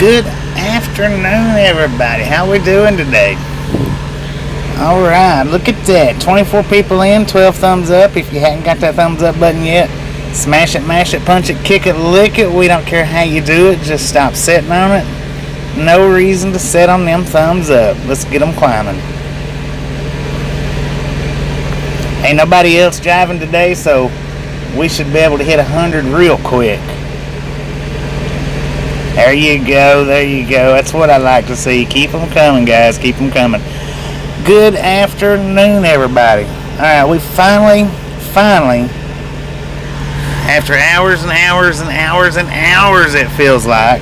Good afternoon, everybody. How we doing today? Alright, look at that. 24 people in, 12 thumbs up. If you hadn't got that thumbs up button yet, smash it, mash it, punch it, kick it, lick it. We don't care how you do it. Just stop sitting on it. No reason to sit on them thumbs up. Let's get them climbing. Ain't nobody else driving today, so we should be able to hit 100 real quick. There you go, there you go. That's what I like to see. Keep them coming, guys. Keep them coming. Good afternoon, everybody. Alright, we finally, after hours and hours and hours and hours, it feels like,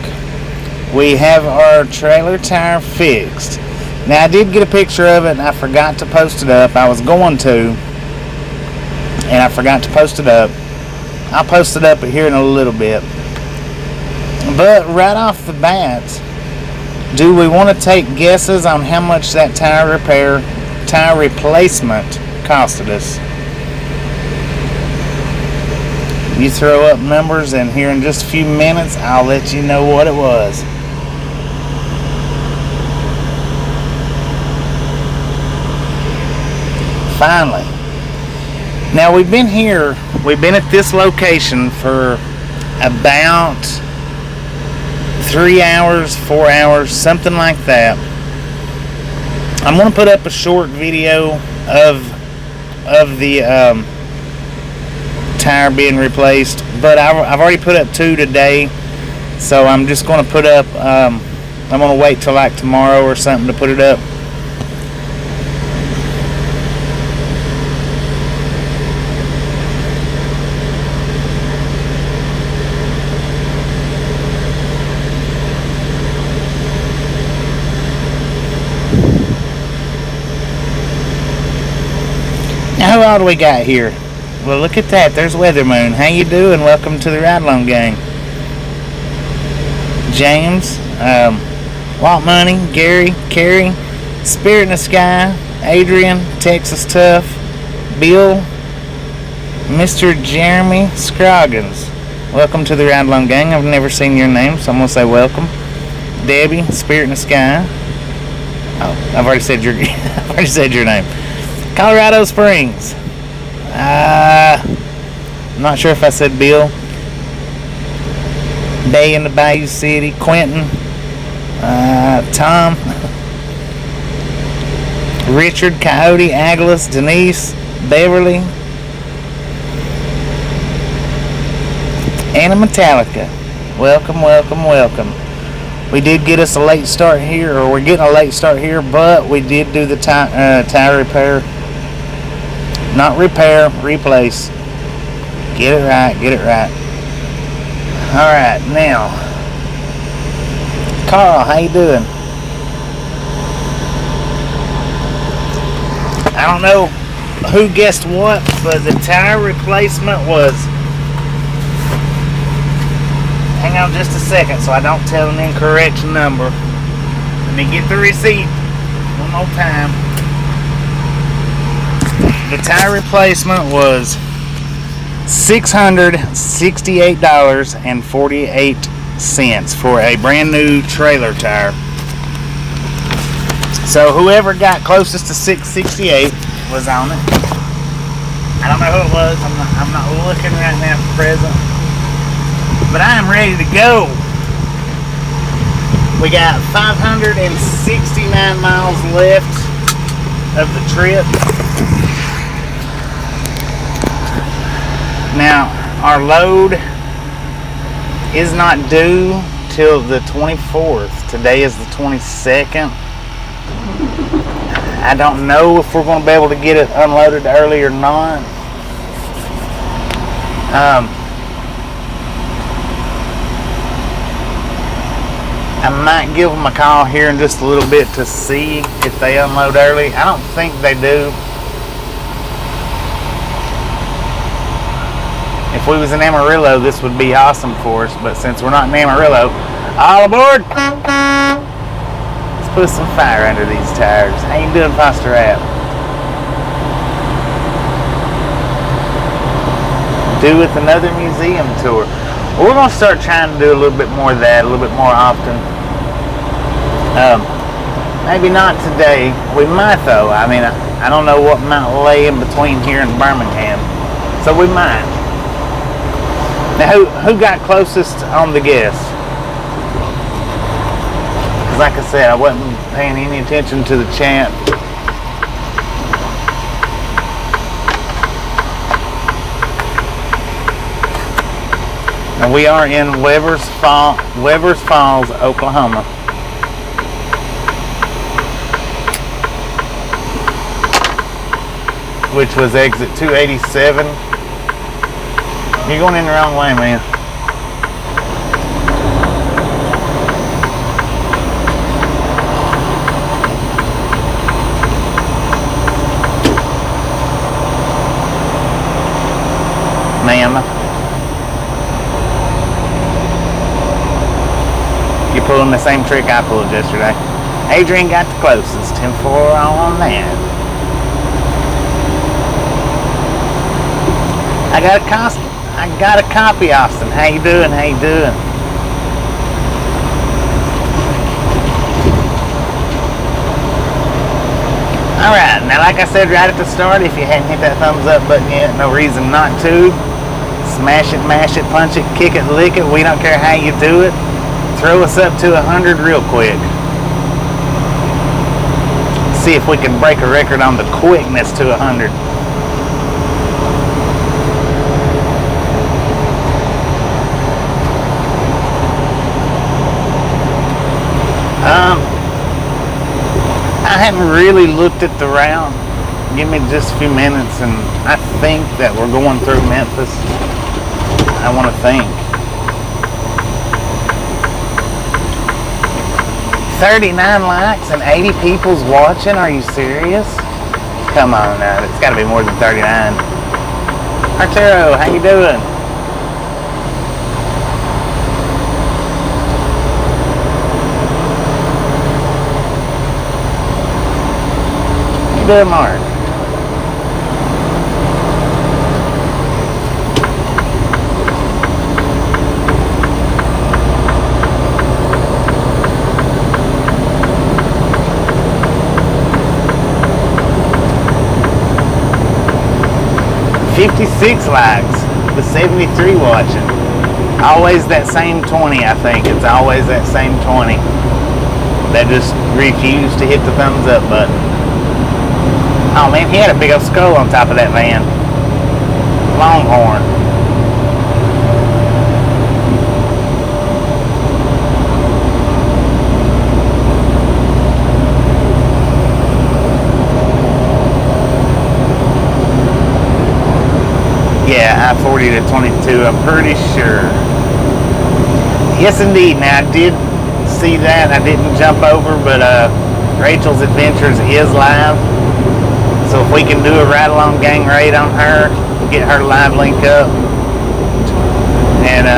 we have our trailer tire fixed. Now, I did get a picture of it, and I forgot to post it up. I was going to, and I forgot to post it up. I'll post it up here in a little bit. But right off the bat, do we want to take guesses on how much that tire replacement costed us? You throw up numbers, and here in just a few minutes, I'll let you know what it was. Finally. Now, we've been at this location for about 3 hours, 4 hours, something like that. I'm going to put up a short video of the tire being replaced, but I've already put up 2 today, so I'm just going to put up, I'm going to wait till like tomorrow or something to put it up. Now, who all do we got here? Well, look at that. There's Weather Moon. How you doing? Welcome to the Ride Along Gang. James, Walt Money, Gary, Carrie, Spirit in the Sky, Adrian, Texas Tough, Bill, Mr. Jeremy Scroggins. Welcome to the Ride Along Gang. I've never seen your name, so I'm going to say welcome. Debbie, Spirit in the Sky. Oh, I've already said your name. Colorado Springs. I'm not sure if I said Bill. Day in the Bayou City. Quentin. Tom. Richard, Coyote, Agnes, Denise, Beverly, Anna Metallica. Welcome, welcome, welcome. We did get us a late start here, or we're getting a late start here, but we did do the tire repair. Not repair, replace. Get it right, get it right. Alright, now, Carl, how you doing? I don't know who guessed what, but the tire replacement was, hang on just a second so I don't tell an incorrect number. Let me get the receipt one more time. The tire replacement was $668.48 for a brand new trailer tire. So whoever got closest to $668 was on it. I don't know who it was. I'm not looking right now for present. But I am ready to go. We got 569 miles left of the trip. Now, our load is not due till the 24th. Today is the 22nd. I don't know if we're going to be able to get it unloaded early or not. I might give them a call here in just a little bit to see if they unload early. I don't think they do. If we was in Amarillo, this would be awesome for us, but since we're not in Amarillo, all aboard! Let's put some fire under these tires. How you doing, Foster App? Do with another museum tour. We're going to start trying to do a little bit more of that, a little bit more often. Maybe not today. We might though. I mean, I don't know what might lay in between here and Birmingham, so we might. Now, who got closest on the guess? Because like I said, I wasn't paying any attention to the chat. Now we are in Weber's Falls, Oklahoma. Which was exit 287. You're going in the wrong way, man. Ma'am. You're pulling the same trick I pulled yesterday. Adrian got the closest. 10-4 on that. I got a copy, Austin. How you doing? How you doing? Alright, now like I said right at the start, if you hadn't hit that thumbs up button yet, no reason not to. Smash it, mash it, punch it, kick it, lick it. We don't care how you do it. Throw us up to 100 real quick. See if we can break a record on the quickness to 100. I hadn't really looked at the route. Give me just a few minutes, and I think that we're going through Memphis. I want to think. 39 likes and 80 people's watching. Are you serious? Come on now. It's got to be more than 39. Arturo, how you doing? Good, Mark. $56 likes, with 73 watching. Always that same 20, I think. It's always that same 20 that just refuse to hit the thumbs up button. Oh man, he had a big old skull on top of that van. Longhorn. Yeah, I-40 to 22, I'm pretty sure. Yes indeed, now I did see that. I didn't jump over, but Rachel's Adventures is live. So if we can do a ride-along gang raid on her, get her live link up, and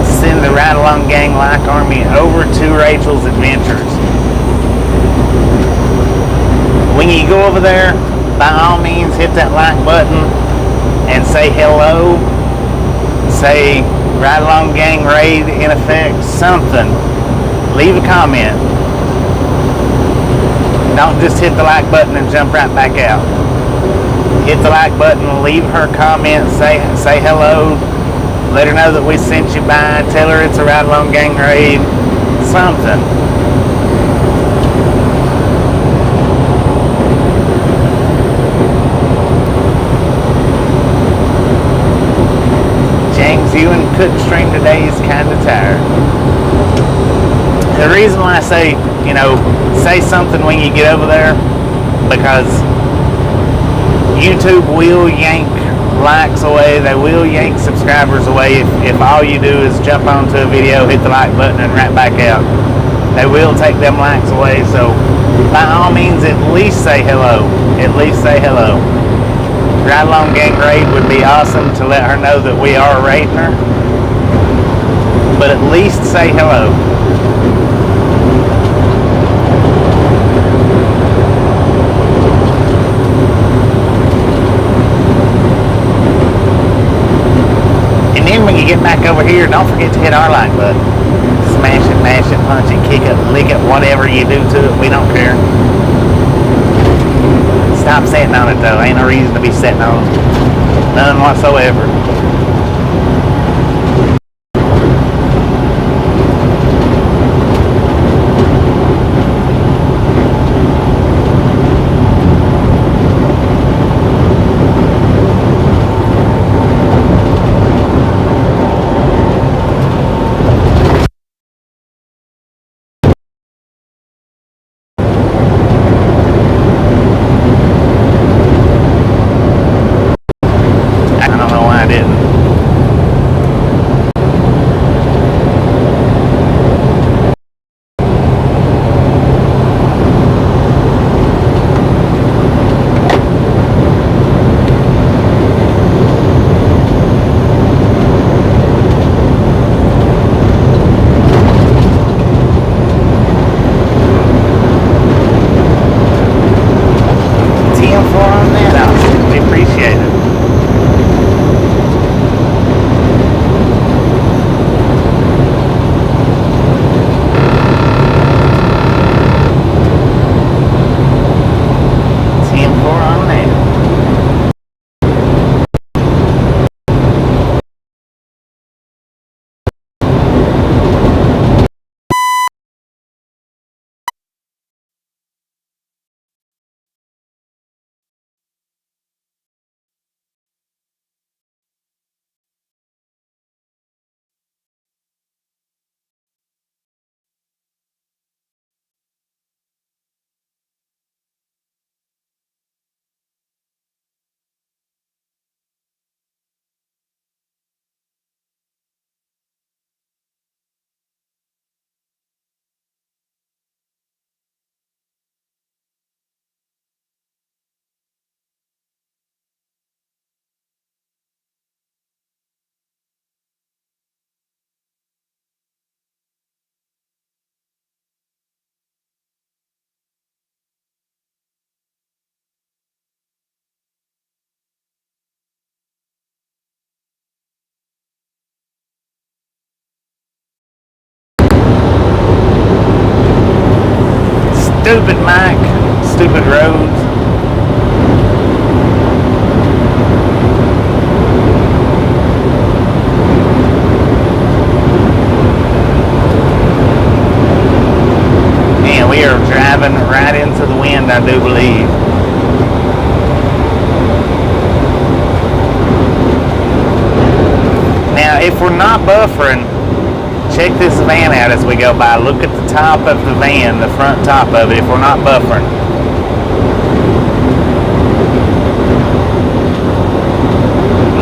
send the ride-along gang like army over to Rachel's Adventures. When you go over there, by all means hit that like button and say hello. Say ride-along gang raid in effect, something. Leave a comment. Don't just hit the like button and jump right back out. Hit the like button, leave her comment, say hello, let her know that we sent you by, tell her it's a ride-along gang raid, something. James Ewan couldn't stream today, he's kind of tired. The reason why I say, say something when you get over there, because YouTube will yank likes away, they will yank subscribers away if all you do is jump onto a video, hit the like button, and right back out. They will take them likes away, so by all means, at least say hello. At least say hello. Ride Along Gang Raid would be awesome to let her know that we are raiding her, but at least say hello. When you get back over here, don't forget to hit our like button. Smash it, mash it, punch it, kick it, lick it, whatever you do to it, we don't care. Stop sitting on it though. Ain't no reason to be sitting on it. None whatsoever. Stupid Mike, stupid roads. And we are driving right into the wind, I do believe. Now, if we're not buffering, check this van out as we go by. Look at the top of the van, the front top of it, if we're not buffering.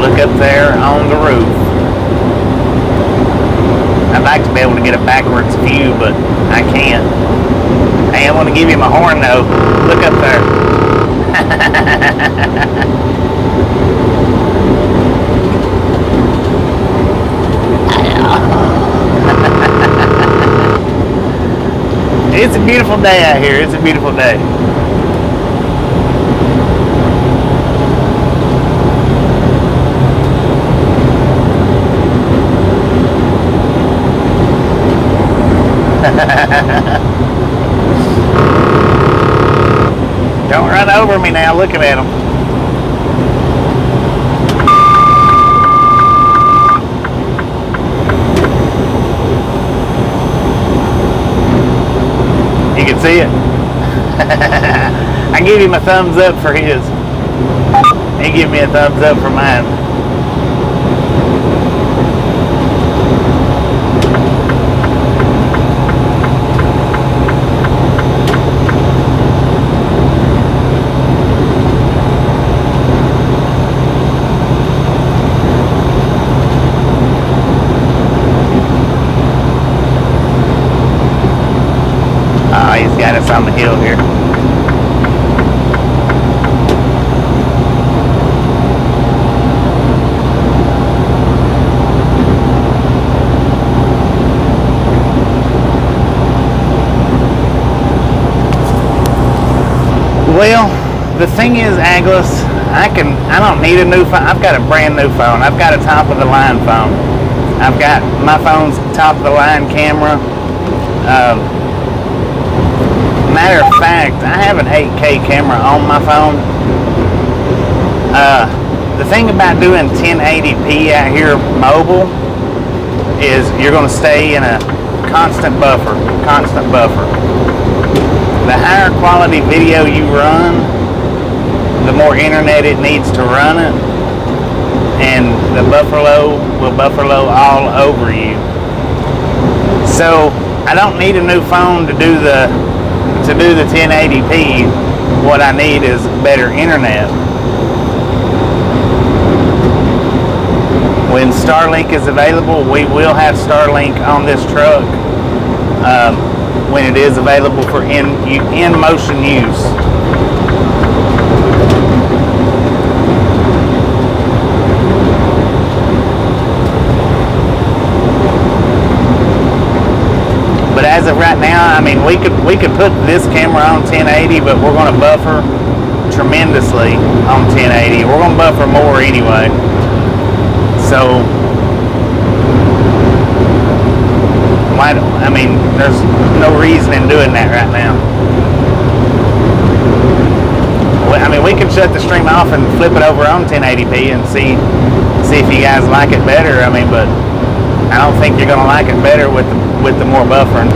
Look up there on the roof. I'd like to be able to get a backwards view, but I can't. Hey, I want to give you my horn though. Look up there. It's a beautiful day out here. It's a beautiful day. Don't run over me now looking at them. You can see it. I give him a thumbs up for his. He give me a thumbs up for mine. He's got us on the hill here. Well, the thing is, Agnes, I don't need a new phone. I've got a brand new phone. I've got a top of the line phone. I've got my phone's top of the line camera. Matter of fact, I have an 8K camera on my phone. The thing about doing 1080p out here mobile is you're going to stay in a constant buffer. The higher quality video you run, the more internet it needs to run it, and the buffer load will buffer load all over you. So I don't need a new phone to do the 1080p. What I need is better internet. When Starlink is available, we will have Starlink on this truck when it is available for in-motion use. But as of right now, I mean, we could put this camera on 1080, but we're going to buffer tremendously on 1080. We're going to buffer more anyway. So, I mean, there's no reason in doing that right now. I mean, we can shut the stream off and flip it over on 1080p and see if you guys like it better. I mean, but I don't think you're going to like it better with the more buffering.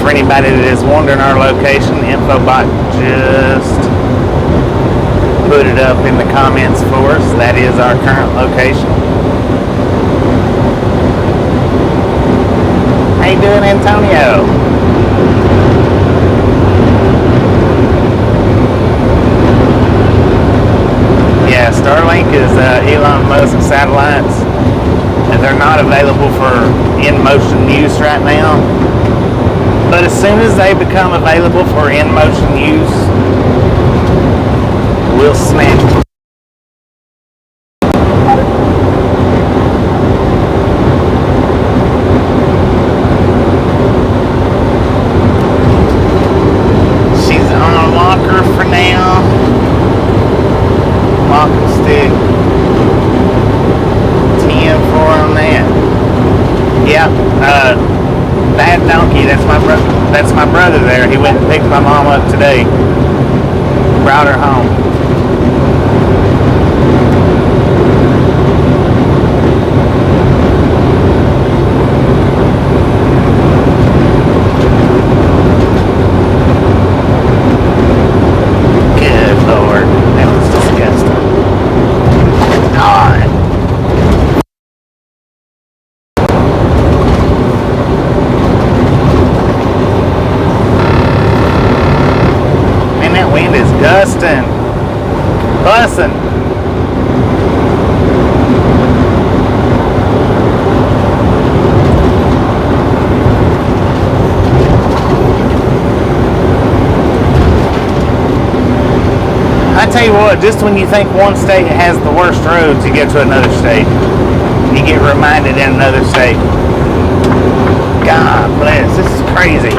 Anybody that is wondering our location, Infobot just put it up in the comments for us. That is our current location. How you doing, Antonio? Yeah, Starlink is Elon Musk satellites, and they're not available for in-motion use right now. But as soon as they become available for in-motion use, we'll snatch them. She's on a walker for now. Walking stick. 10 for on that. Yeah, Bad Donkey, that's my brother there. He went and picked my mom up today. Brought her home. Good Lord, that was disgusting. God. Dustin, bussin'. I tell you what, just when you think one state has the worst roads, you get to another state. You get reminded in another state. God bless, this is crazy.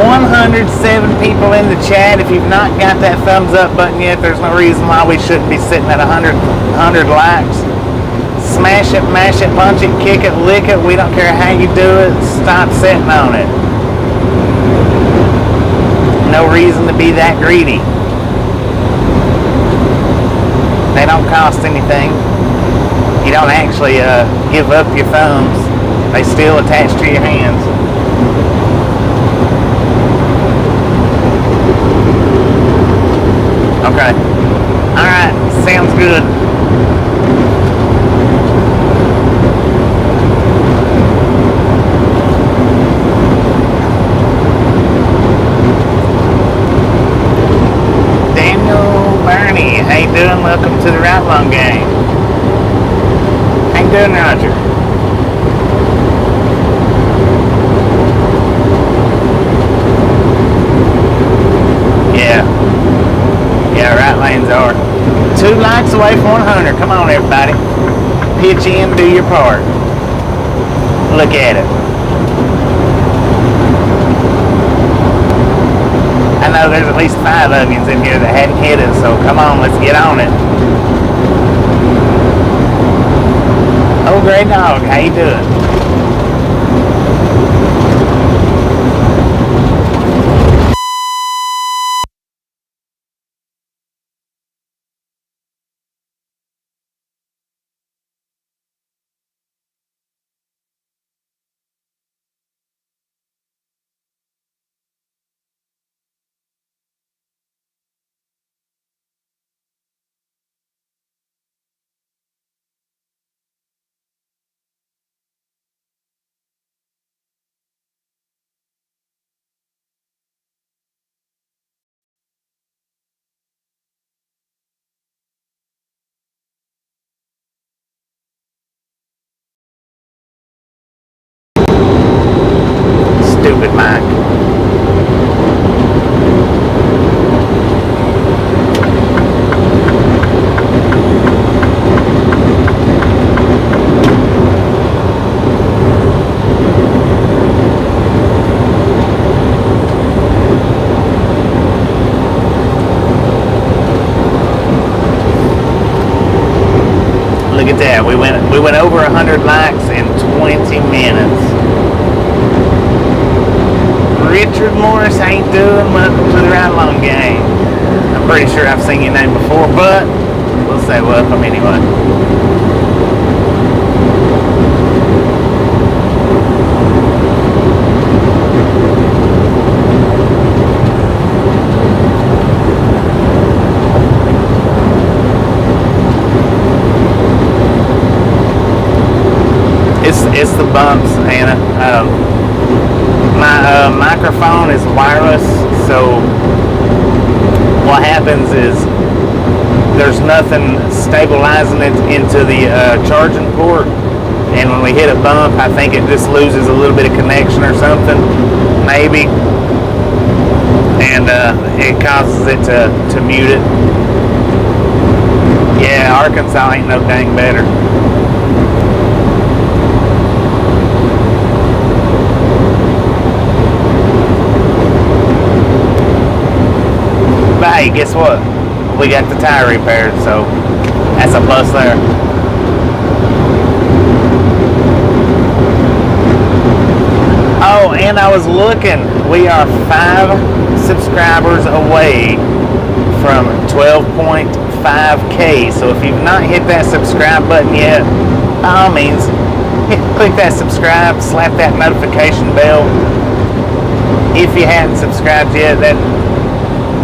107 people in the chat. If you've not got that thumbs up button yet, there's no reason why we shouldn't be sitting at 100 likes. Smash it, mash it, punch it, kick it, lick it. We don't care how you do it. Stop sitting on it. No reason to be that greedy. They don't cost anything. You don't actually give up your thumbs. They still attach to your hands. Okay. Alright, sounds good. game. Ain't doing Roger. Yeah, right lanes are. 2 likes away from 100. Come on, everybody. Pitch in, do your part. Look at it. I know there's at least 5 onions in here that hadn't hit it, so come on, let's get on it. Oh, great dog, how you doing? Stupid Mike. Look at that. We went over 100 likes in 20 minutes. Richard Morris, how you doing? Welcome to the Ride Along Game. I'm pretty sure I've seen your name before, but we'll say welcome anyway. It's the bumps, Hannah. My microphone is wireless, so what happens is there's nothing stabilizing it into the charging port, and when we hit a bump, I think it just loses a little bit of connection or something, maybe, and it causes it to mute it. Yeah, Arkansas ain't no dang better. But hey, guess what? We got the tire repaired, so that's a plus there. Oh, and I was looking. We are 5 subscribers away from 12.5K. So if you've not hit that subscribe button yet, by all means, click that subscribe, slap that notification bell. If you hadn't subscribed yet, that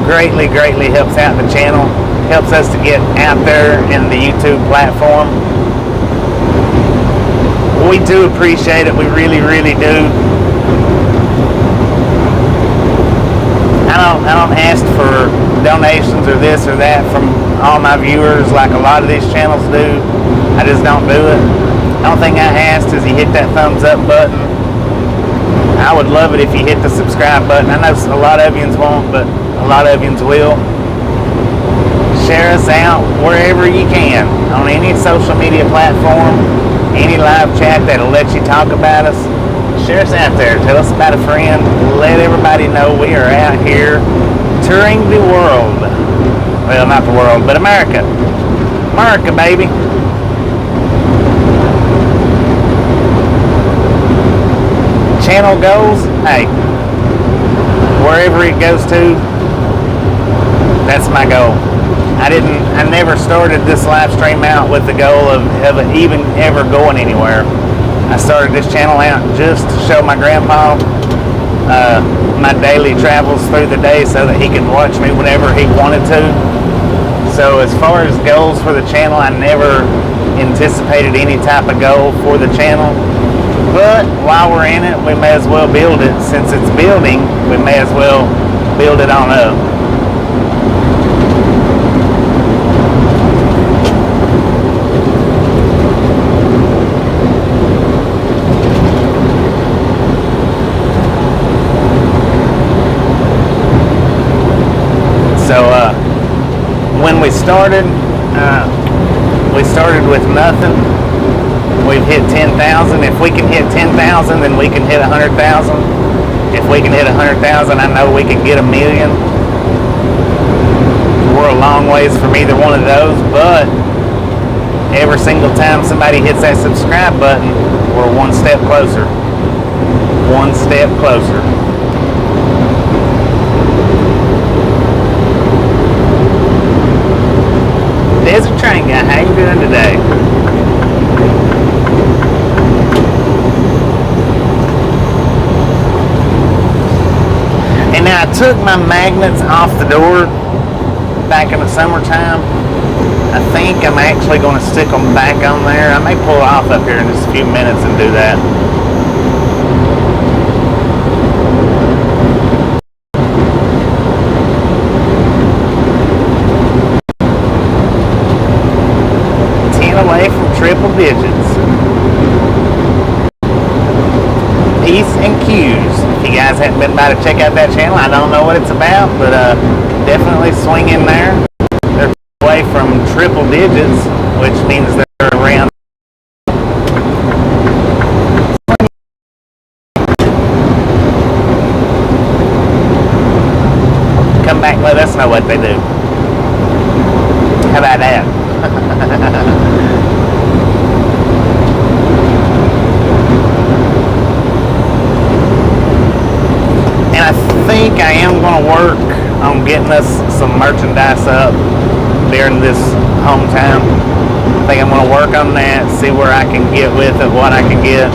greatly helps out the channel, helps us to get out there in the YouTube platform. We do appreciate it, we really do. I don't ask for donations or this or that from all my viewers like a lot of these channels do. I just don't do it. The only thing I ask is you hit that thumbs up button. I would love it if you hit the subscribe button. I know a lot of yous won't, but a lot of yous will. Share us out wherever you can, on any social media platform, any live chat that'll let you talk about us. Share us out there. Tell us about a friend. Let everybody know we are out here touring the world. Well, not the world, but America. America, baby. Channel goes, hey, wherever it goes to, that's my goal. I never started this live stream out with the goal of even ever going anywhere. I started this channel out just to show my grandpa my daily travels through the day so that he could watch me whenever he wanted to. So as far as goals for the channel, I never anticipated any type of goal for the channel. But while we're in it, we may as well build it. Since it's building, we may as well build it on up. we started with nothing. We've hit 10,000. If we can hit 10,000, then we can hit 100,000. If we can hit 100,000, I know we can get 1,000,000. We're a long ways from either one of those, but every single time somebody hits that subscribe button, we're one step closer. One step closer. Desert Train Guy, how you doing today? And now I took my magnets off the door back in the summertime. I think I'm actually going to stick them back on there. I may pull off up here in just a few minutes and do that. Away from triple digits. Peace and Q's. If you guys haven't been by to check out that channel, I don't know what it's about, but definitely swing in there. They're away from triple digits, which means they're around. Come back, let us know what they do. How about that? And I think I am going to work on getting us some merchandise up during this hometown. I think I'm going to work on that, see where I can get with it, what I can get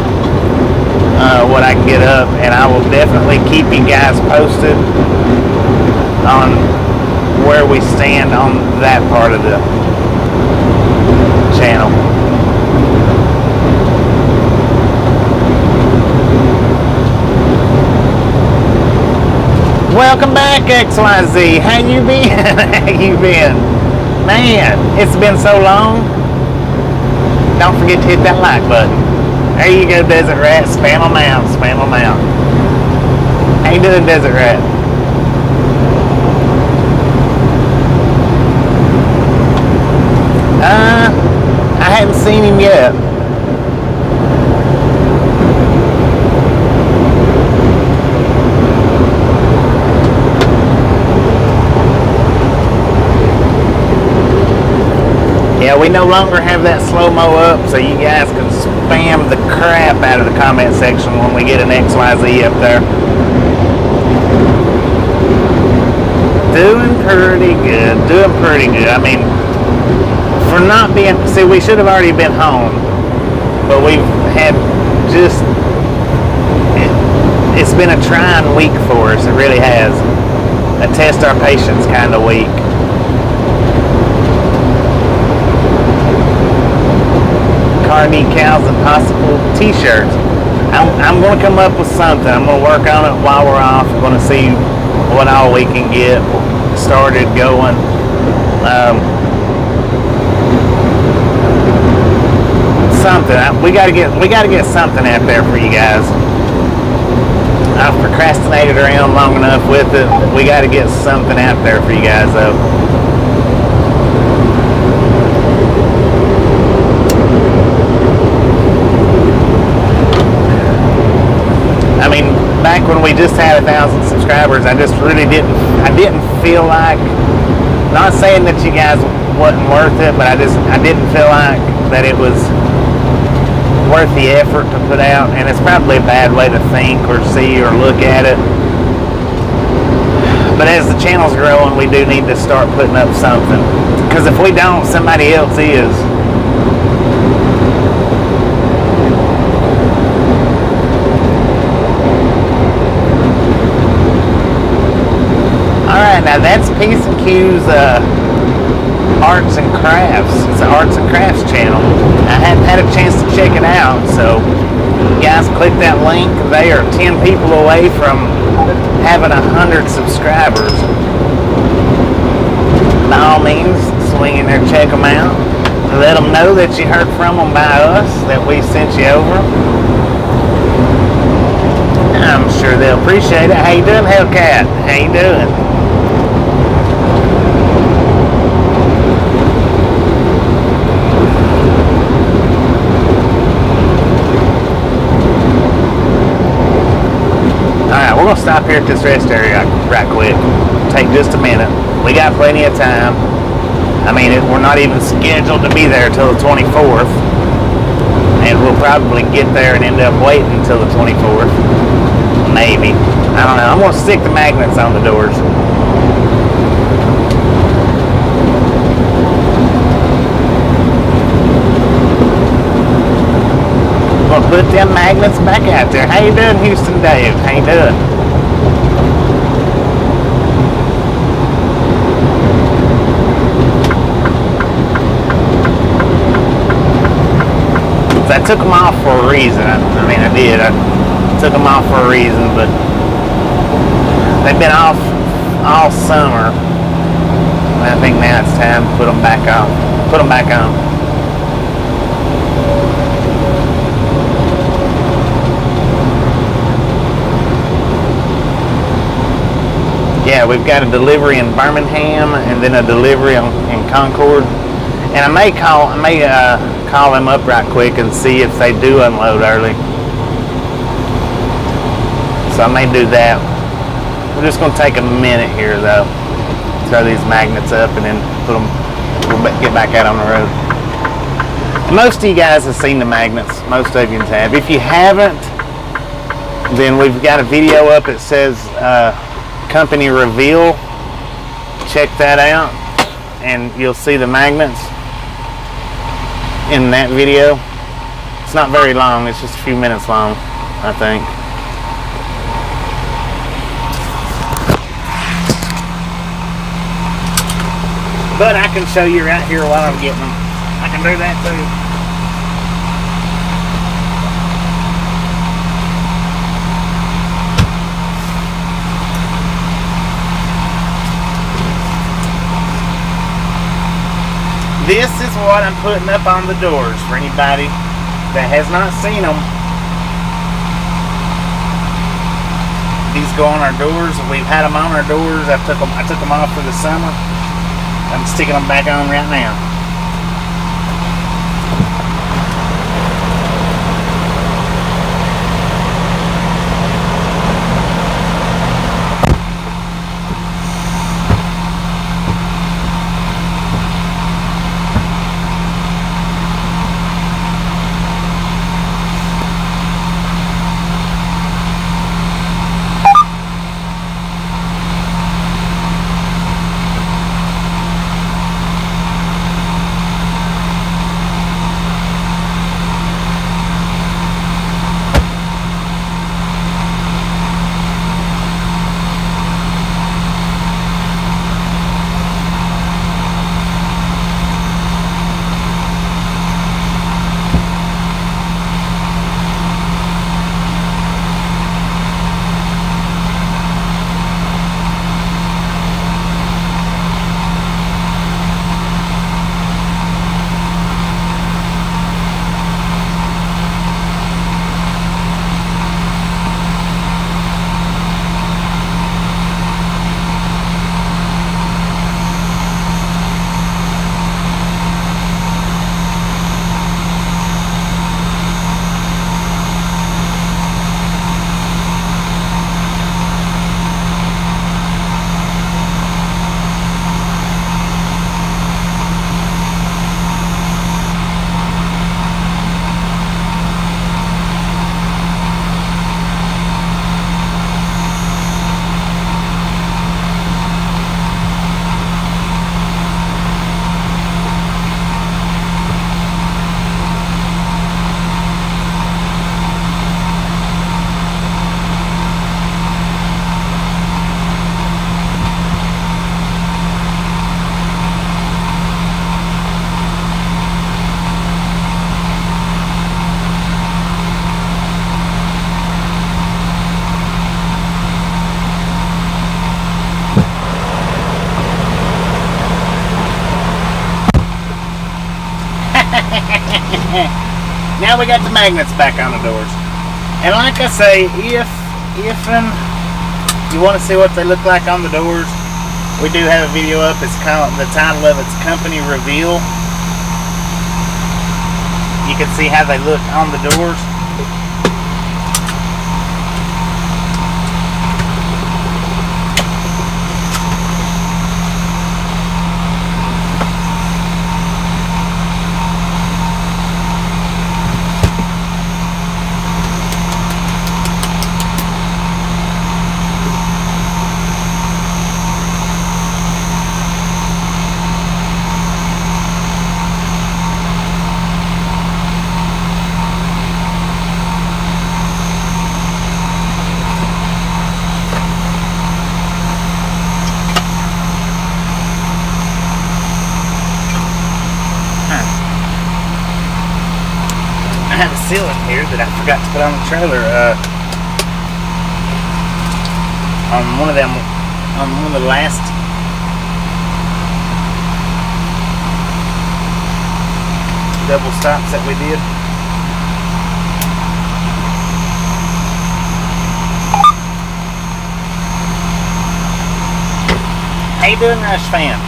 up, and I will definitely keep you guys posted on where we stand on that part of the channel. Welcome back, XYZ. How you been? How you been? Man, it's been so long. Don't forget to hit that like button. There you go, Desert Rat. Spam them out. Spam them out. How you doing, Desert Rat? I haven't seen him yet. Yeah, we no longer have that slow-mo up, so you guys can spam the crap out of the comment section when we get an XYZ up there. Doing pretty good. Doing pretty good. I mean, for not being, see, we should have already been home, but we've had just, it's been a trying week for us. It really has. A test our patience kind of week. Car decals and possible t-shirts. I'm going to come up with something. I'm going to work on it while we're off. I'm going to see what all we can get started going. Something. We got to get something out there for you guys. I've procrastinated around long enough with it. We got to get something out there for you guys, though. I mean, back when we just had 1,000 subscribers, I just really didn't feel like, not saying that you guys wasn't worth it, but I didn't feel like that it was worth the effort to put out, and it's probably a bad way to think or see or look at it. But as the channel's growing, we do need to start putting up something, because if we don't, somebody else is. Alright, now that's Peace and Q's Arts and Crafts. It's an Arts and Crafts channel. I hadn't had a chance to check it out, so you guys click that link. They are 10 people away from having 100 subscribers. By all means, swing in there, check them out. Let them know that you heard from them by us, that we sent you over. I'm sure they'll appreciate it. How you doing, Hellcat? How you doing? gonna stop here at this rest area right quick. Take just a minute. We got plenty of time. I mean, we're not even scheduled to be there till the 24th, and we'll probably get there and end up waiting until the 24th. Maybe. I don't know. I'm gonna stick the magnets on the doors. I'm gonna put them magnets back out there. How you doing, Houston Dave? How you doing? I took them off for a reason. I mean, I did. I took them off for a reason, but they've been off all summer. And I think now it's time to put them back on. Put them back on. Yeah, we've got a delivery in Birmingham and then a delivery in Concord. And I may call them up right quick and see if they do unload early. So I may do that. We're just going to take a minute here though. Throw these magnets up and then put them. We'll get back out on the road. And most of you guys have seen the magnets. Most of you have. If you haven't, then we've got a video up. It says company reveal. Check that out, and you'll see the magnets in that video. It's not very long, it's just a few minutes long, I think. But I can show you right here while I'm getting them. I can do that too. This is what I'm putting up on the doors for anybody that has not seen them. These go on our doors. We've had them on our doors. I took them off for the summer. I'm sticking them back on right now. Now we got the magnets back on the doors. And like I say, if you want to see what they look like on the doors, we do have a video up. It's called, the title of it's Company Reveal. You can see how they look on the doors. have a ceiling here that I forgot to put on the trailer. On one of the last double stops that we did. How you doing, Rush Fan?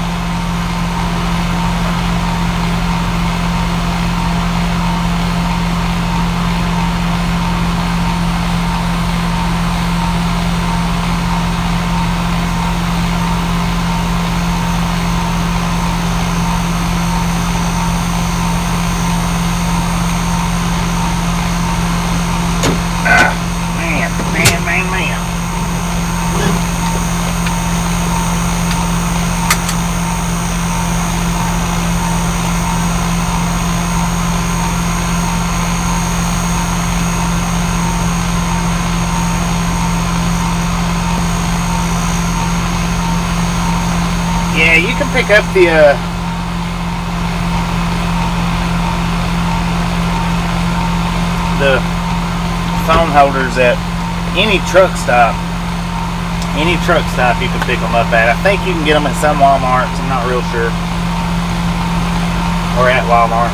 Yeah, you can pick up the phone holders at any truck stop. Any truck stop you can pick them up at. I think you can get them at some Walmarts. I'm not real sure. Or at Walmart.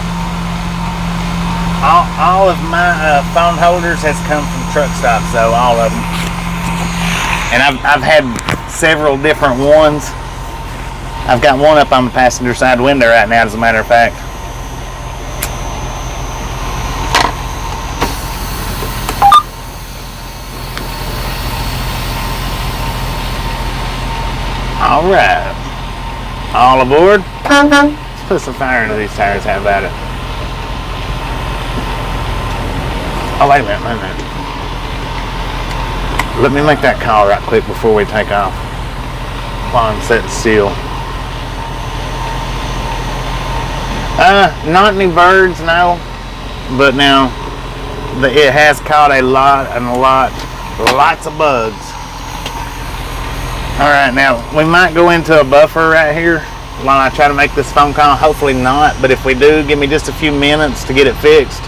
All of my phone holders has come from truck stops, though. All of them. And I've had several different ones. I've got one up on the passenger side window right now, as a matter of fact. All right. All aboard. Let's put some fire into these tires. How about it? Oh, wait a minute. Let me make that call right quick before we take off. While I'm sitting still. Not any birds, no. But now, it has caught lots of bugs. Alright, now, we might go into a buffer right here while I try to make this phone call. Hopefully not, but if we do, give me just a few minutes to get it fixed.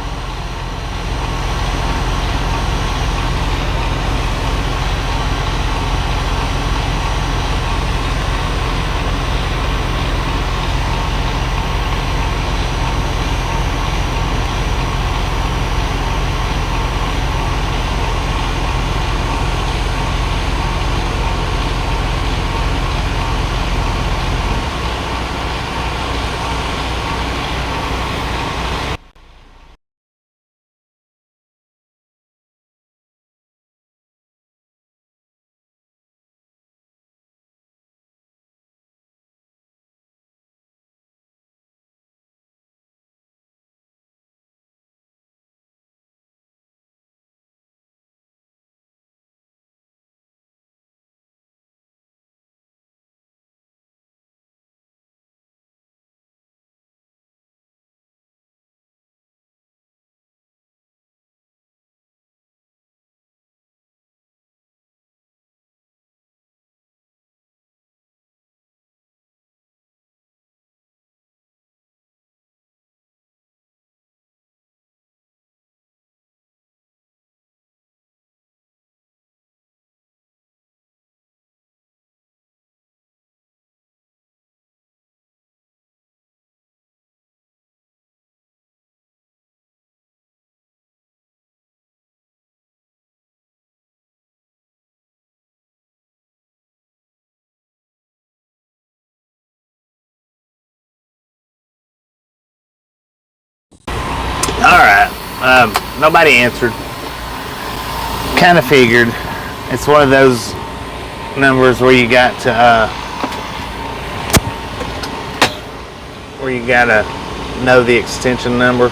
Alright, nobody answered. Kind of figured. It's one of those numbers where you got to, where you gotta know the extension number.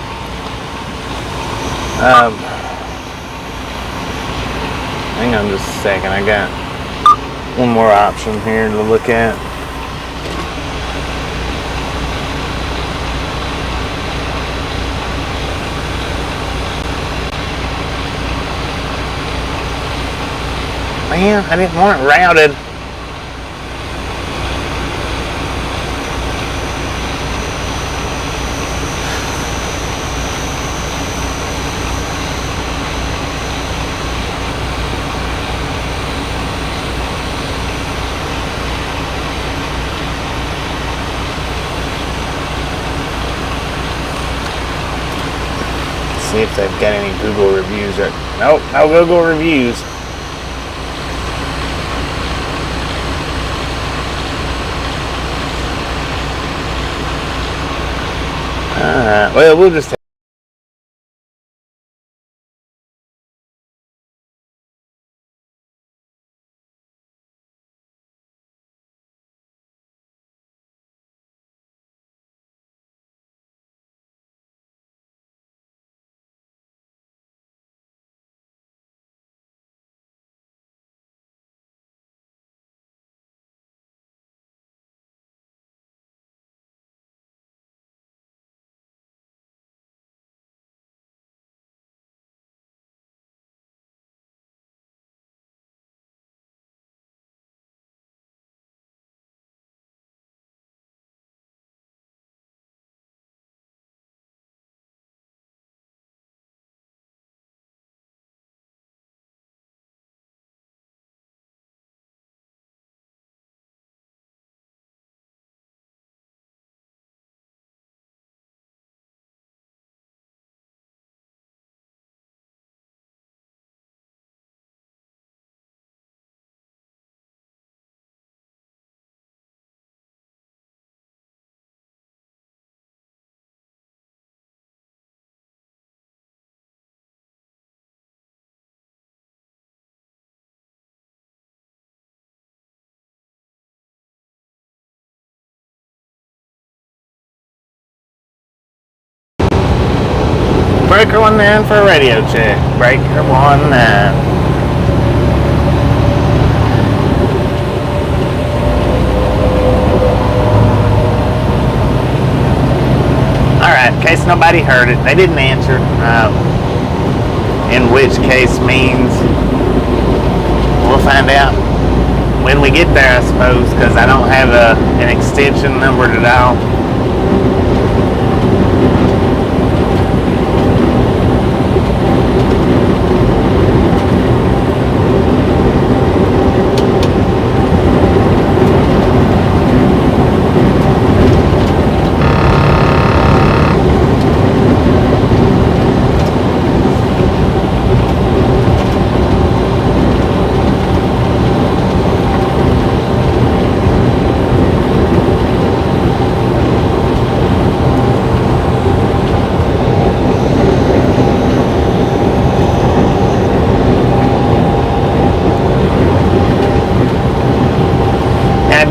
Hang on just a second, I got one more option here to look at. Man, I didn't want it routed. see if they've got any Google reviews. Nope, no Google reviews. Well, we'll just. Breaker 19 for a radio check. Breaker 19. Alright, in case nobody heard it, they didn't answer. In which case means we'll find out when we get there, I suppose, because I don't have an extension number to dial.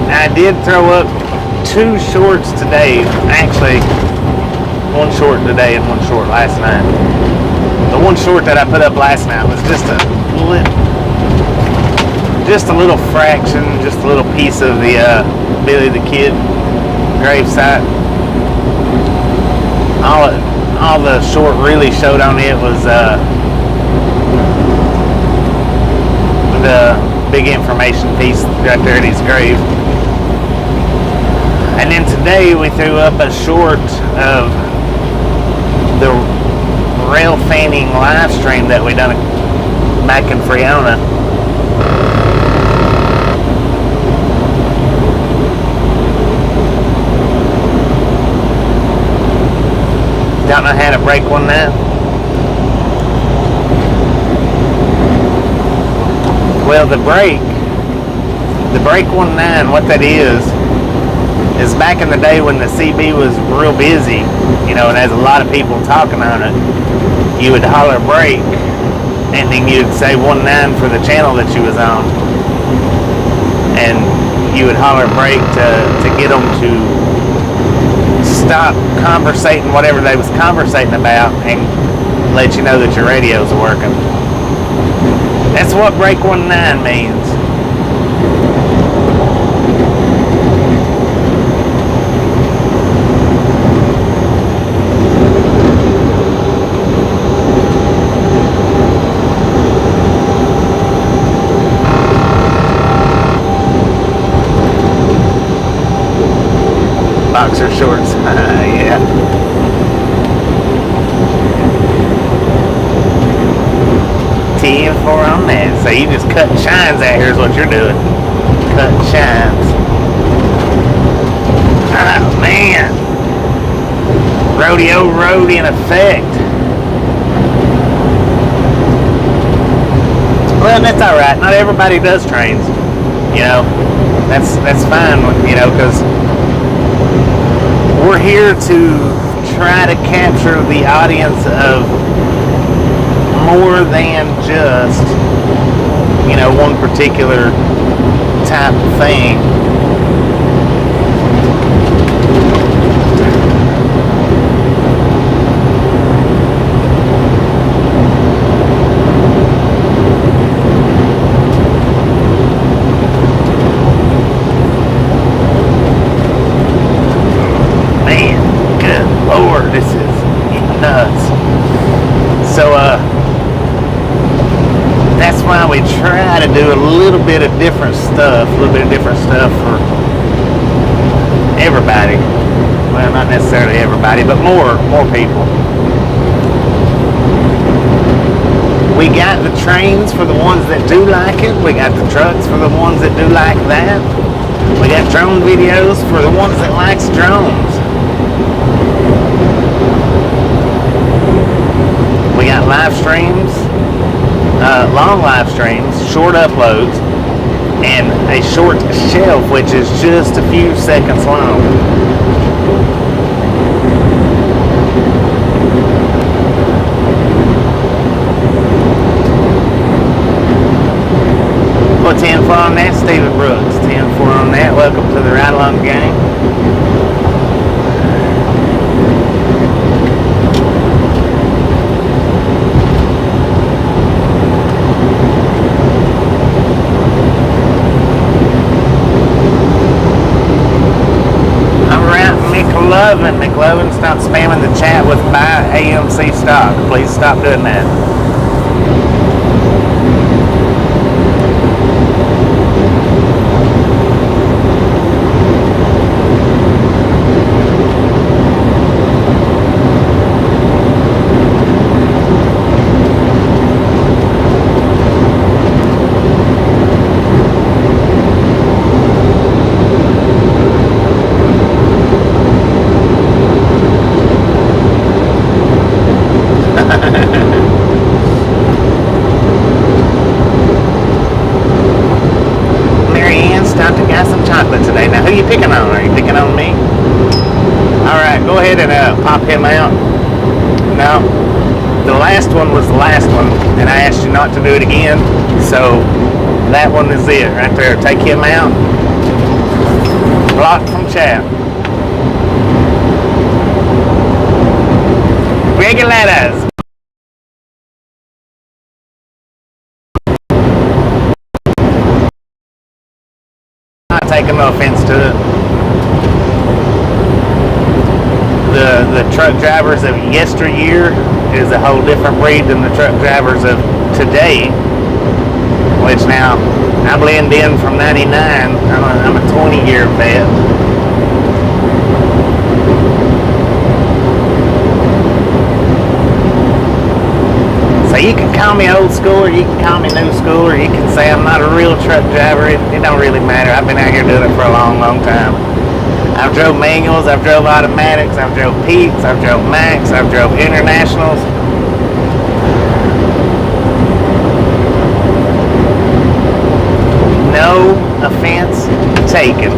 I did throw up 2 shorts today. Actually, 1 short today and 1 short last night. The 1 short that I put up last night was just a little fraction, just a little piece of the Billy the Kid gravesite. All the short really showed on it was the big information piece right there at his grave. And then today we threw up a short of the rail fanning live stream that we done back in Friona. Don't know how to break one now. Well, the break 19, what that is back in the day when the CB was real busy, you know, and there's a lot of people talking on it, you would holler break, and then you'd say 19 for the channel that you was on, and you would holler break to get them to stop conversating whatever they was conversating about and let you know that your radios are working. That's what break 19 means. Boxer shorts, yeah. TN4 on that. So you just cut shines out here is what you're doing. Cut shines. Oh man. Rodeo road in effect. Well, that's all right. Not everybody does trains. You know, that's fine. You know, because we're here to try to capture the audience of more than just, you know, one particular type of thing. This is nuts. So that's why we try to do a little bit of different stuff, for everybody. Well, not necessarily everybody, but more people. We got the trains for the ones that do like it. We got the trucks for the ones that do like that. We got drone videos for the ones that likes drones. We got live streams, long live streams, short uploads, and a short shelf, which is just a few seconds long. Well, 10-4 on that, Stephen Brooks. 10-4 on that. Welcome to the Ride Along Gang. McLovin, stop spamming the chat with buy AMC stock. Please stop doing that. Who you picking on? Are you picking on me? Alright, go ahead and pop him out. No, the last one was the last one, and I asked you not to do it again, so that one is it right there. Take him out. Blocked from chat. Regulators. Taking no offense to it. The truck drivers of yesteryear is a whole different breed than the truck drivers of today, which now I blend in from 99. I'm a 20-year vet. So you can call me old school, or you can call me new school, or you can say I'm not a real truck driver. It don't really matter. I've been out here doing it for a long, long time. I've drove manuals, I've drove automatics, I've drove Peaks, I've drove Max, I've drove Internationals. No offense taken.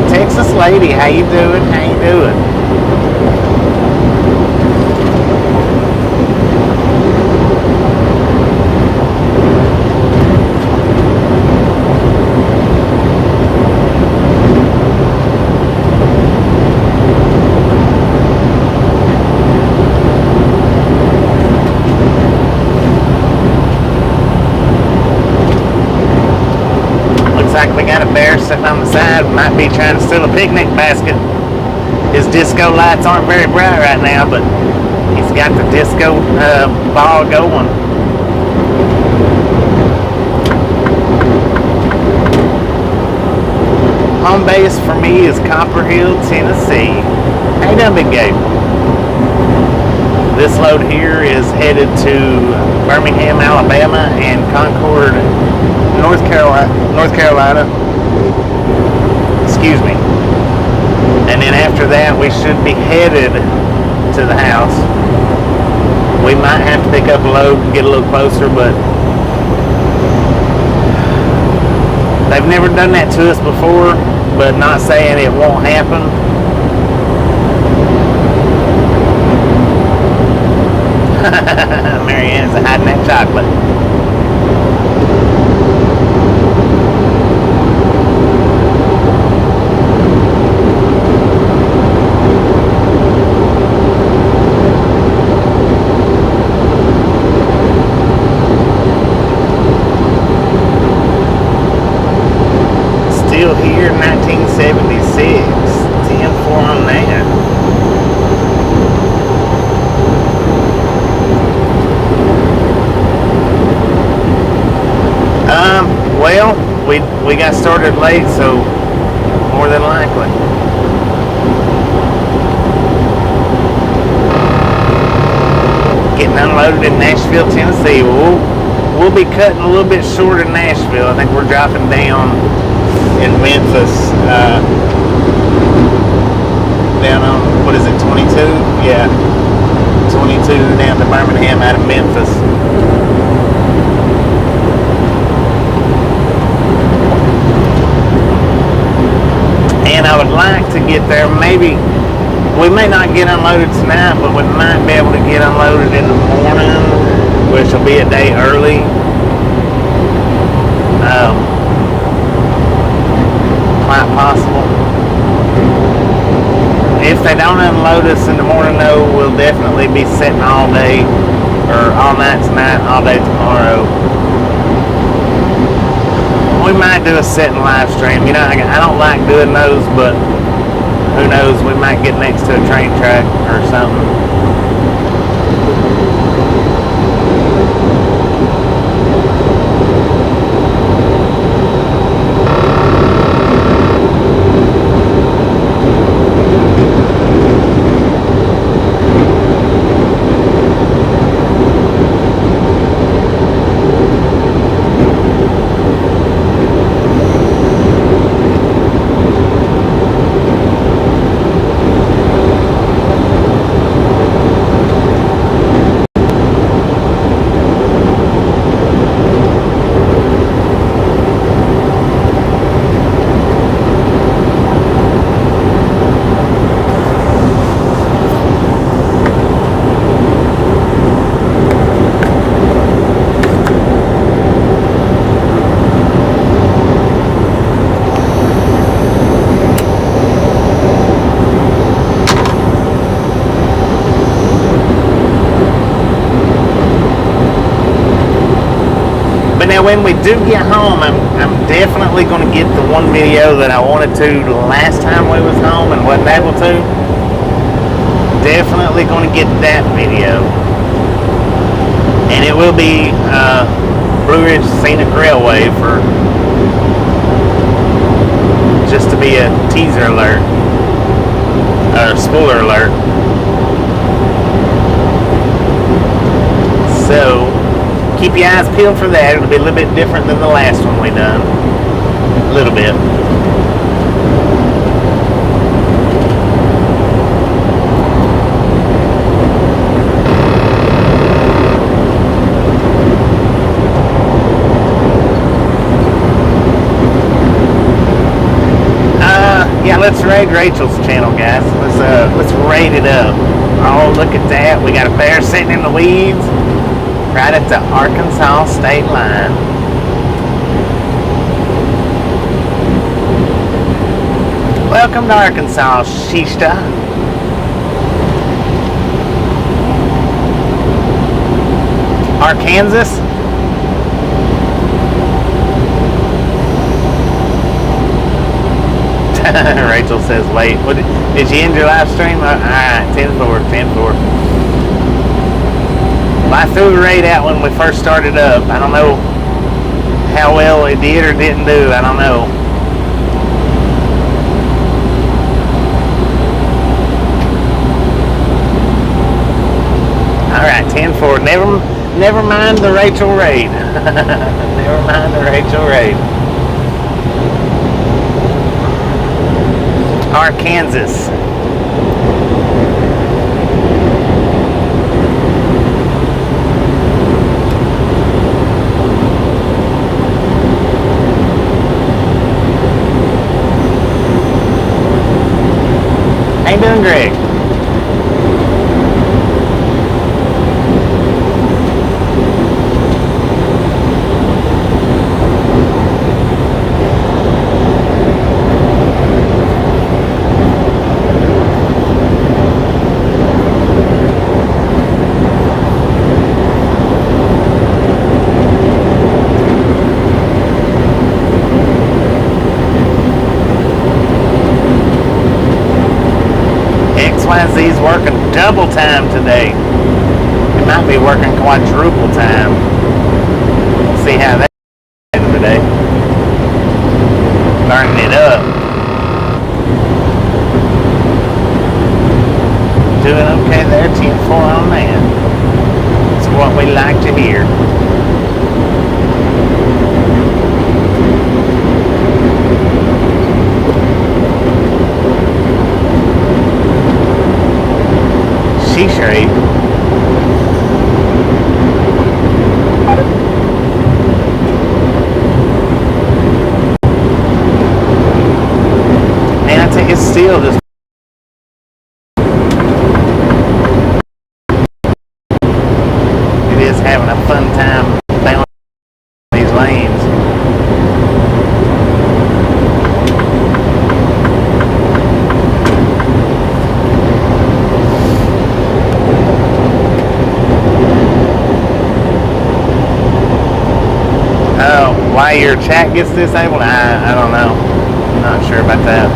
Texas lady, how you doing? How you doing? Like we got a bear sitting on the side, might be trying to steal a picnic basket. His disco lights aren't very bright right now, but he's got the disco ball going. Home base for me is Copperhill, Tennessee. How you doing, Big Gabe? This load here is headed to Birmingham, Alabama, and Concord, North Carolina. Excuse me. And then after that, we should be headed to the house, We might have to pick up a load and get a little closer, but they've never done that to us before, but not saying it won't happen. Marianne's hiding that chocolate. Still here, 1976. 10-4 on that. Well, we got started late, so more than likely. Getting unloaded in Nashville, Tennessee. We'll be cutting a little bit short in Nashville. I think we're dropping down in Memphis, down on, what is it, 22? Yeah, 22 down to Birmingham out of Memphis. And I would like to get there. Maybe we may not get unloaded tonight, but we might be able to get unloaded in the morning, which will be a day early. Quite possible. If they don't unload us in the morning, though, we'll definitely be sitting all day, or all night tonight, all day tomorrow. We might do a sit and live stream. You know, I don't like doing those, but who knows? We might get next to a train track or something. Now, when we do get home, I'm definitely going to get the one video that I wanted to the last time we was home and wasn't able to. Definitely going to get that video. And it will be Blue Ridge Scenic Railway, for just to be a teaser alert, or spoiler alert. So keep your eyes peeled for that. It'll be a little bit different than the last one we done. A little bit. Yeah, let's raid Rachel's channel, guys. Let's raid it up. Oh, look at that. We got a bear sitting in the weeds right at the Arkansas state line. Welcome to Arkansas, Shista. Arkansas? Rachel says, wait, what, did you end your live stream? Alright, 10-4, 10-4. Well, I threw a raid out when we first started up. I don't know how well it did or didn't do. I don't know. Alright, 10-4. Never mind the Rachel raid. Never mind the Rachel raid. Arkansas. you doing, Greg? XYZ's working double time today. It might be working quadruple time. We'll see how that is today. Burning it up. Doing okay there, 10-4 on that. That's what we like to hear. Sheesh, right? Man, I think it's still just it is having a fun time balancing these lanes. Why your chat gets disabled? I don't know. I'm not sure about that.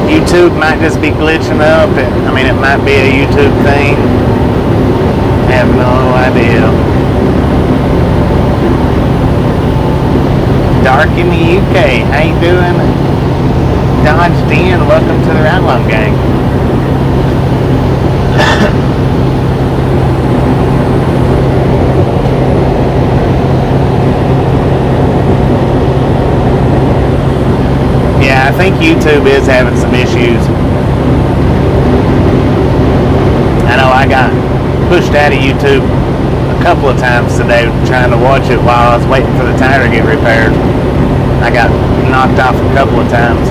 YouTube might just be glitching up. I mean, it might be a YouTube thing. I have no idea. Dark in the UK, how you doing? Dodged in, welcome to the Ride-Along Gang. Yeah, I think YouTube is having some issues. I know I got pushed out of YouTube a couple of times today trying to watch it while I was waiting for the tire to get repaired. I got knocked off a couple of times.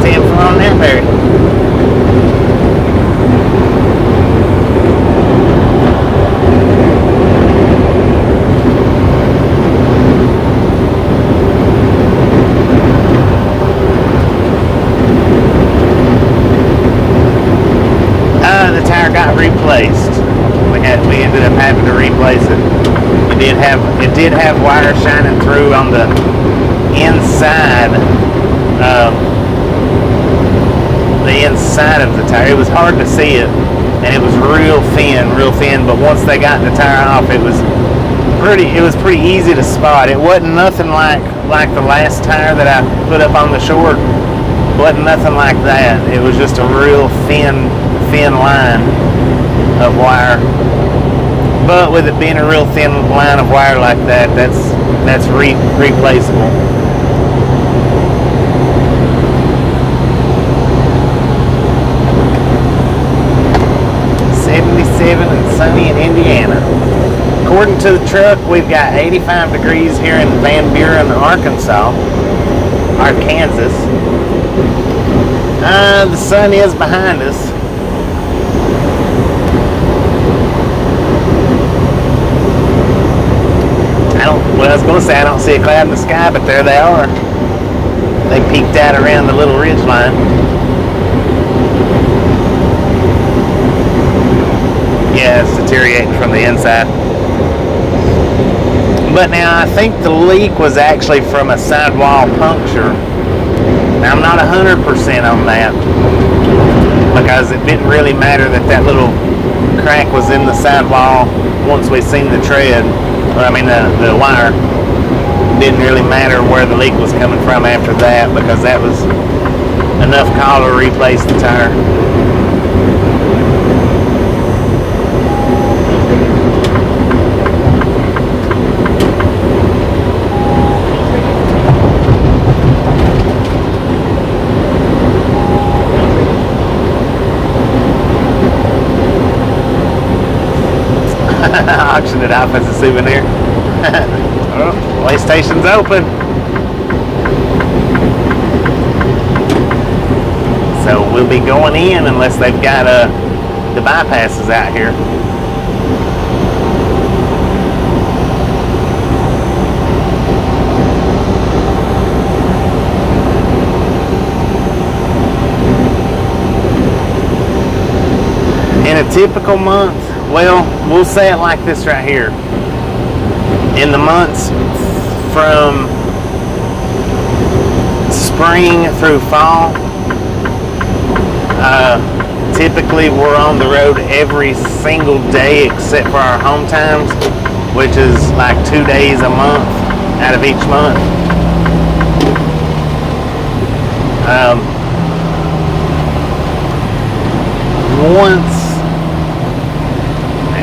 See him on there, Barry. Replaced. We ended up having to replace it. It did have wire shining through on the inside of the tire. It was hard to see it, and it was real thin. But once they got the tire off, it was pretty easy to spot. It wasn't nothing like the last tire that I put up on the short. It wasn't nothing like that. It was just a real thin line of wire. But with it being a real thin line of wire like that, that's replaceable. And sunny in Indiana. According to the truck, we've got 85 degrees here in Van Buren, Arkansas. The sun is behind us. I was going to say I don't see a cloud in the sky, but there they are. They peeked out around the little ridge line. Yeah, it's deteriorating from the inside. But now I think the leak was actually from a sidewall puncture. Now I'm not 100% on that, because it didn't really matter that little crack was in the sidewall once we seen the tread, or I mean the wire. didn't really matter where the leak was coming from after that, because that was enough call to replace the tire. Auctioned it off as a souvenir. Oh, way station's open. So we'll be going in unless they've got the bypasses out here. In a typical month, well, we'll say it like this right here. In the months from spring through fall, typically we're on the road every single day except for our home times, which is like 2 days a month out of each month.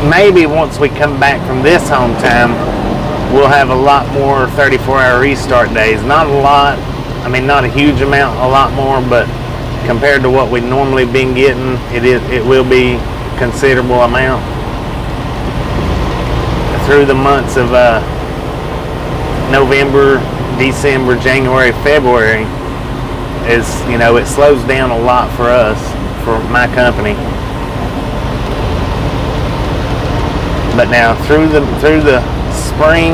Maybe once we come back from this home time, we'll have a lot more 34-hour restart days. Not a lot, I mean not a huge amount, a lot more, but compared to what we've normally been getting, it will be a considerable amount. Through the months of November, December, January, February, it slows down a lot for us, for my company. But now through the spring,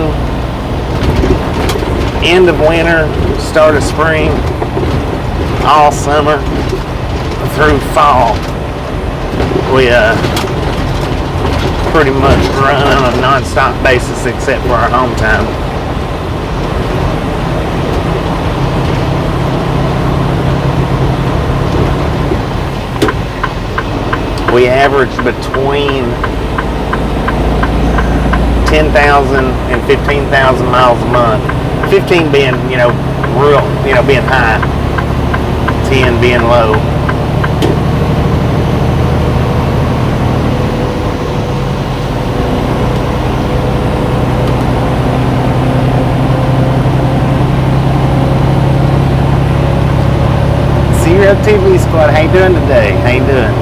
end of winter, start of spring, all summer, through fall, we pretty much run on a non-stop basis except for our home time. We average between 10,000 and 15,000 miles a month. 15 being, being high. 10 being low. Zero TV Squad, how you doing today? How you doing?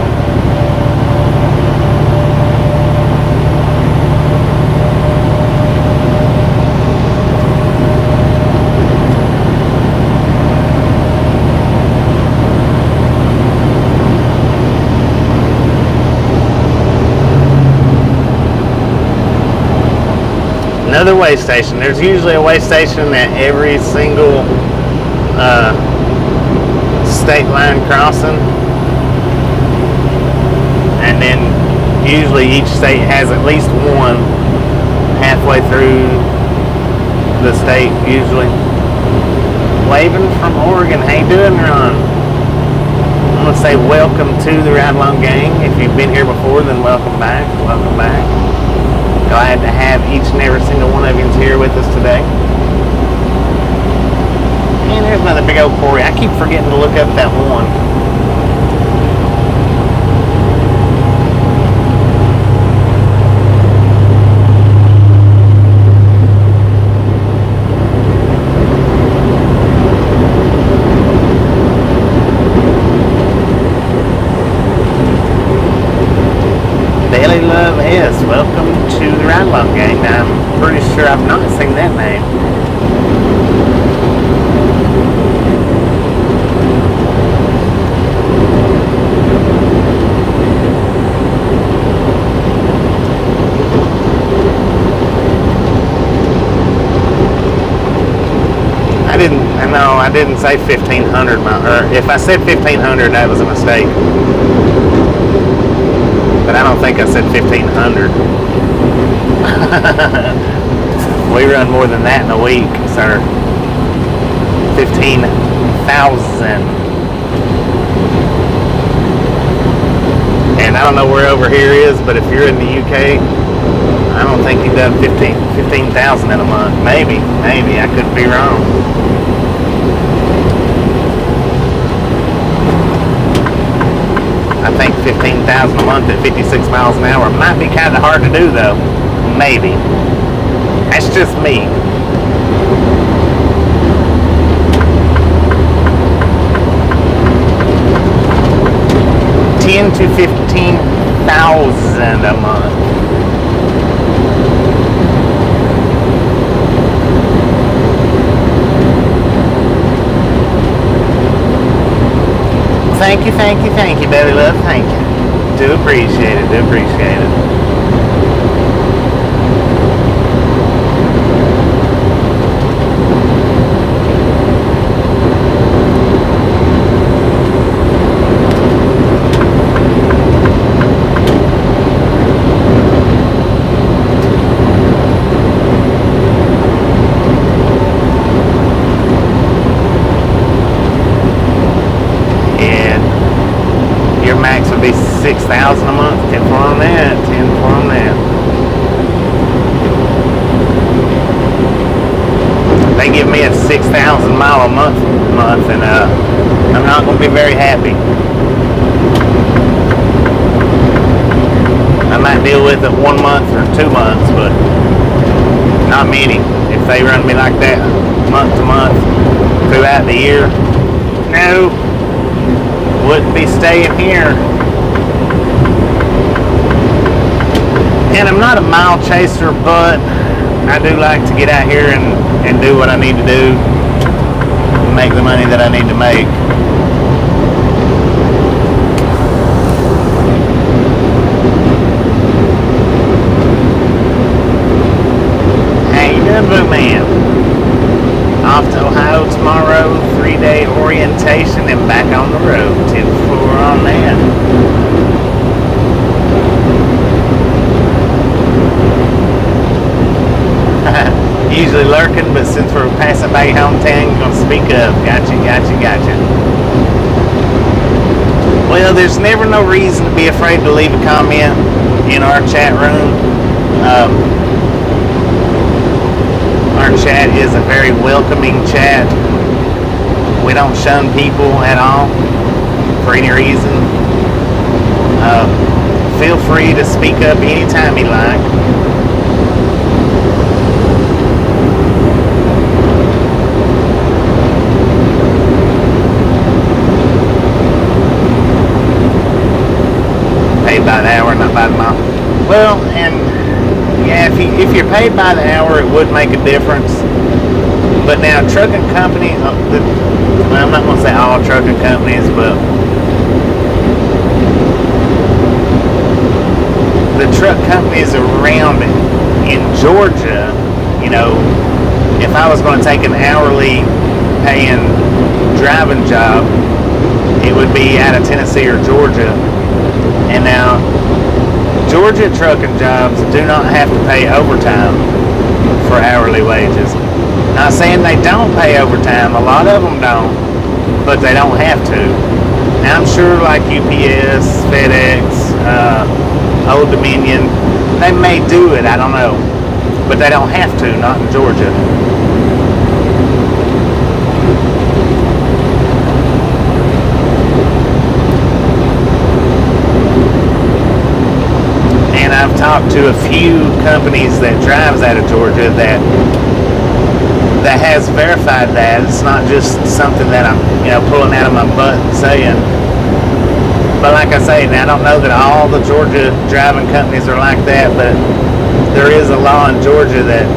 Another way station. There's usually a way station at every single state line crossing, and then usually each state has at least one halfway through the state usually. Waving from Oregon. How you doing, Ron? I'm gonna say welcome to the Ride Along Gang. If you've been here before, then welcome back. Welcome back. Glad to have each and every single one of you here with us today. And there's another big old quarry. I keep forgetting to look up that one. Daily Love S, welcome to the Ride Along Gang. Now, I'm pretty sure I've not seen that name. I didn't say 1,500 miles, or if I said 1,500, that was a mistake. But I don't think I said 1,500. We run more than that in a week, sir. 15,000. And I don't know where over here is, but if you're in the UK, I don't think he does 15,000 in a month. Maybe, I could be wrong. I think 15,000 a month at 56 miles an hour might be kind of hard to do, though. Maybe. That's just me. $10,000 to $15,000 a month. Thank you, baby love. Thank you. Do appreciate it. Max would be 6,000 a month. 10 for on that. They give me a 6,000 mile a month, and I'm not going to be very happy. I might deal with it 1 month or 2 months, but not many. If they run me like that month to month throughout the year, no. Wouldn't be staying here. And I'm not a mile chaser, but I do like to get out here and do what I need to do, make the money that I need to make. How you doing, Blue Man? Off to Ohio tomorrow, 3-day orientation, and back on the road. 10-4 on that. Usually lurking, but since we're passing by your hometown, you're going to speak up. Gotcha. Well, there's never no reason to be afraid to leave a comment in our chat room. Our chat is a very welcoming chat. We don't shun people at all for any reason. Feel free to speak up anytime you like. Paid by the hour, not by the mile. Well, and yeah, if you're paid by the hour, it would make a difference. But now, trucking company, well, I'm not going to say all trucking companies, but the truck companies around in Georgia, you know, if I was going to take an hourly paying driving job, it would be out of Tennessee or Georgia. And now, Georgia trucking jobs do not have to pay overtime for hourly wages. Not saying they don't pay overtime, a lot of them don't, but they don't have to. Now, I'm sure like UPS, FedEx, Old Dominion, they may do it, I don't know, but they don't have to, not in Georgia. And I've talked to a few companies that drives out of Georgia that has verified that. It's not just something that I'm, pulling out of my butt and saying. But like I say, now I don't know that all the Georgia driving companies are like that, but there is a law in Georgia that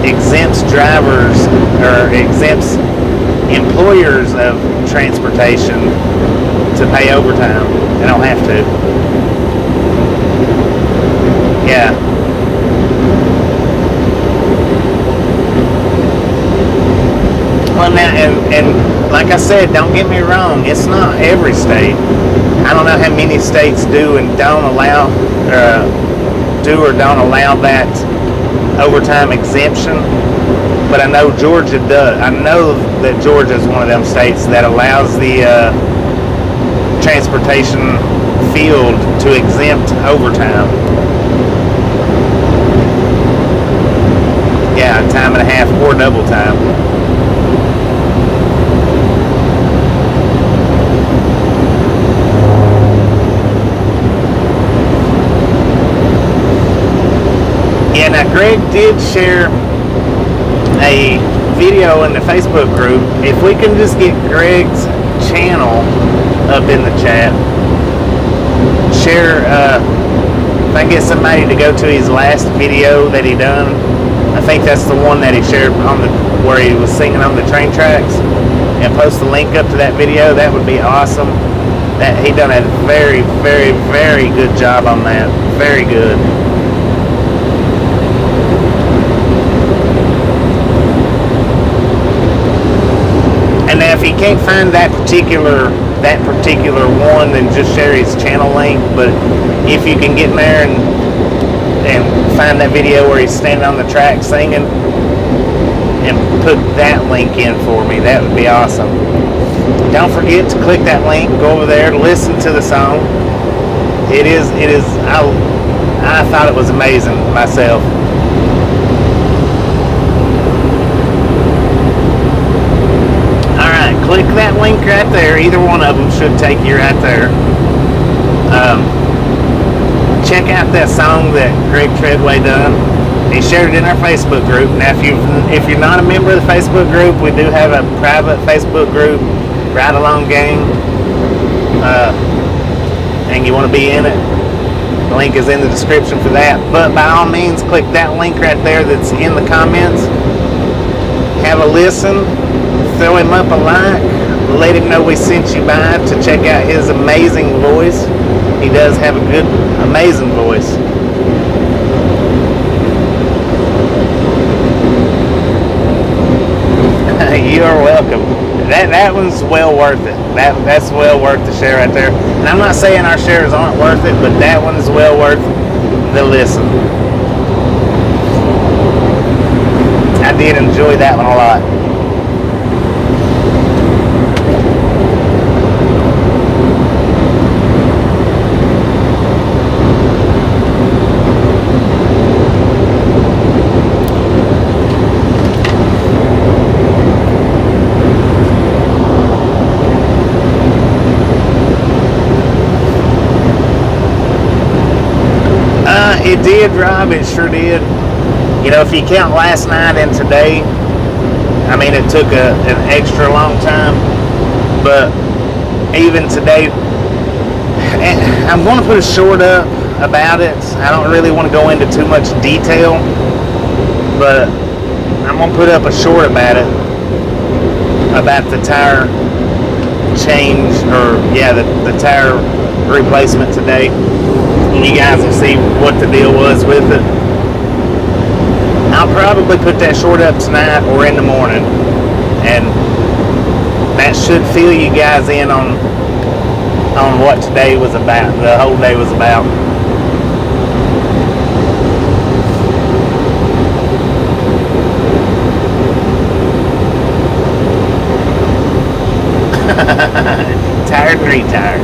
exempts drivers or exempts employers of transportation to pay overtime. They don't have to. Yeah. Well, now, and like I said, don't get me wrong, it's not every state. I don't know how many states do and don't allow, do or don't allow that overtime exemption, but I know Georgia does. I know that Georgia is one of them states that allows the transportation field to exempt overtime. yeah, time and a half or double time. Yeah, now Greg did share a video in the Facebook group. If we can just get Greg's channel up in the chat, share, if I can get somebody to go to his last video that he done, I think that's the one that he shared on the, where he was singing on the train tracks, and post the link up to that video. That would be awesome. That he done a very, very, very good job on that. Very good. And now if you can't find that particular one, then just share his channel link. But if you can get in there and find that video where he's standing on the track singing, and put that link in for me, that would be awesome. Don't forget to click that link, go over there, listen to the song. It is I thought it was amazing myself. Alright, click that link right there. Either one of them should take you right there. Check out that song that Greg Treadway done. He shared it in our Facebook group. Now, if you're not a member of the Facebook group, we do have a private Facebook group, Ride Along Gang, and you want to be in it, the link is in the description for that. But by all means, click that link right there that's in the comments. Have a listen, throw him up a like, let him know we sent you by to check out his amazing voice. He does have a good, amazing voice. You are welcome. That one's well worth it. That's well worth the share right there. And I'm not saying our shares aren't worth it, but that one's well worth the listen. I did enjoy that one a lot. It did, Rob. It sure did. You know, if you count last night and today, I mean, it took an extra long time. But even today, I'm going to put a short up about it. I don't really want to go into too much detail, but I'm going to put up a short about it, about the tire change, or yeah, the tire replacement today. You guys will see what the deal was with it. I'll probably put that short up tonight or in the morning, and that should fill you guys in on what today was about, the whole day was about. Tired and retired.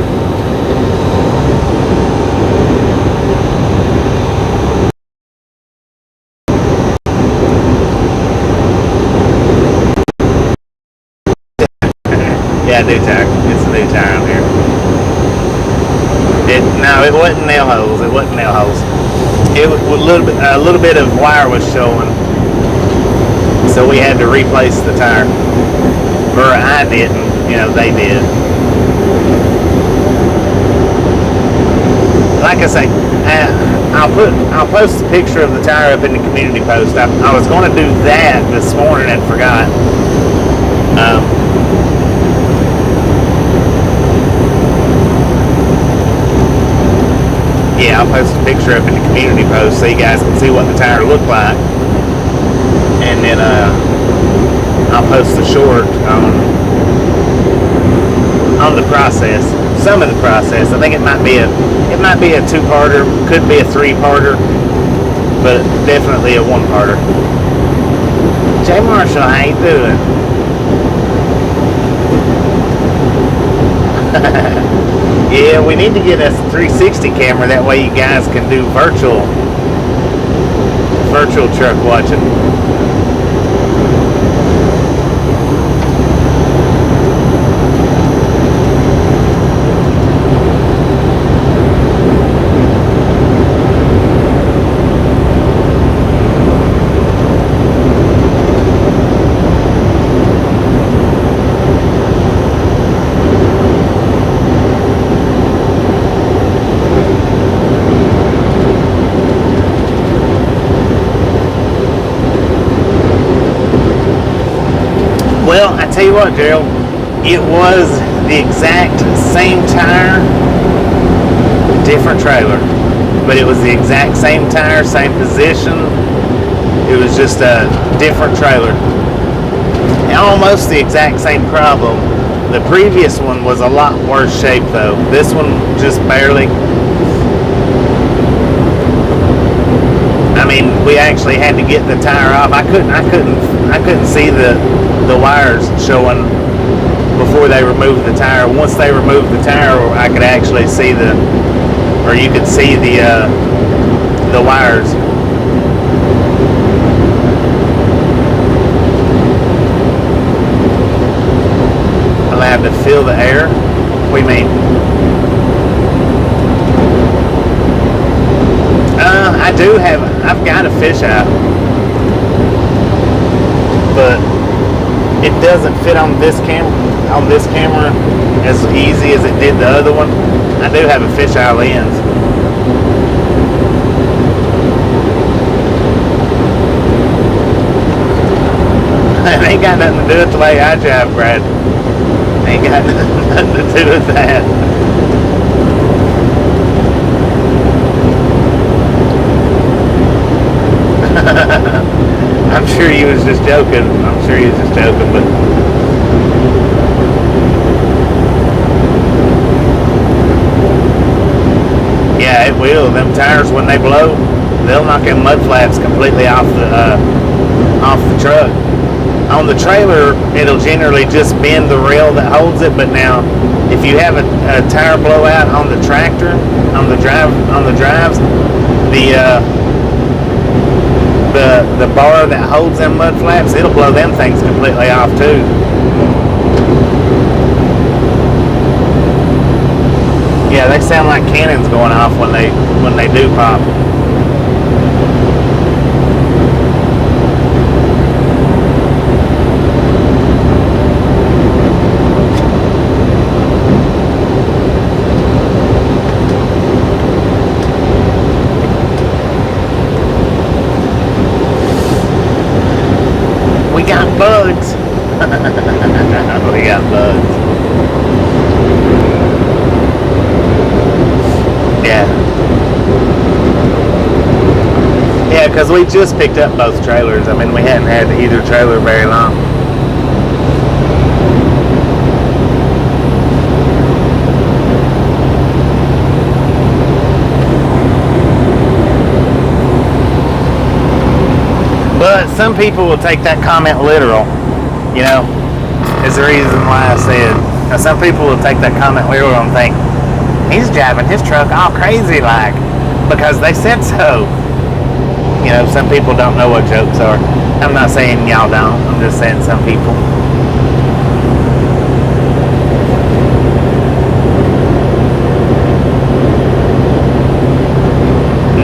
Yeah, new tire. It's a new tire on here. No, it wasn't nail holes. It wasn't nail holes. It was a little bit of wire was showing, so we had to replace the tire. Or I didn't. You know, they did. Like I say, I'll post a picture of the tire up in the community post. I was going to do that this morning and forgot. Yeah, I'll post a picture up in the community post so you guys can see what the tire looked like. And then I'll post the short on the process. Some of the process. I think it might be a two-parter, could be a three-parter, but definitely a one-parter. Jay Marshall, how you doing? Yeah, we need to get us a 360 camera, that way you guys can do virtual truck watching. Well, I tell you what, Gerald, it was the exact same tire, different trailer, but it was the exact same tire, same position. It was just a different trailer. Almost the exact same problem. The previous one was a lot worse shape though. This one just barely. I mean, we actually had to get the tire off. I couldn't see the wires showing before they removed the tire. Once they removed the tire, I could actually see you could see the wires. Allowed to fill the air? What do you mean? I've got a fisheye, but it doesn't fit on this camera as easy as it did the other one. I do have a fisheye lens. It ain't got nothing to do with the way I drive, Brad. Ain't got nothing to do with that. I'm sure he was just joking. But yeah, it will. Them tires, when they blow, they'll knock them mud flaps completely off the truck. On the trailer, it'll generally just bend the rail that holds it. But now, if you have a tire blowout on the tractor, on the drives, the bar that holds them mud flaps, it'll blow them things completely off too. Yeah, they sound like cannons going off when they do pop. We got bugs. We got bugs. Yeah, because we just picked up both trailers. I mean, we hadn't had either trailer very long. But some people will take that comment literal, is the reason why I said. Now, some people will take that comment literal and think, he's driving his truck all crazy like, because they said so. Some people don't know what jokes are. I'm not saying y'all don't, I'm just saying some people.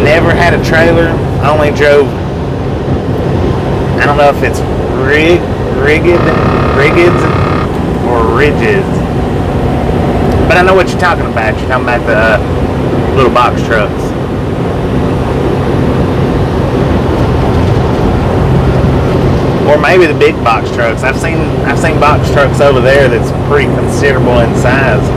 Never had a trailer, only drove, I don't know if it's rigged or rigid, but I know what you're talking about. You're talking about the little box trucks. Or maybe the big box trucks. I've seen box trucks over there that's pretty considerable in size.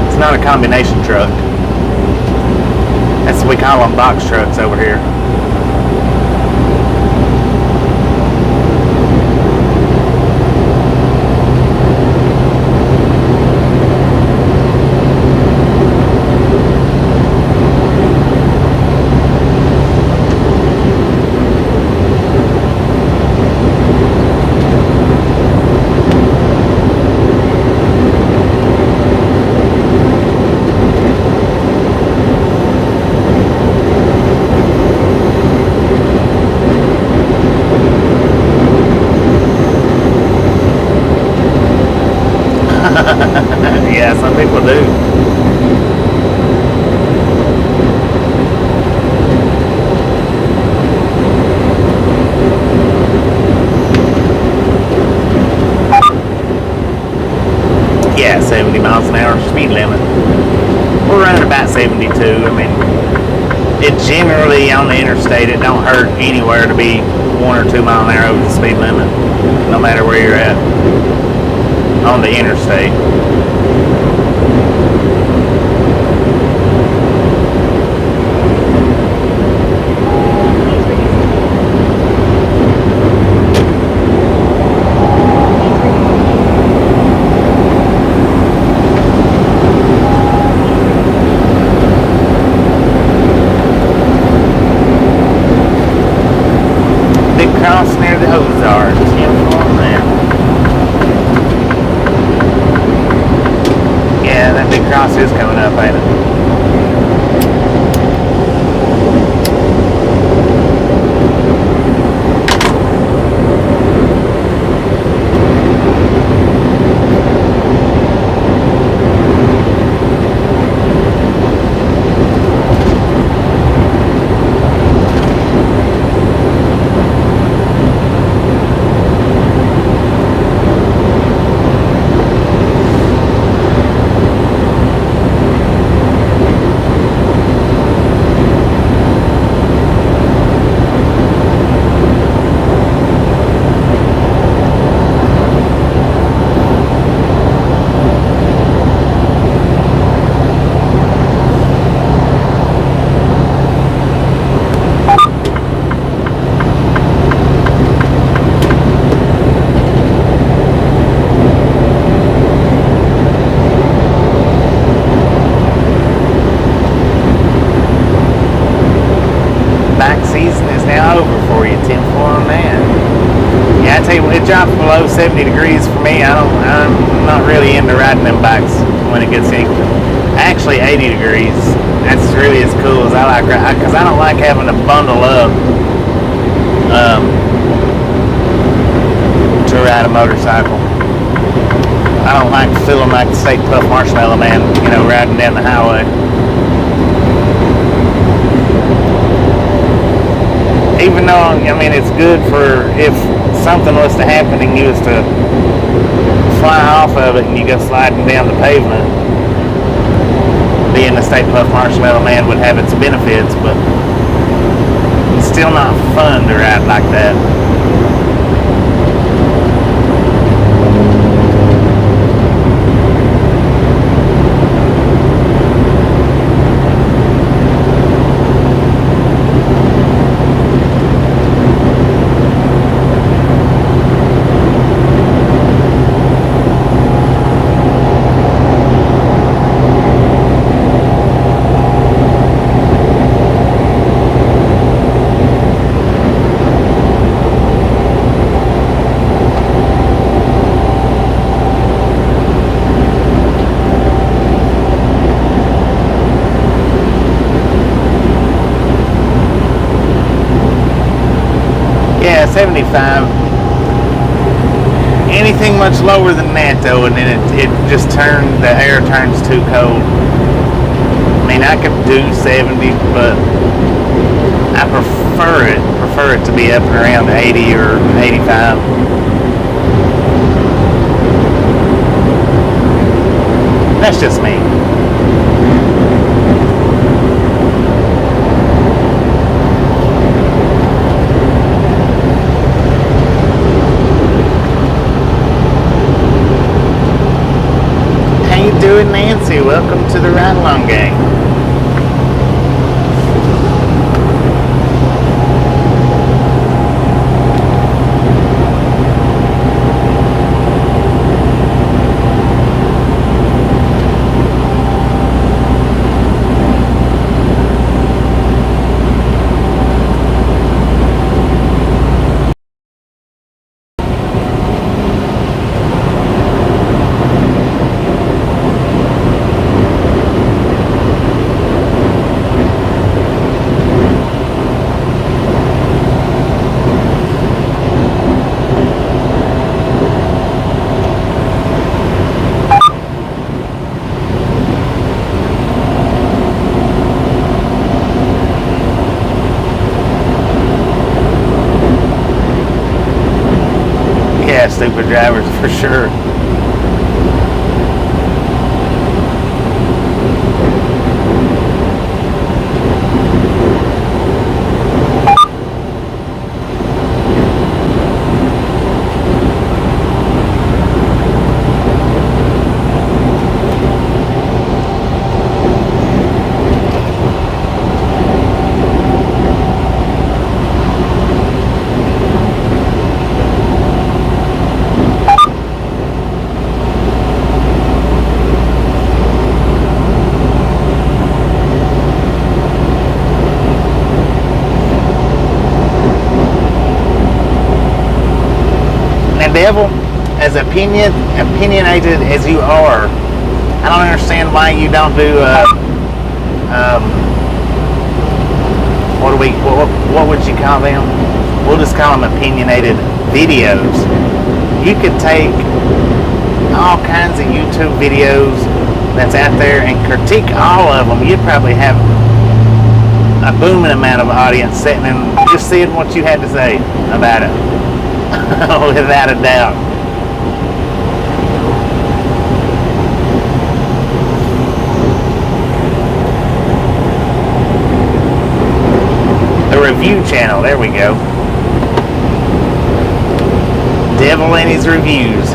It's not a combination truck. That's what we call them, box trucks over here. 70 miles an hour speed limit. We're running about 72. I mean, it generally on the interstate, it don't hurt anywhere to be 1 or 2 mile an hour over the speed limit, no matter where you're at on the interstate. Cross near the Ozarks, yeah, that big cross is coming up, ain't it? It drops below 70 degrees for me. I'm not really into riding them bikes when it gets actually 80 degrees. That's really as cool as I like, because I don't like having to bundle up to ride a motorcycle. I don't like feeling like the State Puff Marshmallow Man, riding down the highway. Even though, it's good for if something was to happen and you was to fly off of it and you go sliding down the pavement, being the State Puff Marshmallow Man would have its benefits, but it's still not fun to ride like that. Yeah, 75. Anything much lower than that though, and then the air turns too cold. I could do 70, but I prefer it to be up and around 80 or 85. That's just me. Doing, Nancy? Welcome to the Ride Along Gang. Stupid drivers for sure. Now, Devil, as opinionated as you are, I don't understand why you don't do what would you call them? We'll just call them opinionated videos. You could take all kinds of YouTube videos that's out there and critique all of them. You'd probably have a booming amount of audience sitting and just seeing what you had to say about it. Without a doubt. The review channel, there we go. Devil and his reviews.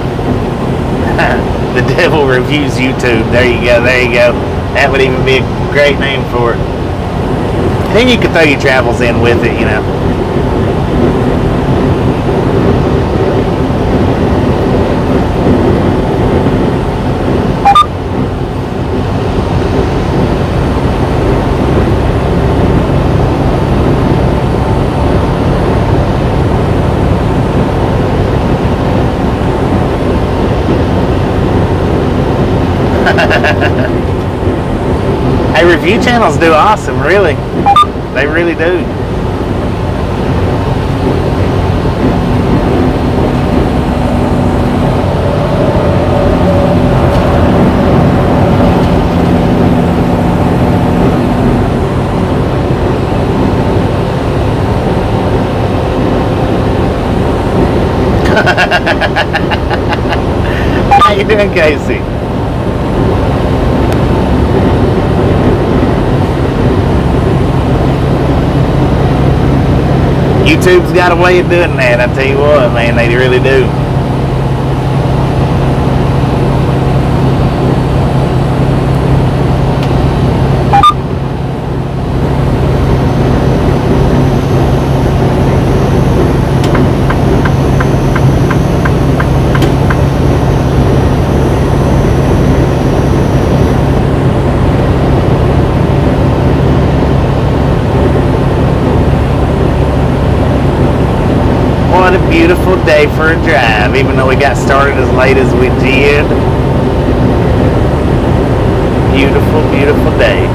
The Devil Reviews YouTube. There you go, there you go. That would even be a great name for it. Then you could throw your travels in with it, you know. Hey, review channels do awesome, really. They really do. How you doing, Casey? YouTube's got a way of doing that, I tell you what, man, they really do. What a beautiful day for a drive, even though we got started as late as we did. Beautiful, beautiful day.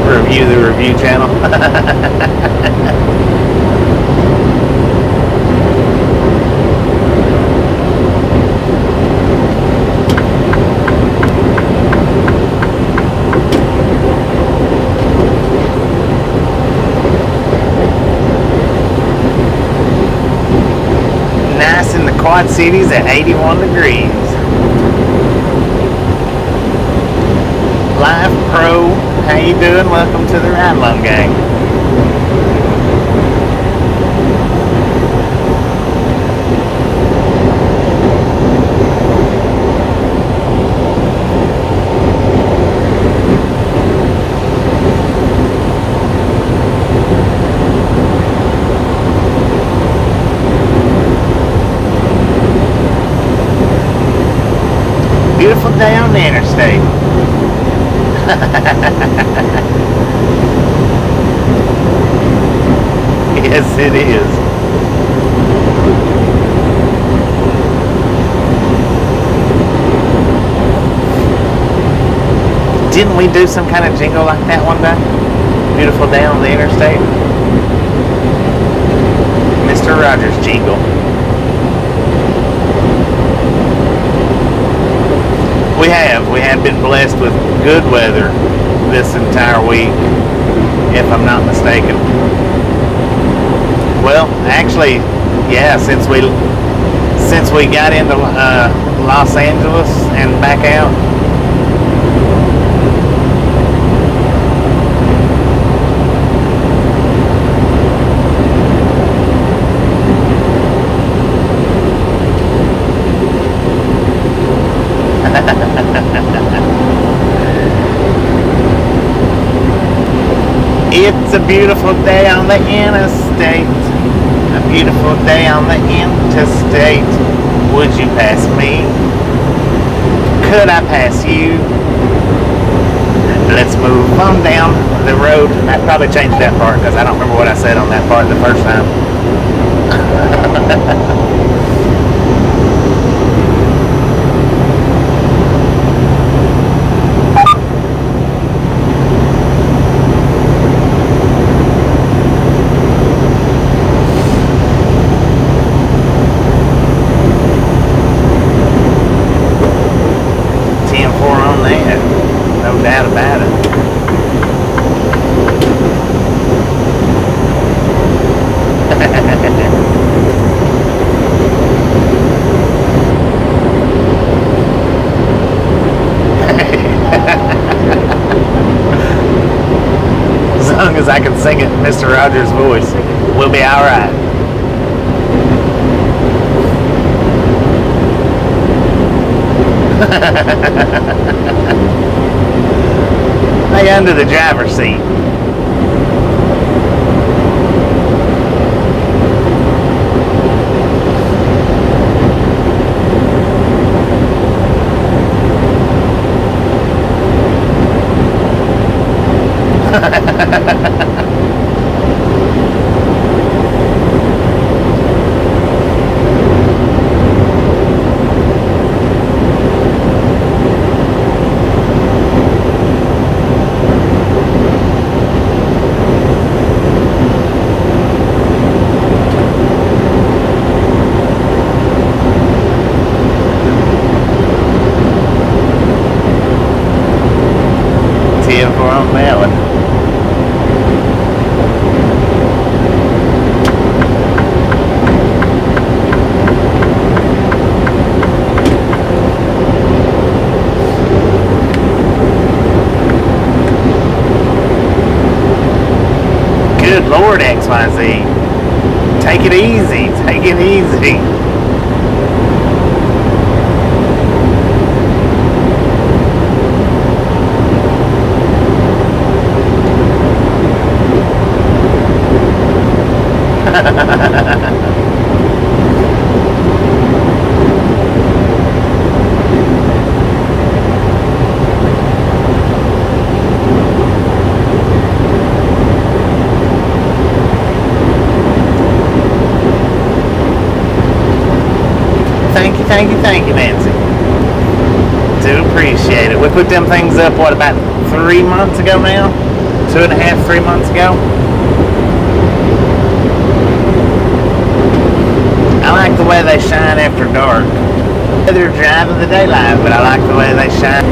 Review the review channel. Quad Cities at 81 degrees. Live Pro, how you doing? Welcome to the Ride Along Gang. Beautiful day on the interstate. Yes, it is. Didn't we do some kind of jingle like that one day? Beautiful day on the interstate. Mr. Rogers jingle. We have been blessed with good weather this entire week, if I'm not mistaken. Well, actually, yeah, since we got into Los Angeles and back out. It's a beautiful day on the interstate. A beautiful day on the interstate. Would you pass me? Could I pass you? Let's move on down the road. I probably changed that part because I don't remember what I said on that part the first time. 10-4 on that. No doubt about it. As long as I can sing it in Mr. Rogers' voice, we'll be all right. Stay under the driver's seat. On that one. Good Lord, XYZ. Take it easy. Take it easy. Thank you, Nancy. Do appreciate it. We put them things up, what, about 3 months ago now? 2.5, 3 months ago? I like the way they shine after dark. They're driving the daylight, but I like the way they shine.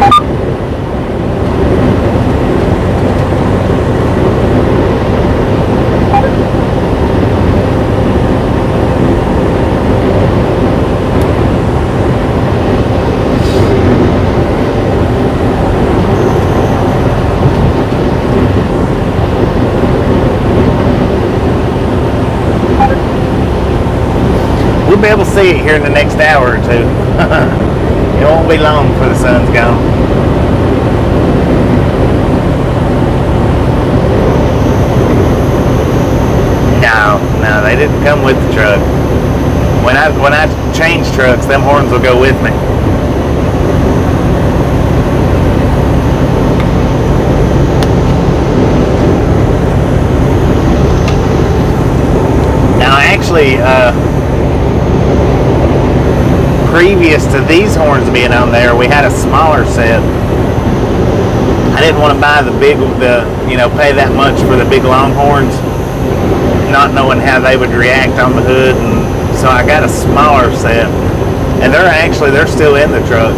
We'll be able to see it here in the next hour or two. It won't be long before the sun's gone. No, they didn't come with the truck. When I change trucks, them horns will go with me. Now, actually, previous to these horns being on there, we had a smaller set. I didn't want to buy pay that much for the big long horns, not knowing how they would react on the hood, and so I got a smaller set, and they're still in the truck,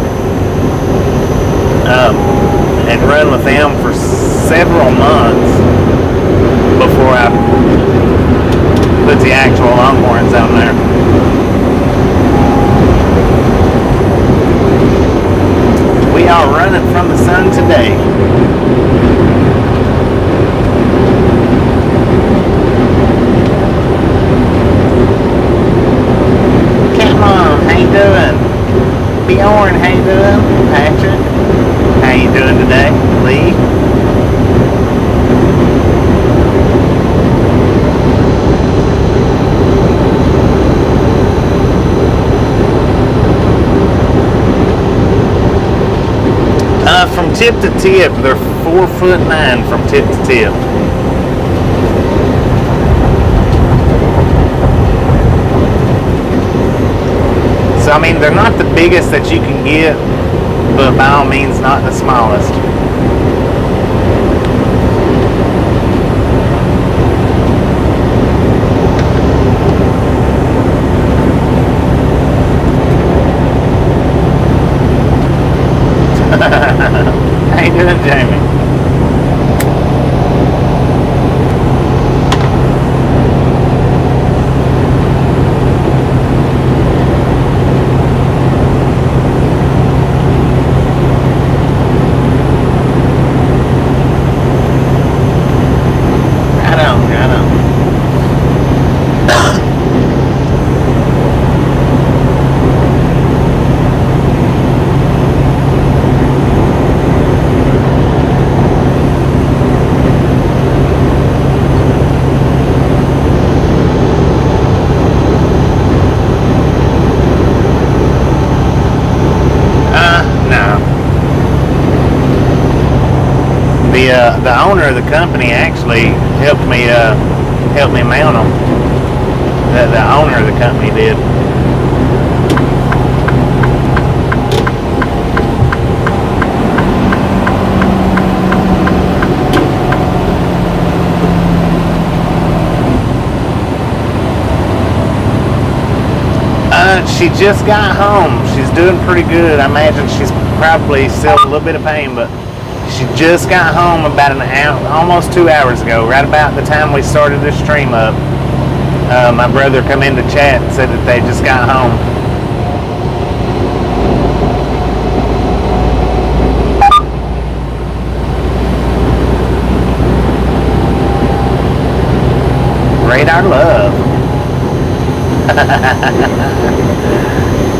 and run with them for several months before I put the actual longhorns on there. We are running from the sun today. Come on, how you doing? Bjorn, how you doing? Patrick, how you doing today? Lee? from tip to tip, they're 4'9" from tip to tip. So I mean, they're not the biggest that you can get, but by all means not the smallest. How you doing, Jamie? The owner of the company actually helped me mount them. The owner of the company did. She just got home. She's doing pretty good. I imagine she's probably still a little bit of pain, but she just got home about an hour, almost 2 hours ago, right about the time we started this stream up. My brother come in to chat and said that they just got home. Radar Love.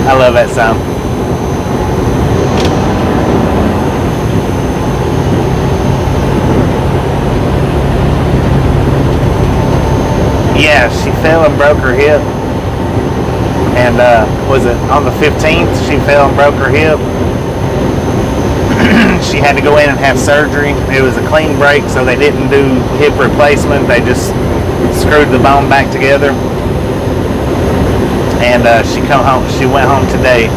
I love that song. Yeah, she fell and broke her hip. And was it on the 15th she fell and broke her hip? She had to go in and have surgery. It was a clean break, so they didn't do hip replacement. They just screwed the bone back together. And she come home. She went home today.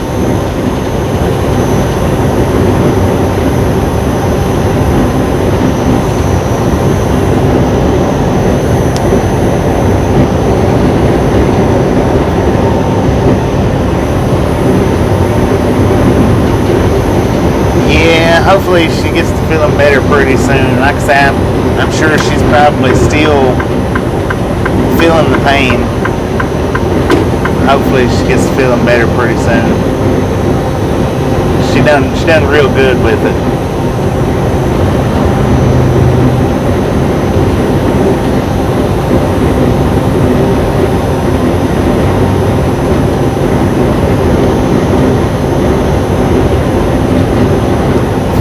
Yeah, hopefully she gets to feeling better pretty soon. Like I said, I'm sure she's probably still feeling the pain. Hopefully she gets feeling better pretty soon. She done real good with it.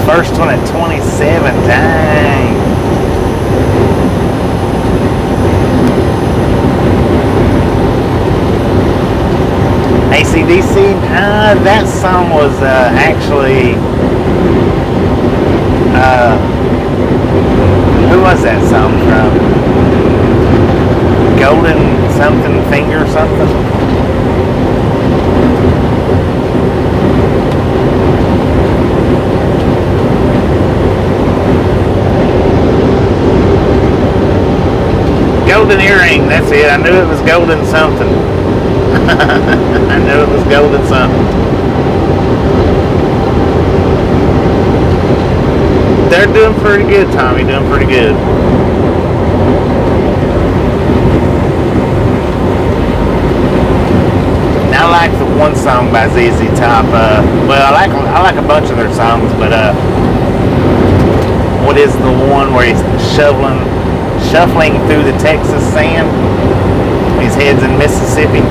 First one at 27, dang. AC/DC, that song was actually, who was that song from? Golden something finger something? Golden Earring, that's it. I knew it was golden something. I knew it was golden something. They're doing pretty good, Tommy. Doing pretty good. Now I like the one song by ZZ Top. Well, I like a bunch of their songs, but what is the one where he's shuffling through the Texas sand? His head's in Mississippi.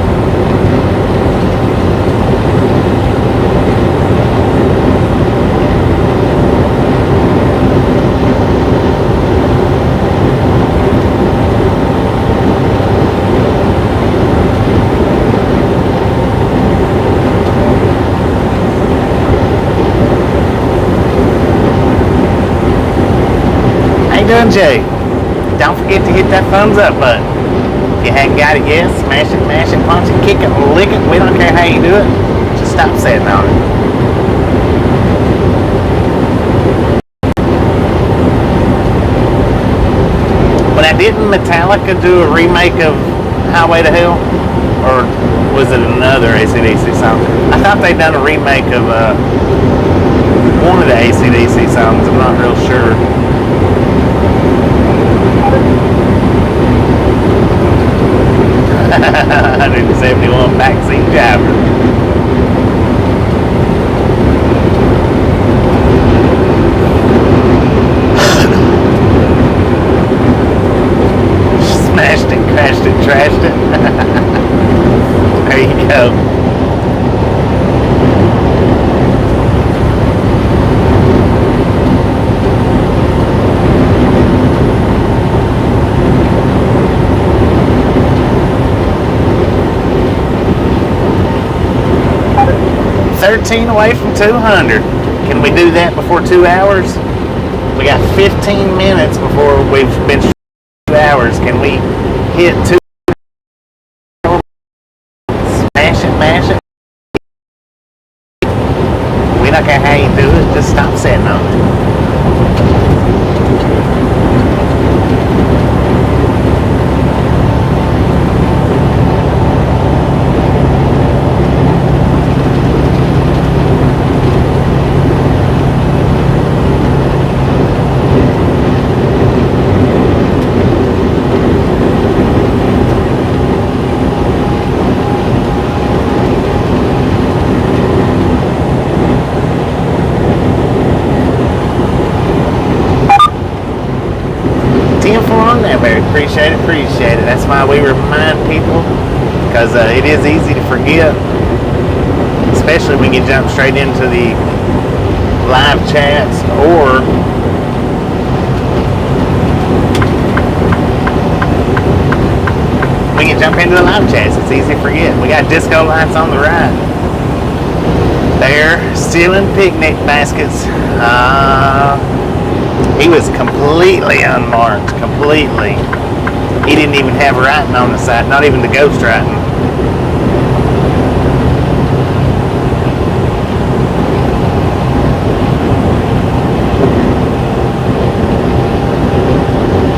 doing, Jay? Don't forget to hit that thumbs up button. If you hadn't got it yet, smash it, mash it, punch it, kick it, lick it. We don't care how you do it. Just stop sitting on it. But I didn't Metallica do a remake of Highway to Hell? Or was it another AC/DC song? I thought they'd done a remake of one of the AC/DC songs. I'm not real sure. 171 backseat driver. Smashed it, crashed it, trashed it. There you go. 13 away from 200. Can we do that before 2 hours? We got 15 minutes before we've been 2 hours. Can we hit 2? Smash it, mash it. We don't care how you do it. Just stop sitting on it. Appreciate it. That's why we remind people, because it is easy to forget, especially when you jump straight into the live chats, or when you jump into the live chats, it's easy to forget. We got disco lights on the right. They're stealing picnic baskets. He was completely unmarked, completely. He didn't even have writing on the side, not even the ghost writing.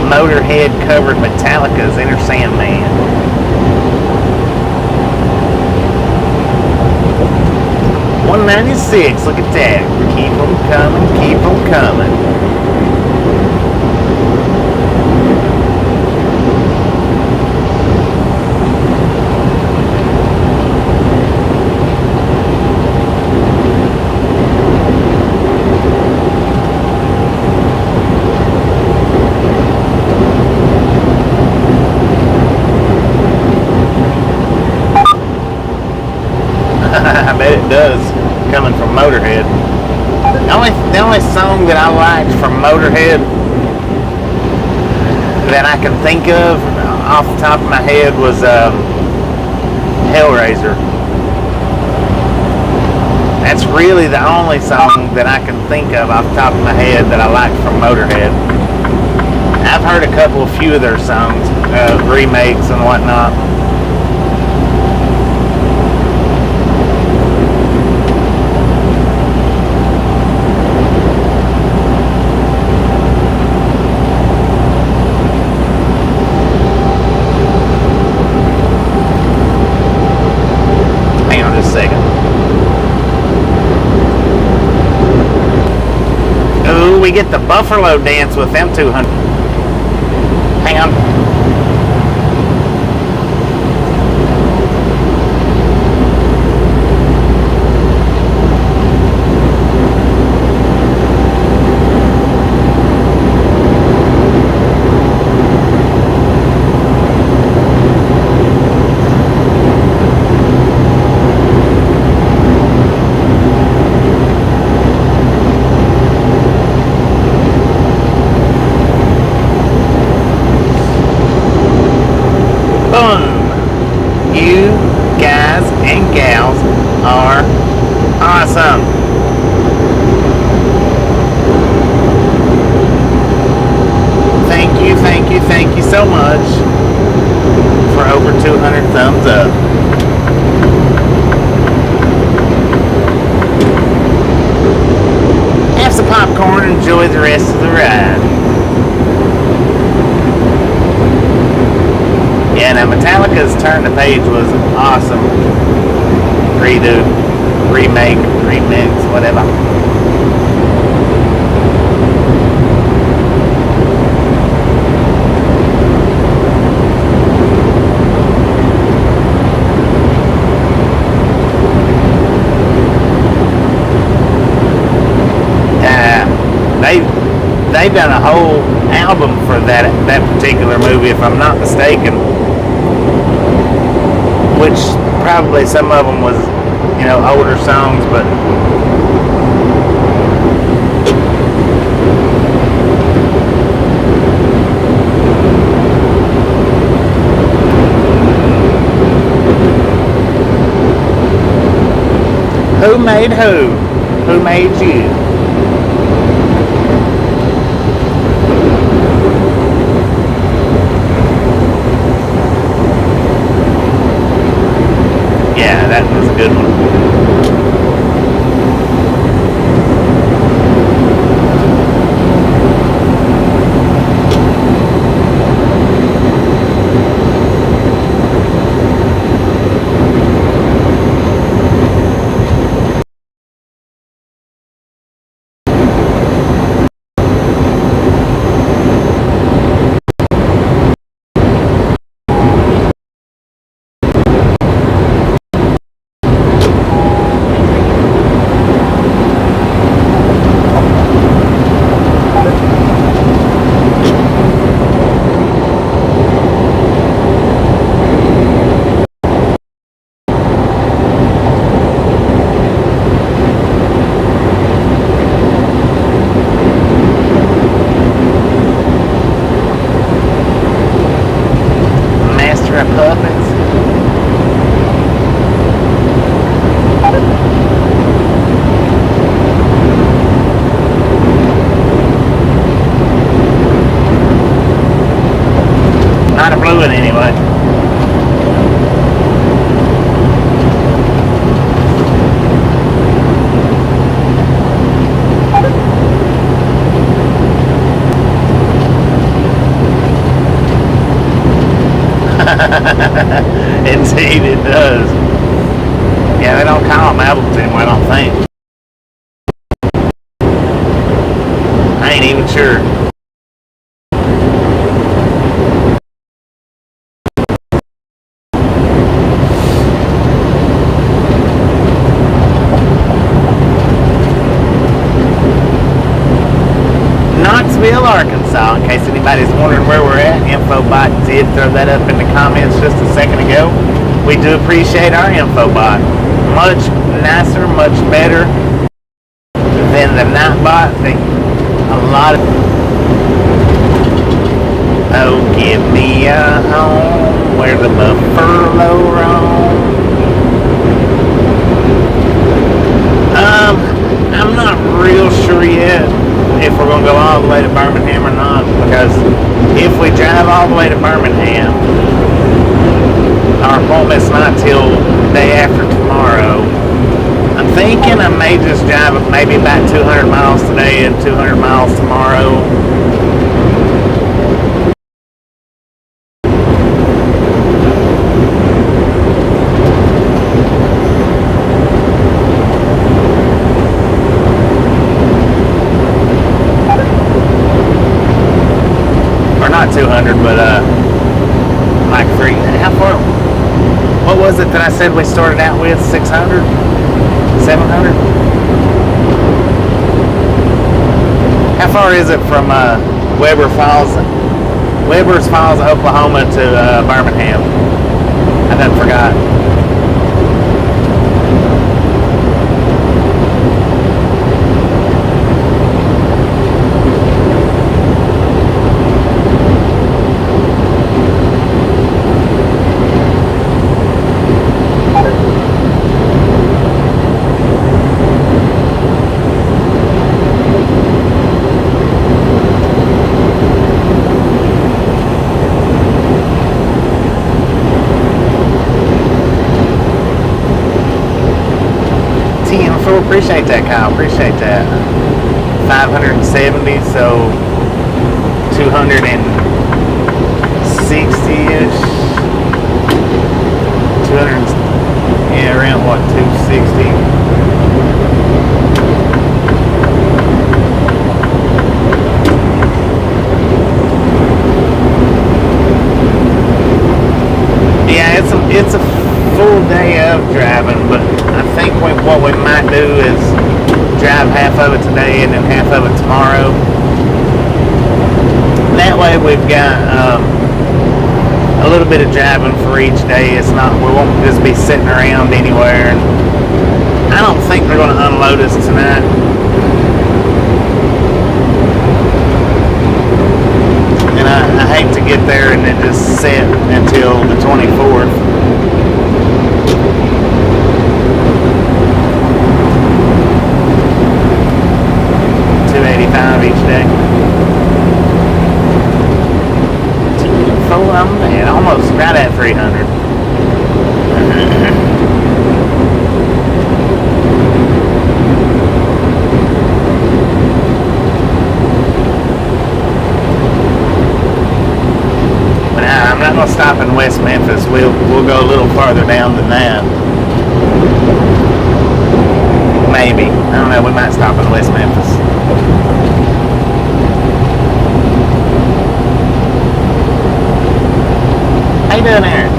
Motorhead covered Metallica's Inner Sandman. $196, look at that. Keep them coming, keep them coming. I bet it does, coming from Motorhead. The only song that I liked from Motorhead that I can think of off the top of my head was Hellraiser. That's really the only song that I can think of off the top of my head that I liked from Motorhead. I've heard a few of their songs, remakes and whatnot. We get the Buffalo dance with them 200. Hang on. the rest of the ride. Yeah, now Metallica's Turn the Page was awesome. Redo, remake, remix, whatever. They've done a whole album for that particular movie, if I'm not mistaken. Which probably some of them was, older songs, but who made who? Who made you? Yeah, that was a good one. Not a blue one anyway. Indeed it does. Yeah, they don't call them albums anymore, I don't think. I ain't even sure. Arkansas, in case anybody's wondering where we're at. Infobot did throw that up in the comments just a second ago. We do appreciate our Infobot. Much nicer, much better than the Nightbot. A lot of... Oh, give me a home where the buffalo roam. I'm not real sure yet if we're going to go all the way to Birmingham or not, because if we drive all the way to Birmingham, our appointment's not till day after tomorrow. I'm thinking I may just drive maybe about 200 miles today and 200 miles tomorrow. Not 200, but like 3. How far? What was it that I said we started out with? 600? 700? How far is it from Weber's Falls, Oklahoma to Birmingham? I done forgot. Appreciate that, Kyle. Appreciate that. 570, so 260-ish. 200, yeah, around what, 260. Yeah, it's a full day of driving, but I think what we might do is drive half of it today and then half of it tomorrow. That way we've got a little bit of driving for each day. It's not, we won't just be sitting around anywhere. And I don't think they're going to unload us tonight. And I hate to get there and then just sit until the 24th. $285 each day. I'm at almost right at 300. But I'm not gonna stop in West Memphis. We'll go a little farther down than that. Maybe. I don't know. We might stop in West Memphis. How you doing there?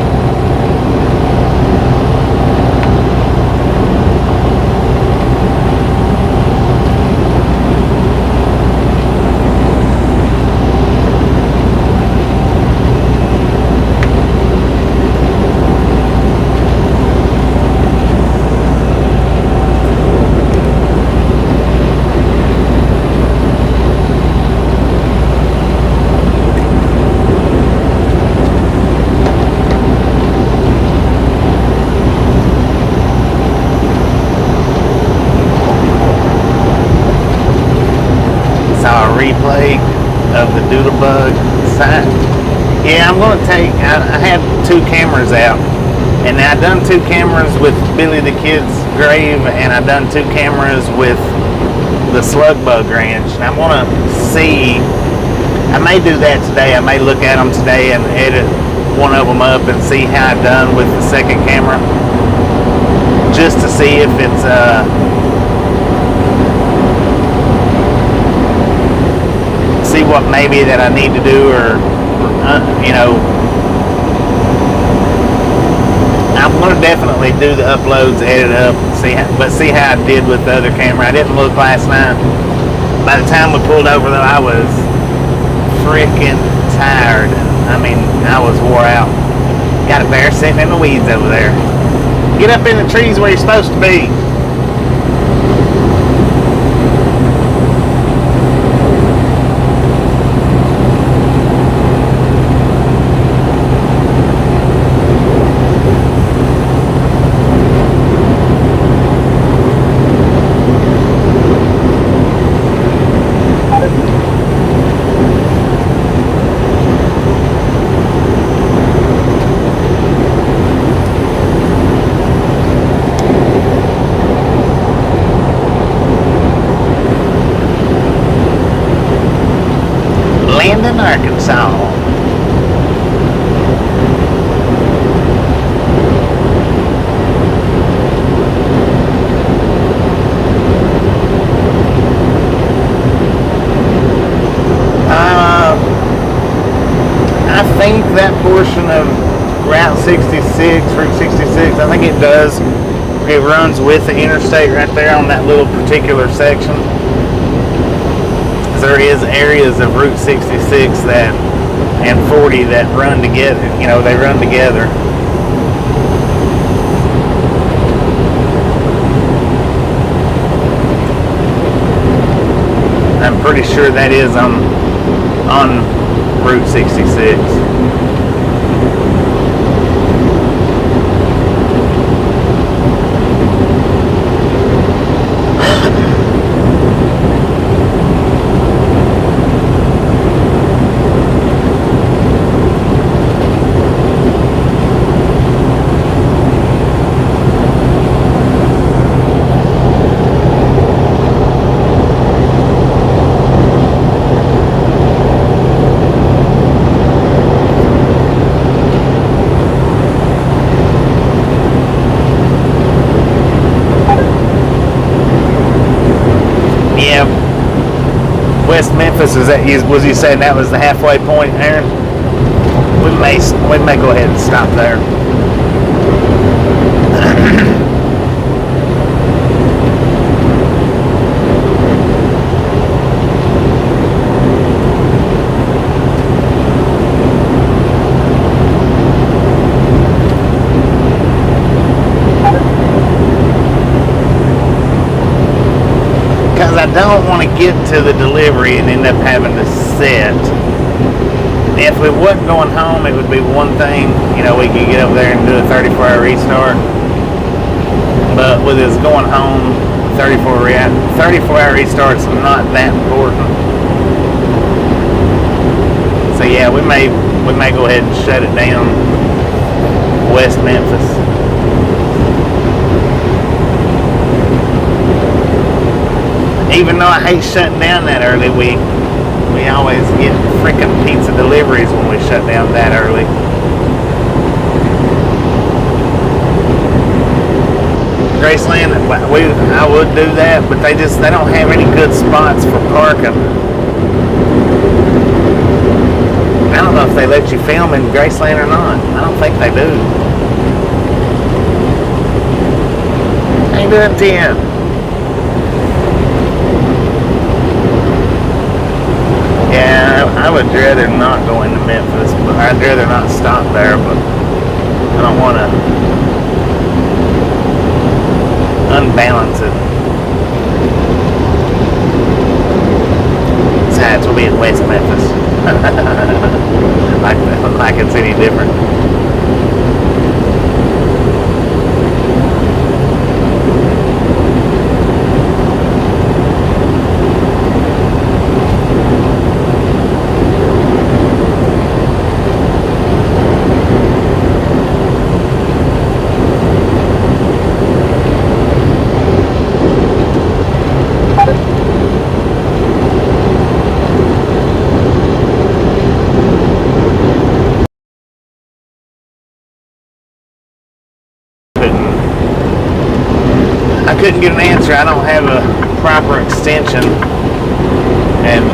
Replay of the Doodlebug site. Yeah, I'm going to take, I had 2 cameras out, and I done 2 cameras with Billy the Kid's grave, and I done 2 cameras with the Slug Bug Ranch. And I want to see, I may do that today. I may look at them today and edit one of them up and see how I done with the second camera, just to see if it's see what maybe that I need to do, or you know, I'm going to definitely do the uploads, edit up, see how I did with the other camera. I didn't look last night. By the time we pulled over though, I was freaking tired. I mean, I was wore out. Got a bear sitting in the weeds over there. Get up in the trees where you're supposed to be. Arkansas. I think that portion of Route 66, Route 66, I think it does. It runs with the interstate right there on that little particular section. There is areas of Route 66 that and 40 that run together. You know, they run together. I'm pretty sure that is on Route 66. West Memphis, was you saying that was the halfway point, Aaron? We may go ahead and stop there. Because I don't want to get to the delivery and end up having to sit. If we wasn't going home, it would be one thing. You know, we could get over there and do a 34-hour restart. But with us going home, 34-hour restart's not that important. So yeah, we may go ahead and shut it down. West Memphis. Even though I hate shutting down that early, we always get freaking pizza deliveries when we shut down that early. Graceland, I would do that, but they don't have any good spots for parking. I don't know if they let you film in Graceland or not. I don't think they do. Ain't doing 10. Yeah, I would rather not go into Memphis, but I'd rather not stop there, but I don't want to unbalance it. Besides, we'll be in West Memphis. like it's any different. I couldn't get an answer. I don't have a proper extension, and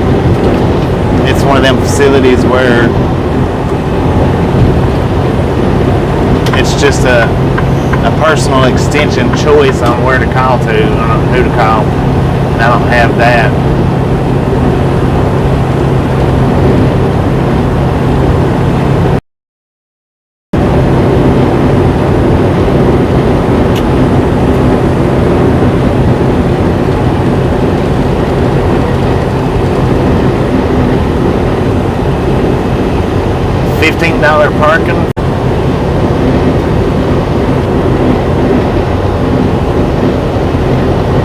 it's one of them facilities where it's just a personal extension choice on where to call to, on who to call. And I don't have that. $15 parking.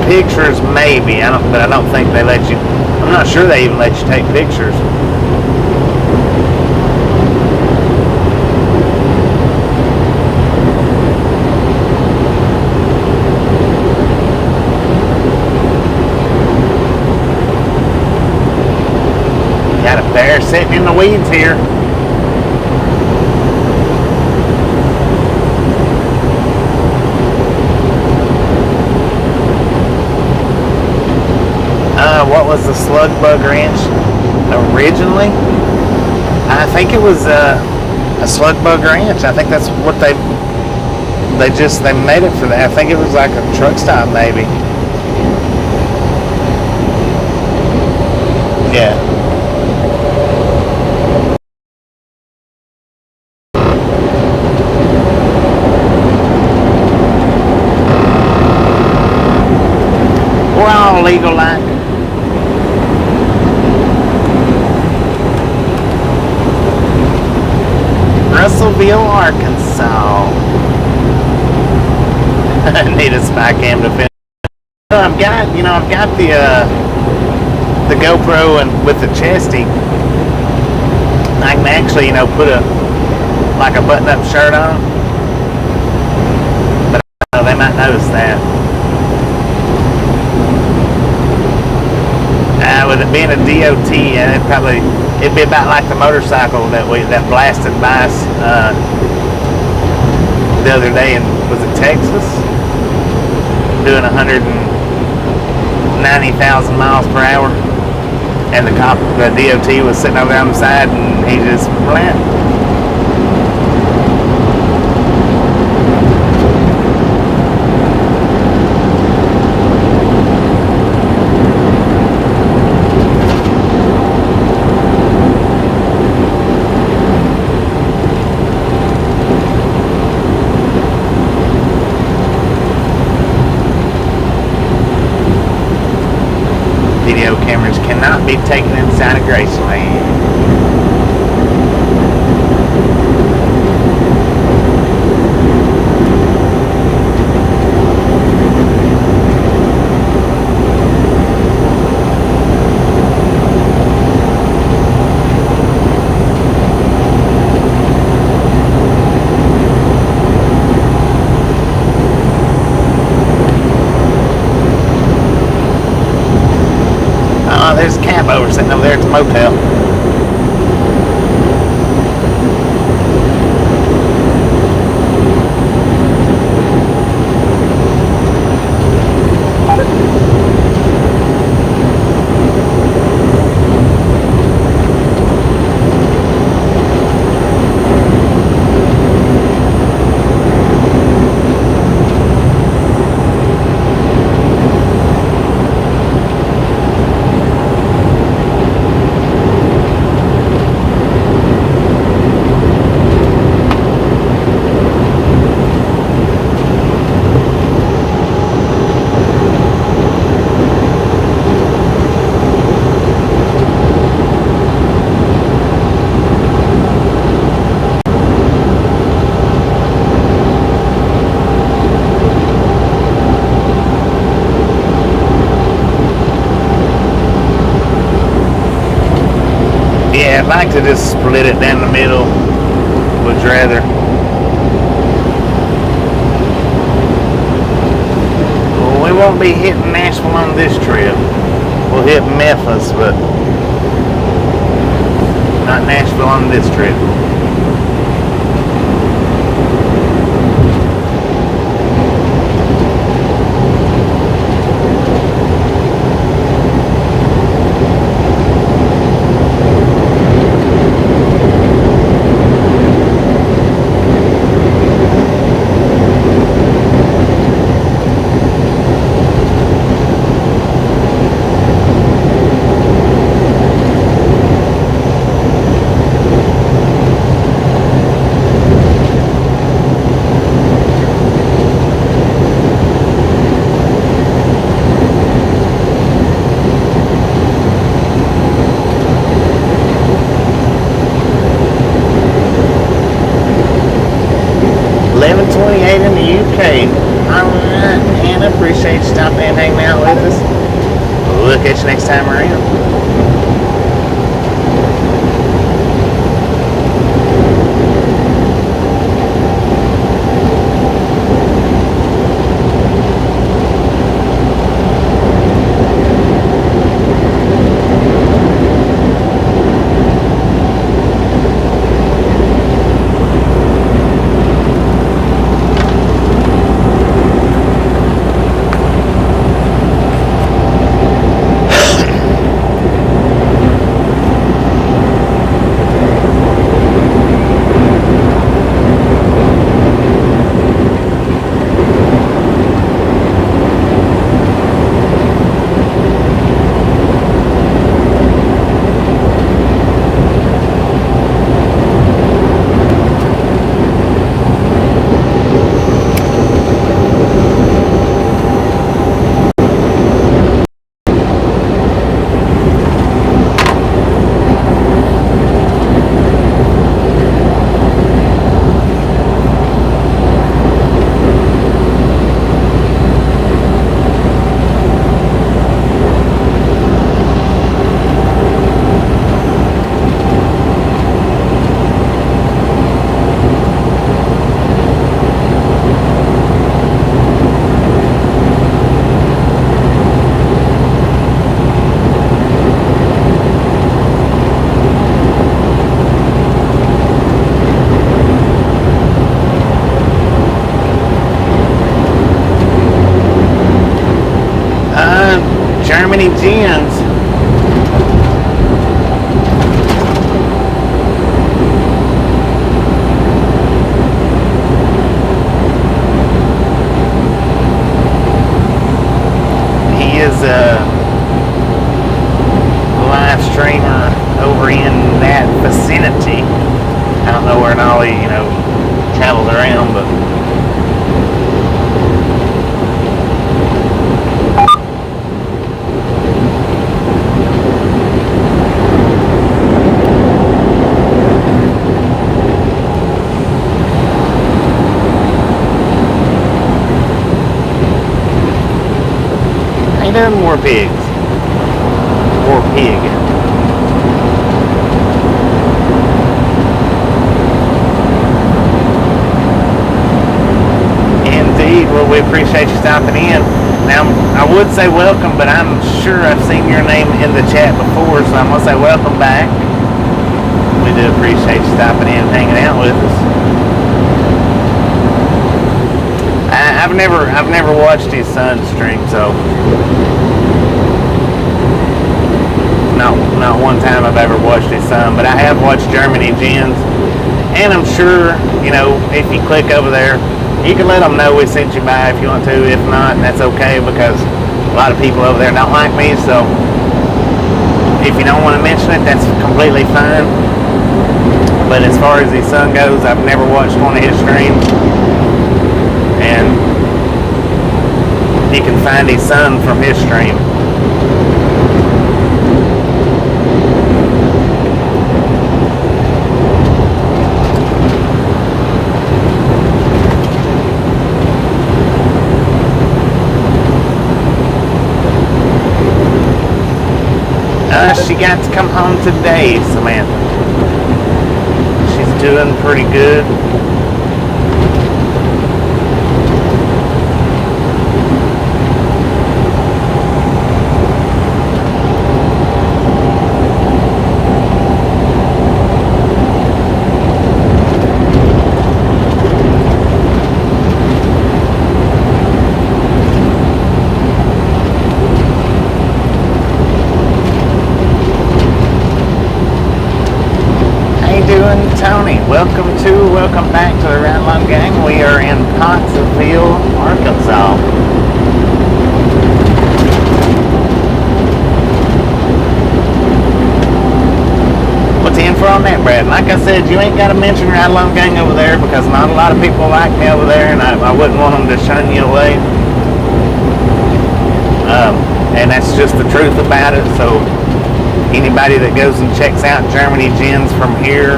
Pictures maybe, but I don't think they let you. I'm not sure they even let you take pictures. Got a bear sitting in the weeds here. What was the Slug Bug Ranch originally? I think it was a Slug Bug Ranch. I think that's what they made it for that. I think it was like a truck stop maybe. Yeah. We're all legal like. Russellville, Arkansas. Need a spy cam to finish. I've got the GoPro and with the chesty, I can actually, put a button-up shirt on. But they might notice that. With it being a DOT, and it'd be about like the motorcycle that blasted by us the other day was it Texas? Doing 190,000 miles per hour. And the cop, the DOT was sitting over there on the side, and he just went. Video cameras cannot be taken inside of Graceland. There's a cab over sitting over there at the motel. Yeah, I'd like to just split it down the middle. Would rather. Well, we won't be hitting Nashville on this trip. We'll hit Memphis, but not Nashville on this trip. In the UK. Alright, and I appreciate you stopping in and hanging out with us. We'll catch you next time around. somewhere over in that vicinity. I don't know where Nolly, travels around, but ain't there more pigs? More pig. Indeed. Well, we appreciate you stopping in. Now, I would say welcome, but I'm sure I've seen your name in the chat before, so I'm going to say welcome back. We do appreciate you stopping in and hanging out with us. I've never watched his son stream, so not one time I've ever watched his son, but I have watched Germany Gens, and I'm sure, if you click over there, you can let them know we sent you by if you want to. If not, that's okay, because a lot of people over there don't like me, so if you don't want to mention it, that's completely fine. But as far as his son goes, I've never watched one of his streams, and you can find his son from his stream. She got to come home today, Samantha. She's doing pretty good. 10 for on that, Brad. And like I said, you ain't got to mention Ride Along Gang over there because not a lot of people like me over there, and I wouldn't want them to shun you away. And that's just the truth about it. So anybody that goes and checks out Germany Gens from here,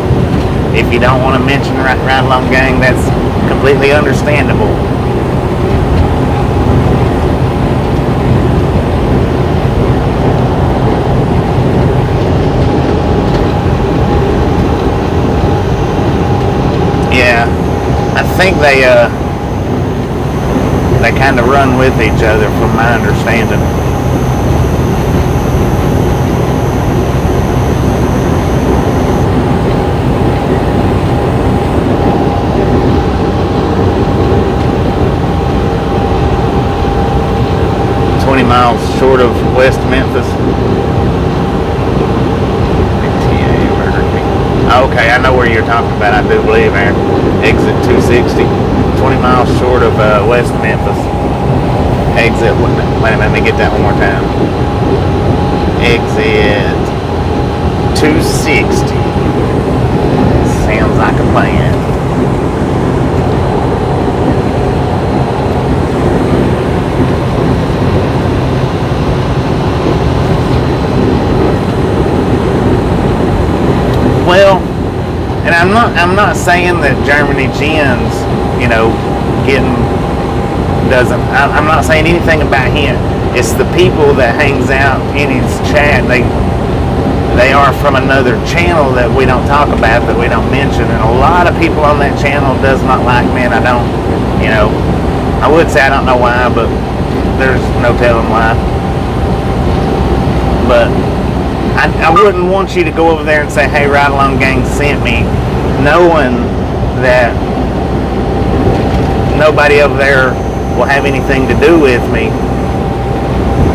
if you don't want to mention Ride Along Gang, that's completely understandable. Yeah, I think they kind of run with each other, from my understanding. Miles short of West Memphis. Okay, I know where you're talking about. I do believe, Aaron. Exit 260, 20 miles short of West Memphis. Exit, wait a minute, let me get that one more time. Exit 260. Sounds like a plan. Well, and I'm not saying that Germany Gens, I'm not saying anything about him. It's the people that hangs out in his chat. They are from another channel that we don't talk about, that we don't mention, and a lot of people on that channel does not like me, and I don't, I would say I don't know why, but there's no telling why. But I wouldn't want you to go over there and say, hey, Ride Along Gang sent me, knowing that nobody over there will have anything to do with me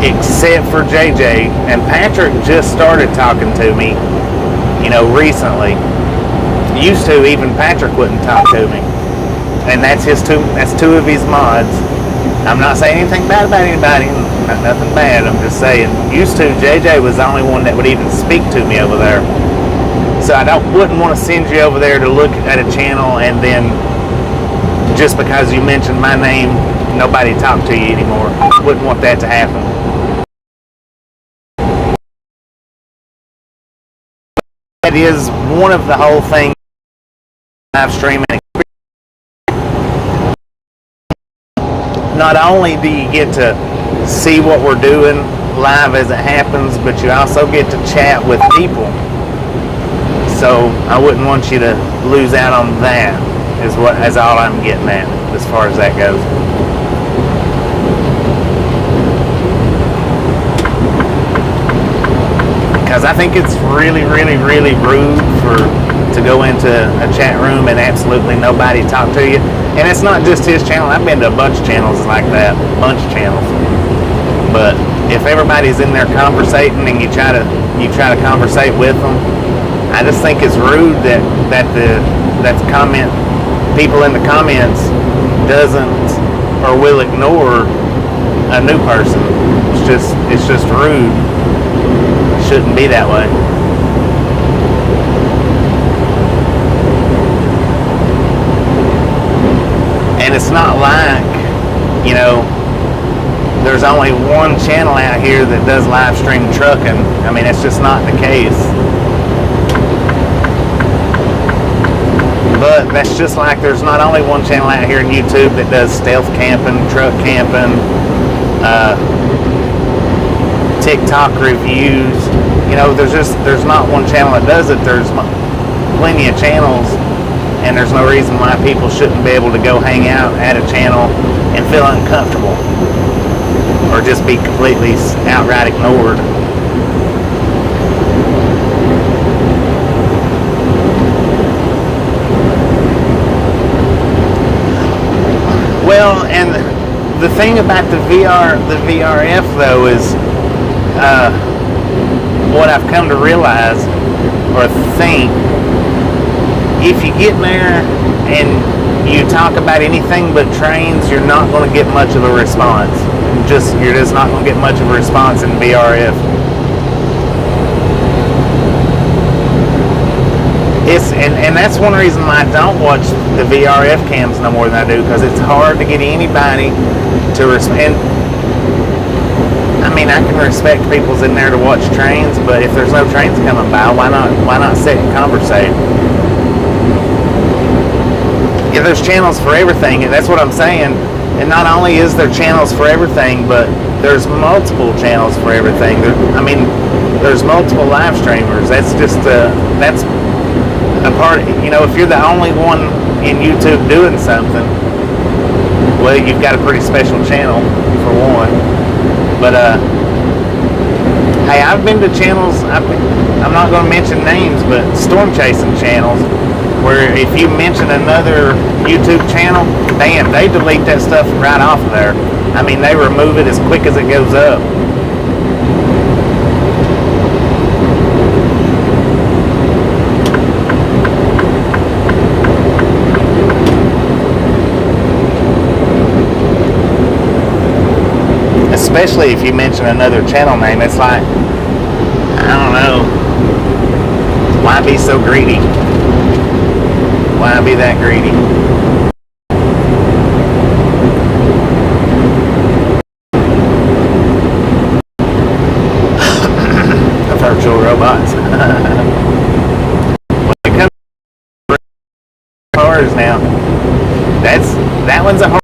except for JJ. And Patrick just started talking to me, recently. Used to, even Patrick wouldn't talk to me. And that's two of his mods. I'm not saying anything bad about anybody. Nothing bad, I'm just saying. Used to, JJ was the only one that would even speak to me over there. So I wouldn't want to send you over there to look at a channel and then just because you mentioned my name, nobody talk to you anymore. Wouldn't want that to happen. That is one of the whole things live streaming. Not only do you get to see what we're doing live as it happens, but you also get to chat with people. So I wouldn't want you to lose out on that, is all I'm getting at as far as that goes. Because I think it's really, really, really rude to go into a chat room and absolutely nobody talk to you. And it's not just his channel. I've been to a bunch of channels like that, a bunch of channels. But if everybody's in there conversating and you try to conversate with them, I just think it's rude that the comment people in the comments doesn't or will ignore a new person. It's just rude. It shouldn't be that way. And it's not like, there's only one channel out here that does live stream trucking. I mean, it's just not the case. But that's just like there's not only one channel out here on YouTube that does stealth camping, truck camping, TikTok reviews. There's not one channel that does it. There's plenty of channels, and there's no reason why people shouldn't be able to go hang out at a channel and feel uncomfortable or just be completely outright ignored. Well, and the thing about the VRF though is what I've come to realize or think, if you get in there and you talk about anything but trains, you're not going to get much of a response. You're just not going to get much of a response in VRF. And that's one reason why I don't watch the VRF cams no more than I do, because it's hard to get anybody to respond. I mean, I can respect people's in there to watch trains, but if there's no trains coming by, why not sit and conversate? Yeah, there's channels for everything, and that's what I'm saying. And not only is there channels for everything, but there's multiple channels for everything. There's multiple live streamers. That's just that's a part. If you're the only one in YouTube doing something, well, you've got a pretty special channel for one. But hey, I've been to channels. I'm not going to mention names, but storm chasing channels, where if you mention another YouTube channel, damn, they delete that stuff right off of there. I mean, they remove it as quick as it goes up. Especially if you mention another channel name, it's like, I don't know, why be so greedy? Why be that greedy? Virtual robots. When it comes to cars now, that one's a hard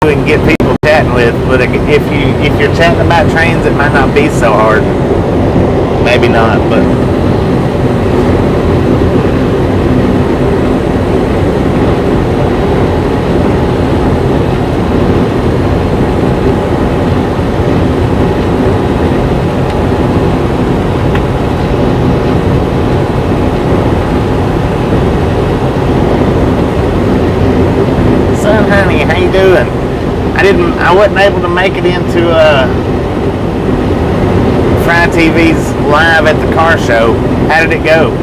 one to get people chatting with. But if you're chatting about trains, it might not be so hard. Maybe not, but. Honey, how you doing? I wasn't able to make it into Fry TV's live at the car show. How did it go?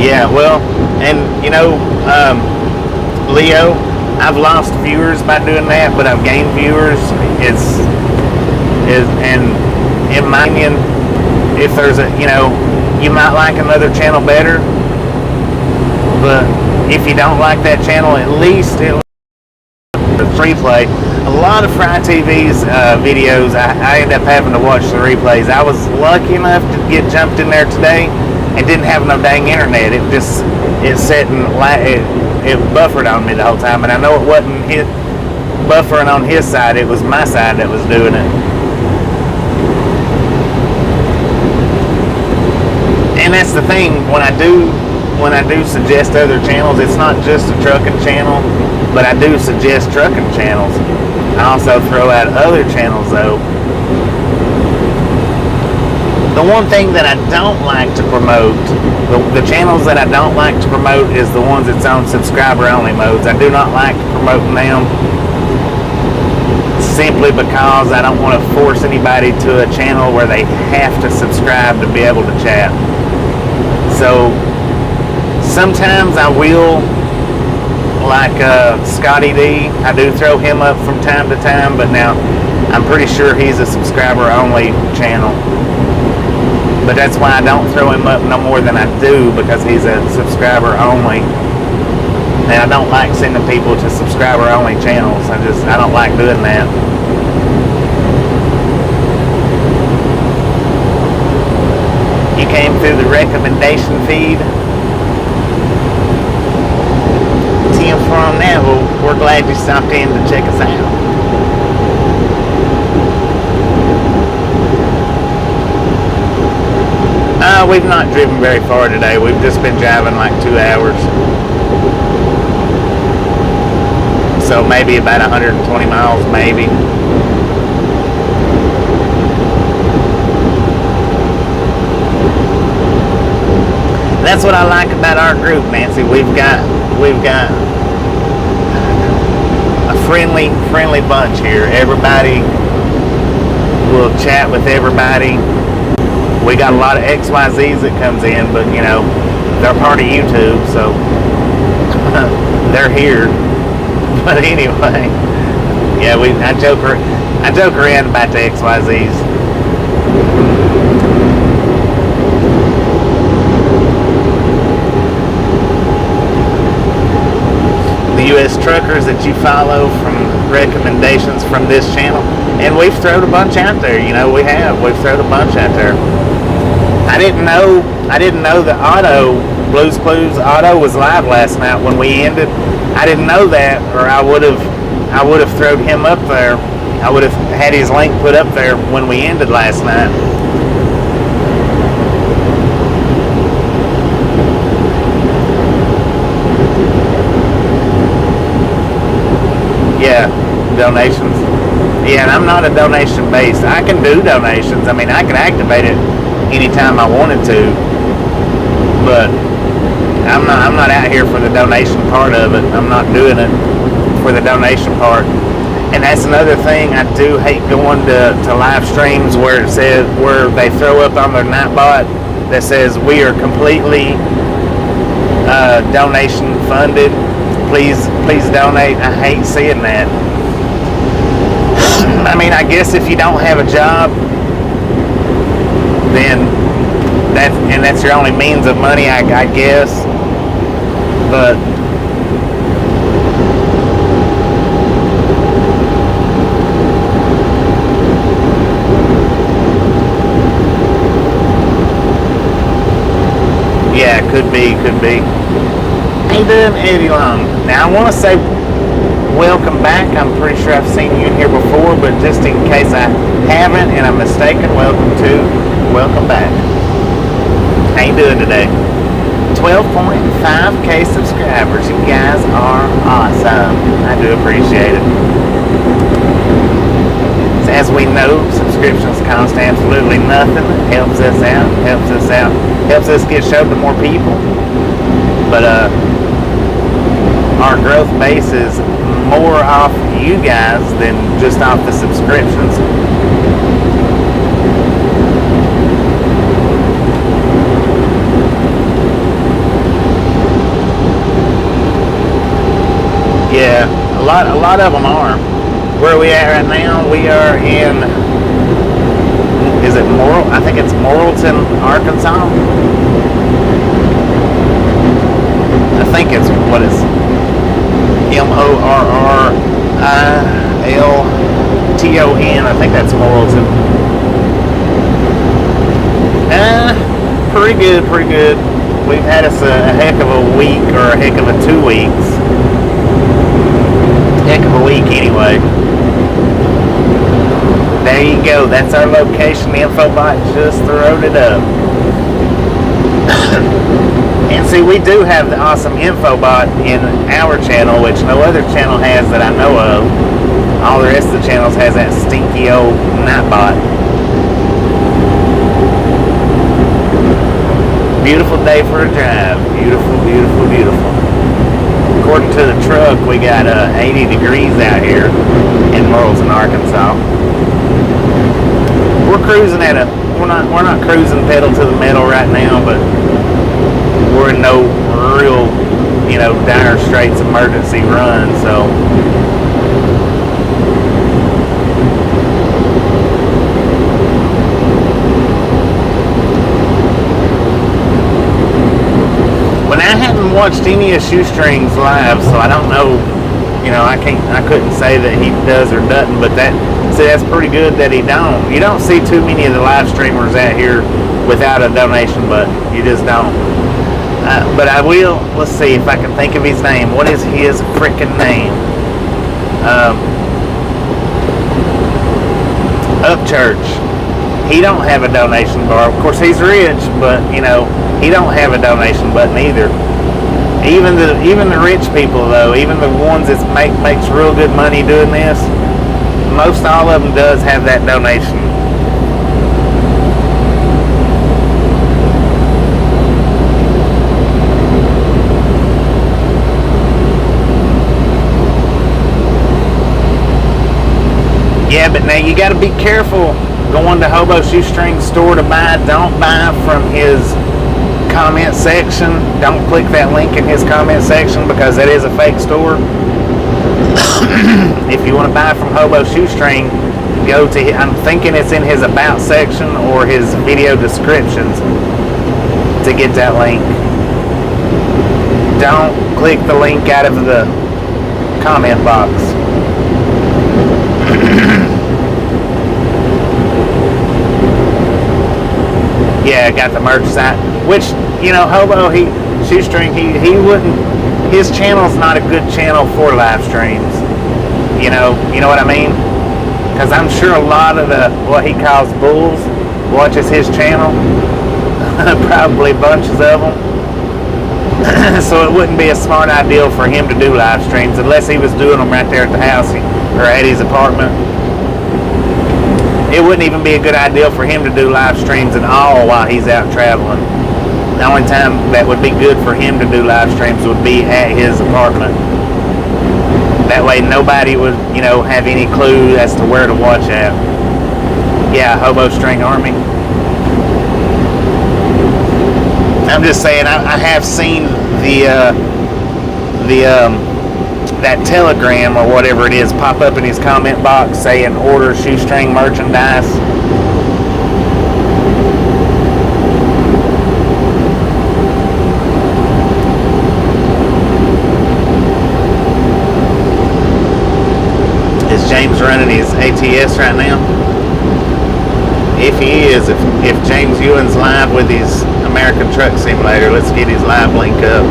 Yeah, well, and you know, Leo, I've lost viewers by doing that, but I've gained viewers. And in my opinion, if there's a, you know, you might like another channel better, but if you don't like that channel, at least the replay. A lot of Fry TV's videos, I end up having to watch the replays. I was lucky enough to get jumped in there today and didn't have no dang internet. It buffered on me the whole time, and I know it wasn't buffering on his side. It was my side that was doing it. And that's the thing, when I do suggest other channels, it's not just a trucking channel, but I do suggest trucking channels. I also throw out other channels though. The one thing that I don't like to promote, the channels that I don't like to promote is the ones that's on subscriber only modes. I do not like promoting them simply because I don't want to force anybody to a channel where they have to subscribe to be able to chat. So sometimes I will, like Scotty D, I do throw him up from time to time, but now I'm pretty sure he's a subscriber only channel. But that's why I don't throw him up no more than I do, because he's a subscriber only. And I don't like sending people to subscriber only channels. I don't like doing that. You came through the recommendation feed. Tim from that, well, we're glad you stopped in to check us out. We've not driven very far today. We've just been driving like 2 hours. So maybe about 120 miles, maybe. That's what I like about our group, Nancy. We've got a friendly bunch here. Everybody will chat with everybody. We got a lot of XYZs that comes in, but you know, they're part of YouTube, so they're here. But anyway, yeah, I joke around about the XYZs. The U.S. truckers that you follow from recommendations from this channel, and we've thrown a bunch out there. You know, we've thrown a bunch out there. I didn't know that Blues Clues Otto was live last night when we ended. I didn't know that, or I would have thrown him up there. I would have had his link put up there when we ended last night. Yeah, donations. Yeah, and I'm not a donation based. I can do donations. I mean, I can activate it anytime I wanted to, but I'm not out here for the donation part of it. I'm not doing it for the donation part. And that's another thing. I do hate going to live streams where they throw up on their Nightbot that says we are completely donation funded. Please donate. I hate seeing that. I mean, I guess if you don't have a job, then that's your only means of money, I guess. But yeah, could be. How you doing, Eddie Long? Now I want to say welcome back. I'm pretty sure I've seen you in here before, but just in case I haven't and I'm mistaken, welcome back. How you doing today? 12.5K subscribers. You guys are awesome. I do appreciate it. So as we know, subscriptions cost absolutely nothing. It helps us out. Helps us get showed to more people. But our growth base is more off you guys than just off the subscriptions. lot of them are. Where are we at right now? We are in, is it Moral? I think it's Morrilton, Arkansas. I think it's, what is Morrilton. I think that's Morrilton. Pretty good, pretty good. We've had us a heck of a week, or a heck of a 2 weeks. Heck of a week anyway. There you go. That's our location. The info bot just throwed it up. And see, we do have the awesome info bot in our channel, which no other channel has that I know of. All the rest of the channels has that stinky old Nightbot. Beautiful day for a drive. Beautiful, beautiful, beautiful. According to the truck, we got 80 degrees out here in Morrilton, Arkansas. We're cruising at we're not cruising pedal to the metal right now, but we're in no real, dire straits emergency run, so. When I hadn't watched any of Shoestrings live, so I don't know, I couldn't say that he does or doesn't, but that's pretty good that he don't. You don't see too many of the live streamers out here without a donation button. You just don't. But I will. Let's see if I can think of his name. What is his freaking name? Upchurch. He don't have a donation bar. Of course, he's rich, but he don't have a donation button either. Even the rich people though, even the ones that makes real good money doing this, most all of them does have that donation. Yeah, but now you got to be careful going to Hobo Shoestring store to buy. Don't buy from his comment section. Don't click that link in his comment section because that is a fake store. If you want to buy from Hobo Shoestring, go to, I'm thinking it's in his about section or his video descriptions to get that link. Don't click the link out of the comment box. Yeah, I got the merch site, which, Hobo, Shoestring, he wouldn't, his channel's not a good channel for live streams. You know what I mean? Because I'm sure a lot of what he calls bulls watches his channel. Probably bunches of them. So it wouldn't be a smart idea for him to do live streams unless he was doing them right there at the house or at his apartment. It wouldn't even be a good idea for him to do live streams at all while he's out traveling. The only time that would be good for him to do live streams would be at his apartment. That way nobody would, have any clue as to where to watch at. Yeah, Hobo String Army. I'm just saying, I have seen that telegram or whatever it is pop up in his comment box saying order Shoestring merchandise. Is James running his ATS right now? If he is, if James Ewan's live with his American Truck Simulator, let's get his live link up.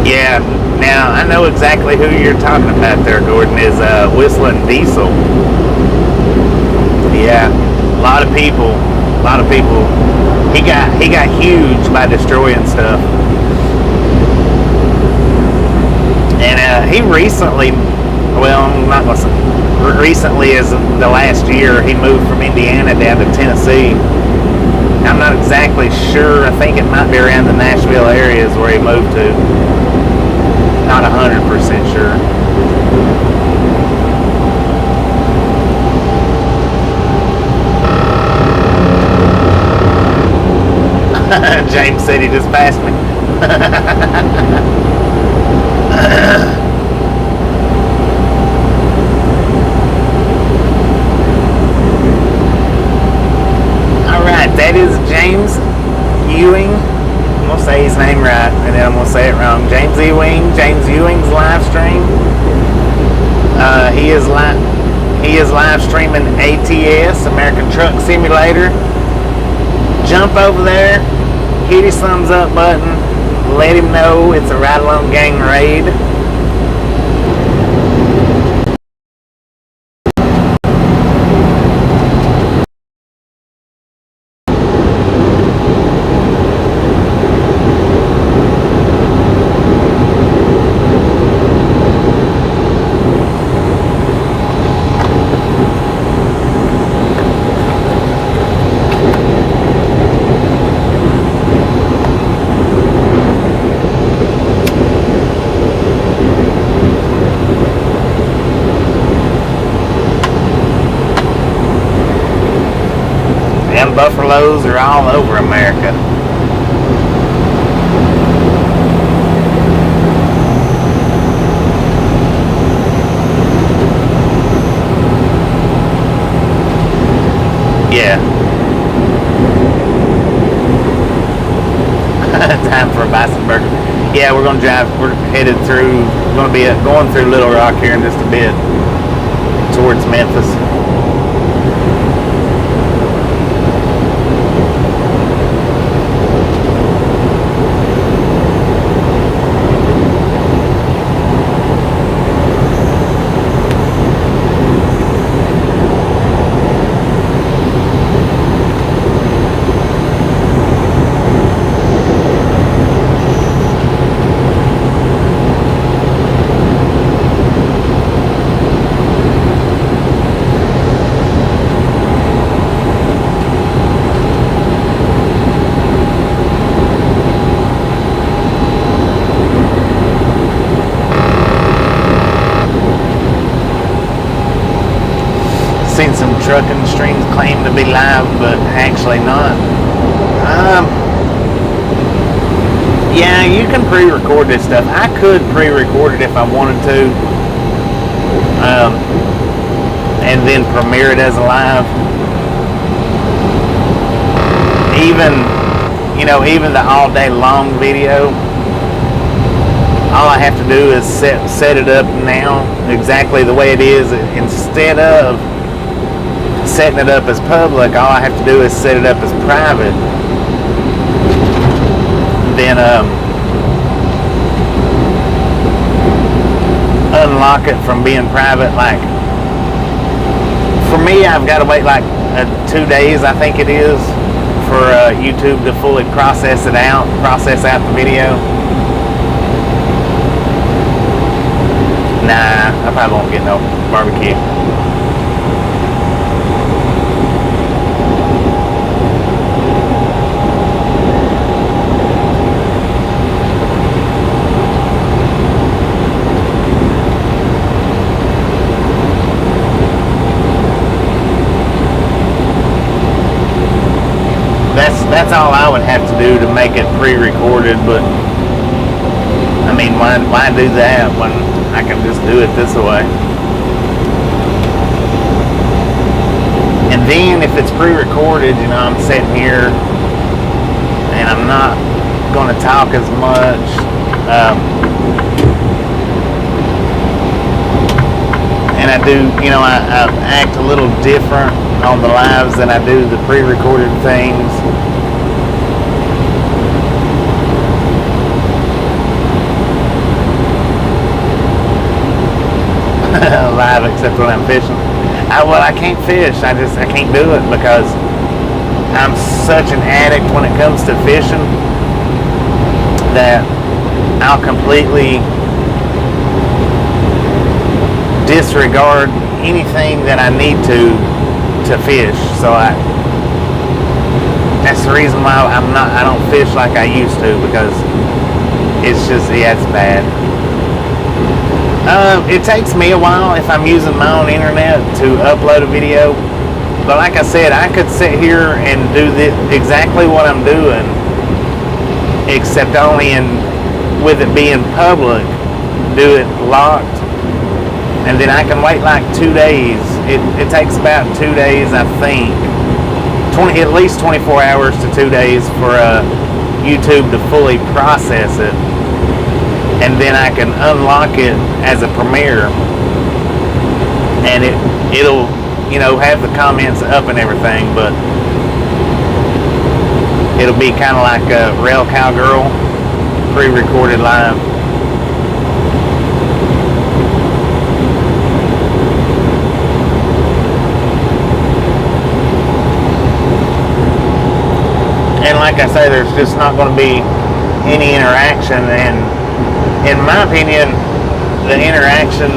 Yeah, now I know exactly who you're talking about there, Gordon, is Whistling Diesel. Yeah, a lot of people. He got huge by destroying stuff. And he recently, well, not recently as the last year, he moved from Indiana down to Tennessee. I'm not exactly sure. I think it might be around the Nashville area is where he moved to. Not 100% sure. James said he just passed me. Alright, that is James Ewing. I'm going to say his name right, and then I'm going to say it wrong. James Ewing's live stream. He is live streaming ATS, American Truck Simulator. Jump over there, hit his thumbs up button, let him know it's a Ride Along Gang raid. Buffaloes are all over America. Yeah. Time for a bison burger. Yeah, we're gonna drive. We're headed through. We're gonna be going through Little Rock here in just a bit, towards Memphis. Seen some trucking streams claim to be live, but actually not. Yeah, you can pre-record this stuff. I could pre-record it if I wanted to, and then premiere it as a live. Even the all day long video, all I have to do is set it up now exactly the way it is. Instead of setting it up as public, all I have to do is set it up as private. Then unlock it from being private. Like, for me, I've got to wait like 2 days, I think it is, for YouTube to fully process out the video. Nah, I probably won't get no barbecue. That's all I would have to do to make it pre-recorded, but I mean, why do that when I can just do it this way? And then if it's pre-recorded, I'm sitting here and I'm not going to talk as much. And I do, I act a little different on the lives than I do the pre-recorded things. Live except when I'm fishing. I can't fish. I can't do it because I'm such an addict when it comes to fishing that I'll completely disregard anything that I need to fish. So that's the reason why I don't fish like I used to, because it's just, it's bad. It takes me a while if I'm using my own internet to upload a video, but like I said, I could sit here and do exactly what I'm doing except only with it being public, do it locked, and then I can wait like 2 days. It takes about 2 days, I think, at least 24 hours to 2 days for YouTube to fully process it, and then I can unlock it as a premiere, and it'll have the comments up and everything, but it'll be kind of like a Rail Cowgirl pre-recorded live. And like I say, there's just not going to be any interaction, and in my opinion, the interaction,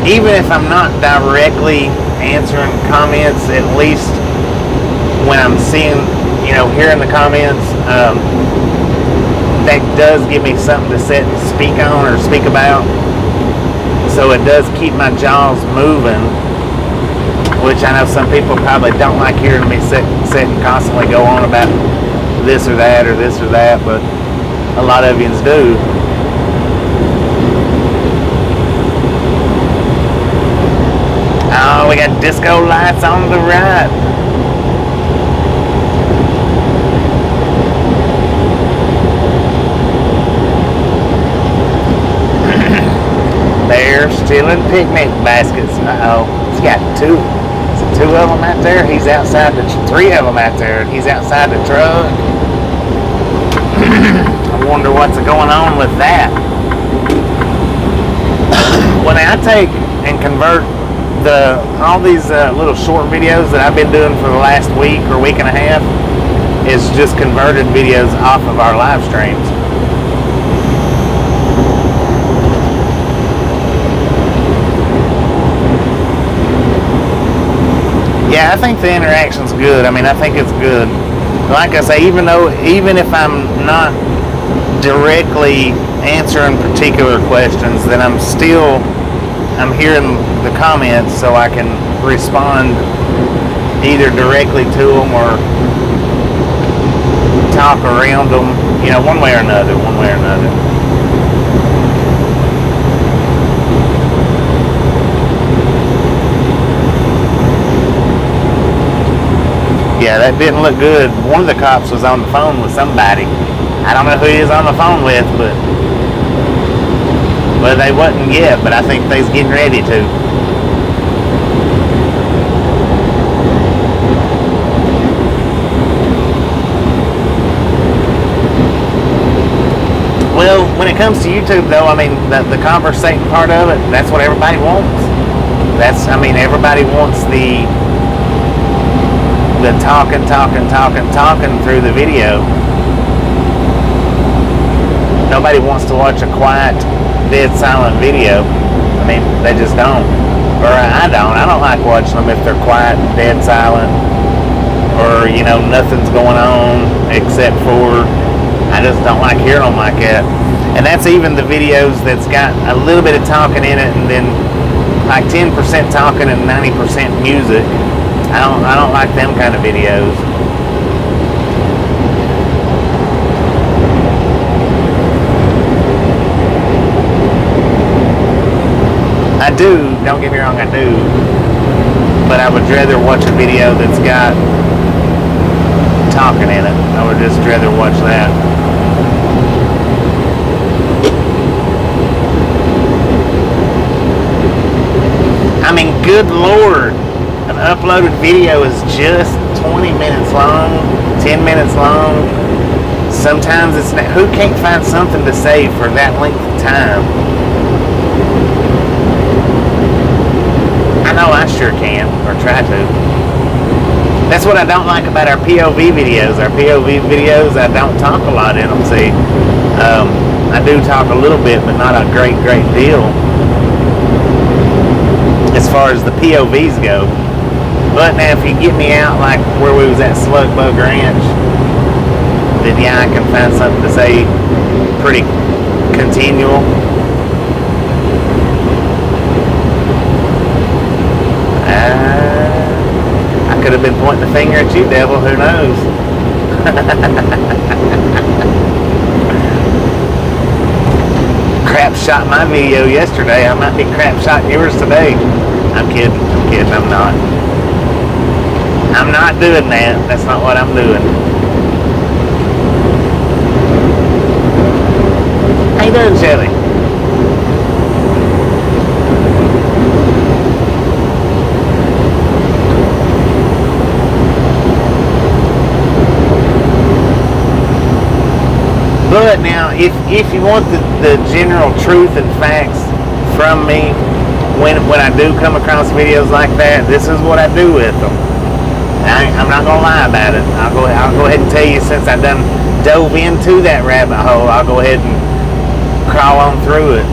even if I'm not directly answering comments, at least when I'm seeing, hearing the comments, that does give me something to sit and speak on or speak about. So it does keep my jaws moving, which I know some people probably don't like hearing me sit and constantly go on about this or that or this or that, but a lot of yous do. Oh, we got disco lights on the right. They're stealing picnic baskets. Uh-oh. He's got two. So 2 of them out there. He's outside 3 of them out there. He's outside the truck. I wonder what's going on with that. When I take and convert all these little short videos that I've been doing for the last week or week and a half, is just converted videos off of our live streams. Yeah, I think the interaction's good. I mean, I think it's good. Like I say, even if I'm not directly answering particular questions, then I'm hearing the comments, so I can respond either directly to them or talk around them, one way or another. Yeah, that didn't look good. One of the cops was on the phone with somebody. I don't know who he is on the phone with, but they wasn't yet, but I think they's getting ready to. Well, when it comes to YouTube, though, I mean, the conversating part of it, that's what everybody wants. Everybody wants the talking through the video. Nobody wants to watch a quiet, dead silent video. I mean, they just don't. Or I don't like watching them if they're quiet and dead silent, or nothing's going on except for, I just don't like hearing them like that. And that's even the videos that's got a little bit of talking in it, and then like 10% talking and 90% music. I don't like them kind of videos. I do, don't get me wrong, I do. But I would rather watch a video that's got talking in it. I would just rather watch that. I mean, good Lord, an uploaded video is just 20 minutes long, 10 minutes long. Sometimes it's not. Who can't find something to say for that length of time? I know I sure can, or try to. That's what I don't like about our POV videos. Our POV videos, I don't talk a lot in them. See, I do talk a little bit, but not a great deal as far as the POVs go. But now, if you get me out like where we was at Slugbug Ranch, then yeah, I can find something to say pretty continual. I could have been pointing the finger at you, devil. Who knows? shot my video yesterday, I might be crap shotting yours today. I'm kidding, I'm not. I'm not doing that. That's not what I'm doing. How you doing, Shelly? But now, if you want the general truth and facts from me, when I do come across videos like that, this is what I do with them. I'm not gonna lie about it. I'll go ahead and tell you, since I done dove into that rabbit hole, I'll go ahead and crawl on through it.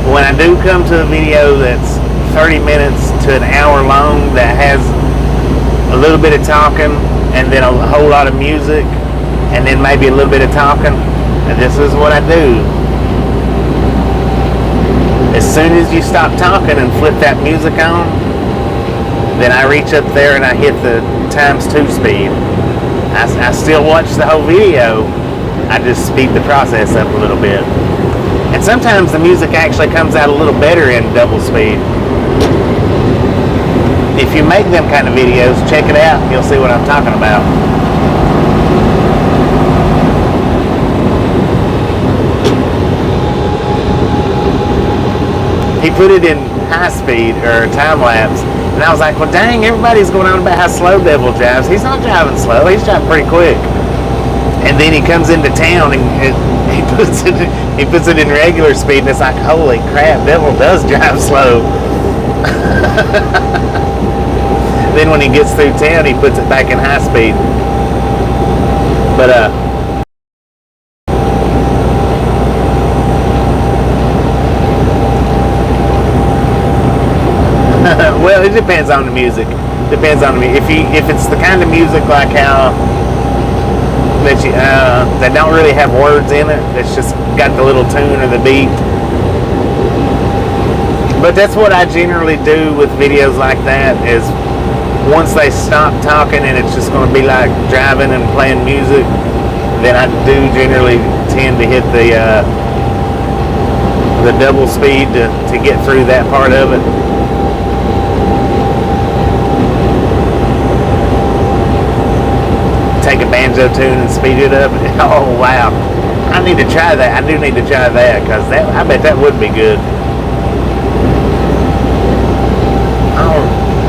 When I do come to a video that's 30 minutes to an hour long that has a little bit of talking and then a whole lot of music and then maybe a little bit of talking, and this is what I do. As soon as you stop talking and flip that music on, then I reach up there and I hit the ×2 speed. I still watch the whole video, I just speed the process up a little bit. And sometimes the music actually comes out a little better in double speed. If you make them kind of videos, check it out, you'll see what I'm talking about. He put it in high speed, or time lapse, and I was like, well dang, everybody's going on about how slow Devil drives. He's not driving slow, he's driving pretty quick. And then he comes into town and he puts it in regular speed, and it's like, holy crap, Devil does drive slow. Then when he gets through town, he puts it back in high speed. But well, it depends on the music. Depends on the if it's the kind of music like how that don't really have words in it. It's just got the little tune or the beat. But that's what I generally do with videos like that. Is once they stop talking and it's just going to be like driving and playing music, then I do generally tend to hit the double speed to get through that part of it. Take a banjo tune and speed it up. Oh wow, I need to try that. I do need to try that, because I bet that would be good.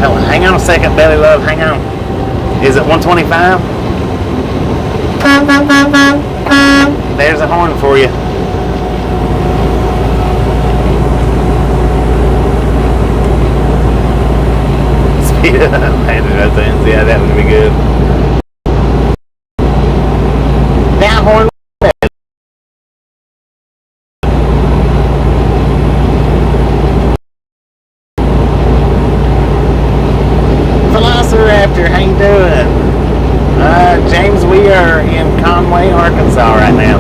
Oh, hang on a second, Belly Love, hang on. Is it 125? There's a horn for you. Speed it up, banjo tunes. Yeah, that would be good. Now horn. Velociraptor, how you doing? James, we are in Conway, Arkansas right now.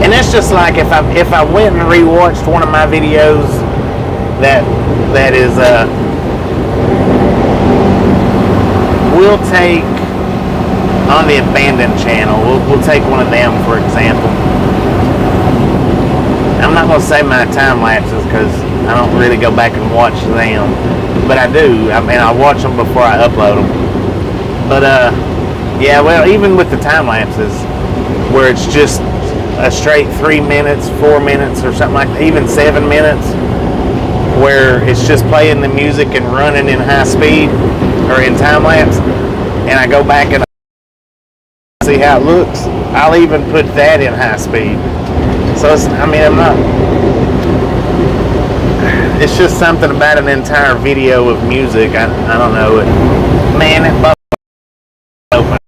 And that's just like if I went and rewatched one of my videos that is we'll take on the abandoned channel, we'll take one of them for example. I'm not going to say my time lapses because I don't really go back and watch them, but I do. I mean, I watch them before I upload them. But yeah, well, even with the time lapses where it's just a straight 3 minutes, 4 minutes, or something like that, even 7 minutes, where it's just playing the music and running in high speed or in time lapse, and I go back and see how it looks, I'll even put that in high speed. So it's, I mean, it's just something about an entire video of music. I don't know. Man, it buffers open.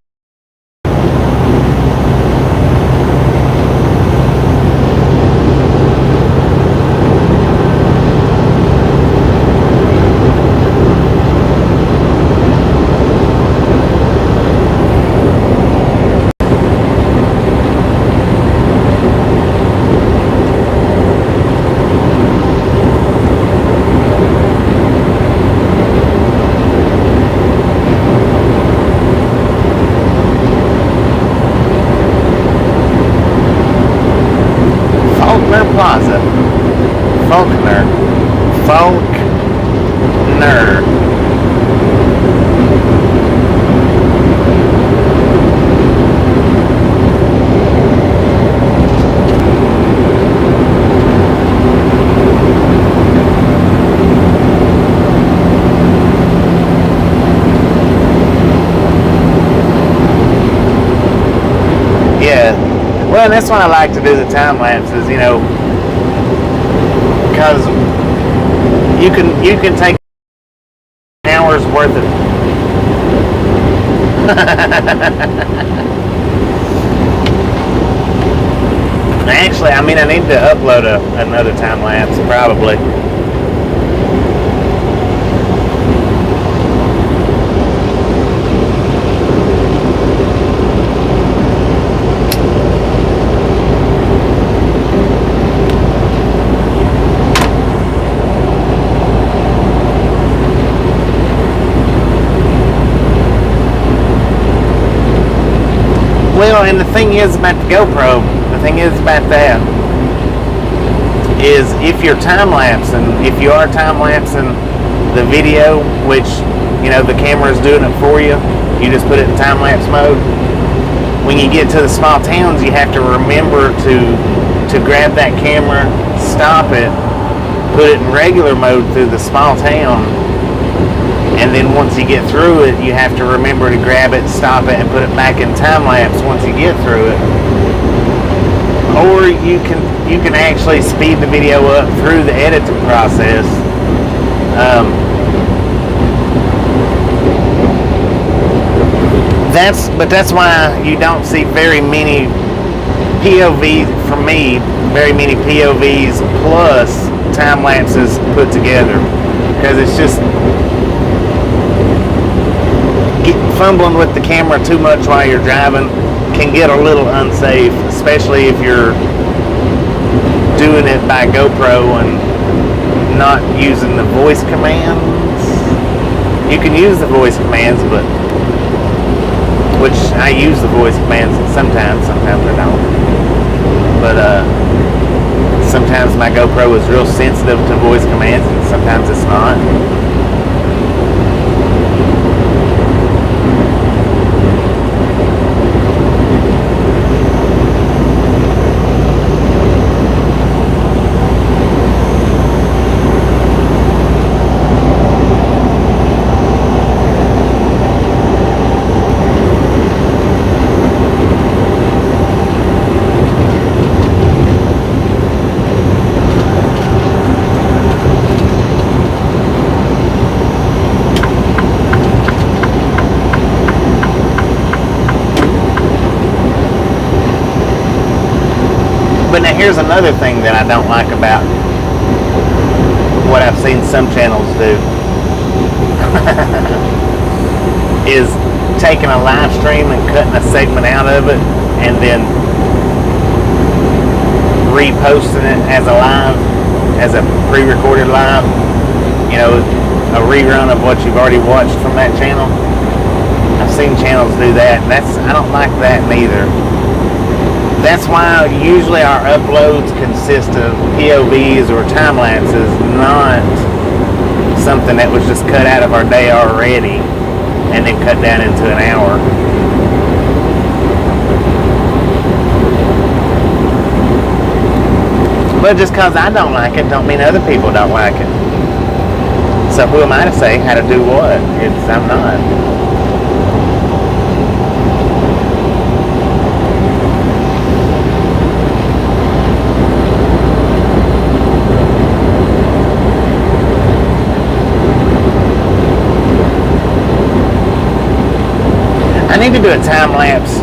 Governor. Well, that's why I like to do the time lapses, you know, because you can take hours worth of. Actually, I mean, I need to upload another time lapse probably. Well, and the thing is about the GoPro, the thing is about that, is if you're time-lapsing, if you are time-lapsing the video, which, you know, the camera is doing it for you, you just put it in time-lapse mode. When you get to the small towns, you have to remember to grab that camera, stop it, put it in regular mode through the small town, and then once you get through it, you have to remember to grab it, stop it, and put it back in time lapse once you get through it. Or you can actually speed the video up through the editing process. That's why you don't see very many POVs from me, very many POVs plus time lapses put together, because it's just fumbling with the camera too much while you're driving can get a little unsafe, especially if you're doing it by GoPro and not using the voice commands. You can use the voice commands, but which I use the voice commands sometimes I don't. But sometimes my GoPro is real sensitive to voice commands, and sometimes it's not. But now here's another thing that I don't like about what I've seen some channels do is taking a live stream and cutting a segment out of it and then reposting it as a live, as a pre-recorded live, you know, a rerun of what you've already watched from that channel. I've seen channels do that, and I don't like that neither. That's why usually our uploads consist of POVs or time lapses, not something that was just cut out of our day already and then cut down into an hour. But just because I don't like it don't mean other people don't like it. So who am I to say how to do what? I'm not. I need to do a time-lapse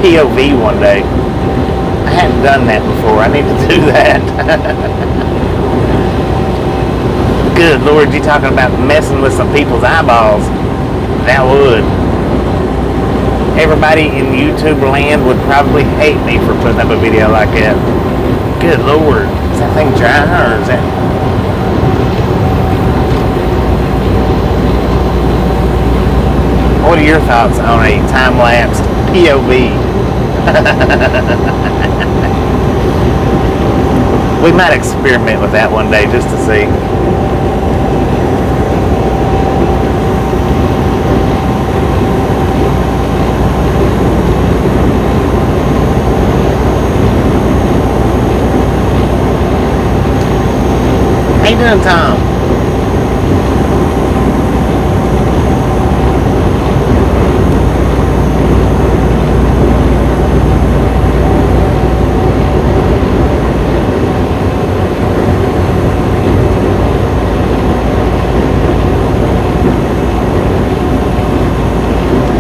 POV one day. I hadn't done that before. I need to do that. Good Lord, you talking about messing with some people's eyeballs. That would. Everybody in YouTube land would probably hate me for putting up a video like that. Good Lord. Is that thing dry or is that... What are your thoughts on a time-lapsed POV? We might experiment with that one day just to see. doing, Tom?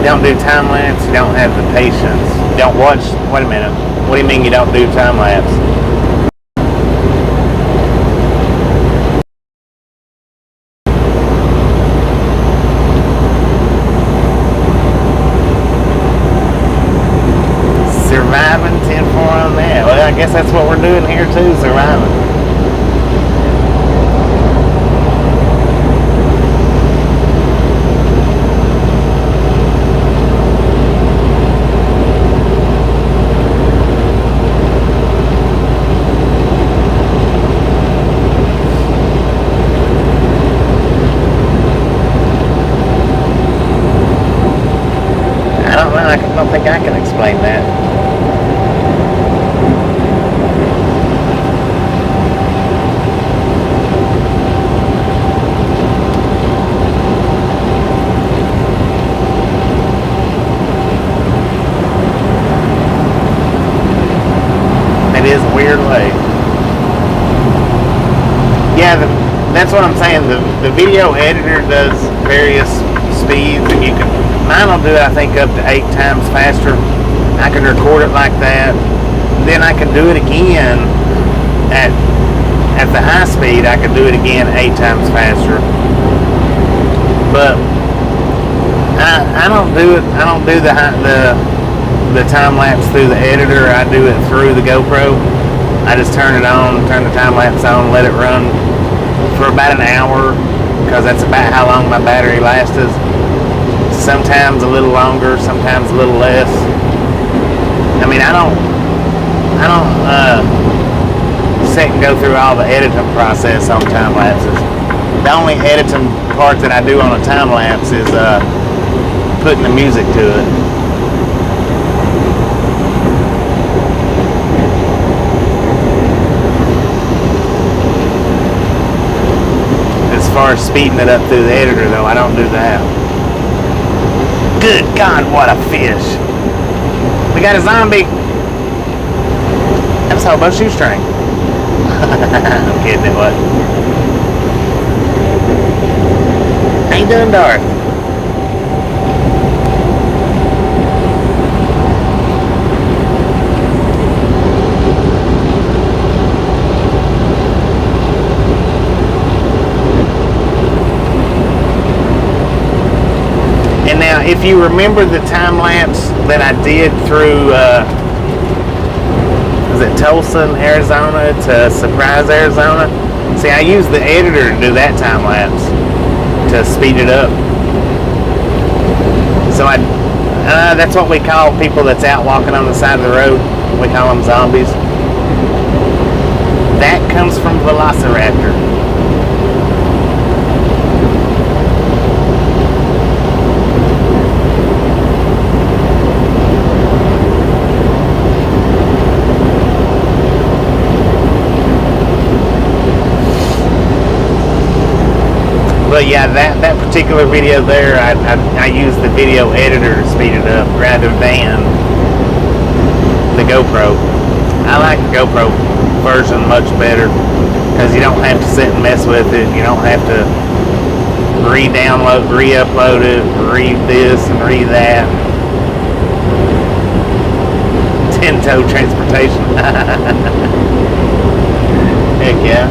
Don't do time lapse, you don't have the patience. Don't watch. Wait a minute. What do you mean you don't do time lapse? Surviving 10-4 on that. Well, I guess that's what we're doing here too, surviving. I don't think I can explain that. It is a weird way. Yeah, that's what I'm saying. The video editor does various speeds, and you can. Mine will do it, I think, up to 8 times faster. I can record it like that. Then I can do it again at the high speed. I can do it again 8 times faster. But I don't do it. I don't do the time lapse through the editor. I do it through the GoPro. I just turn it on, turn the time lapse on, let it run for about an hour, because that's about how long my battery lasts. Sometimes a little longer, sometimes a little less. I mean, I don't sit and go through all the editing process on time lapses. The only editing part that I do on a time lapse is putting the music to it. As far as speeding it up through the editor, though, I don't do that. Good God, what a fish. We got a zombie. That's a whole bunch of shoestring. I'm kidding, it was. How you doing, Darth? And now, if you remember the time lapse that I did through, was it Tulsa, Arizona to Surprise, Arizona? See, I used the editor to do that time lapse to speed it up. So that's what we call people that's out walking on the side of the road. We call them zombies. That comes from Velociraptor. But yeah, that particular video there, I used the video editor to speed it up rather than the GoPro. I like the GoPro version much better because you don't have to sit and mess with it. You don't have to re-download, re-upload it, read this and read that. 10-tow transportation. Heck yeah.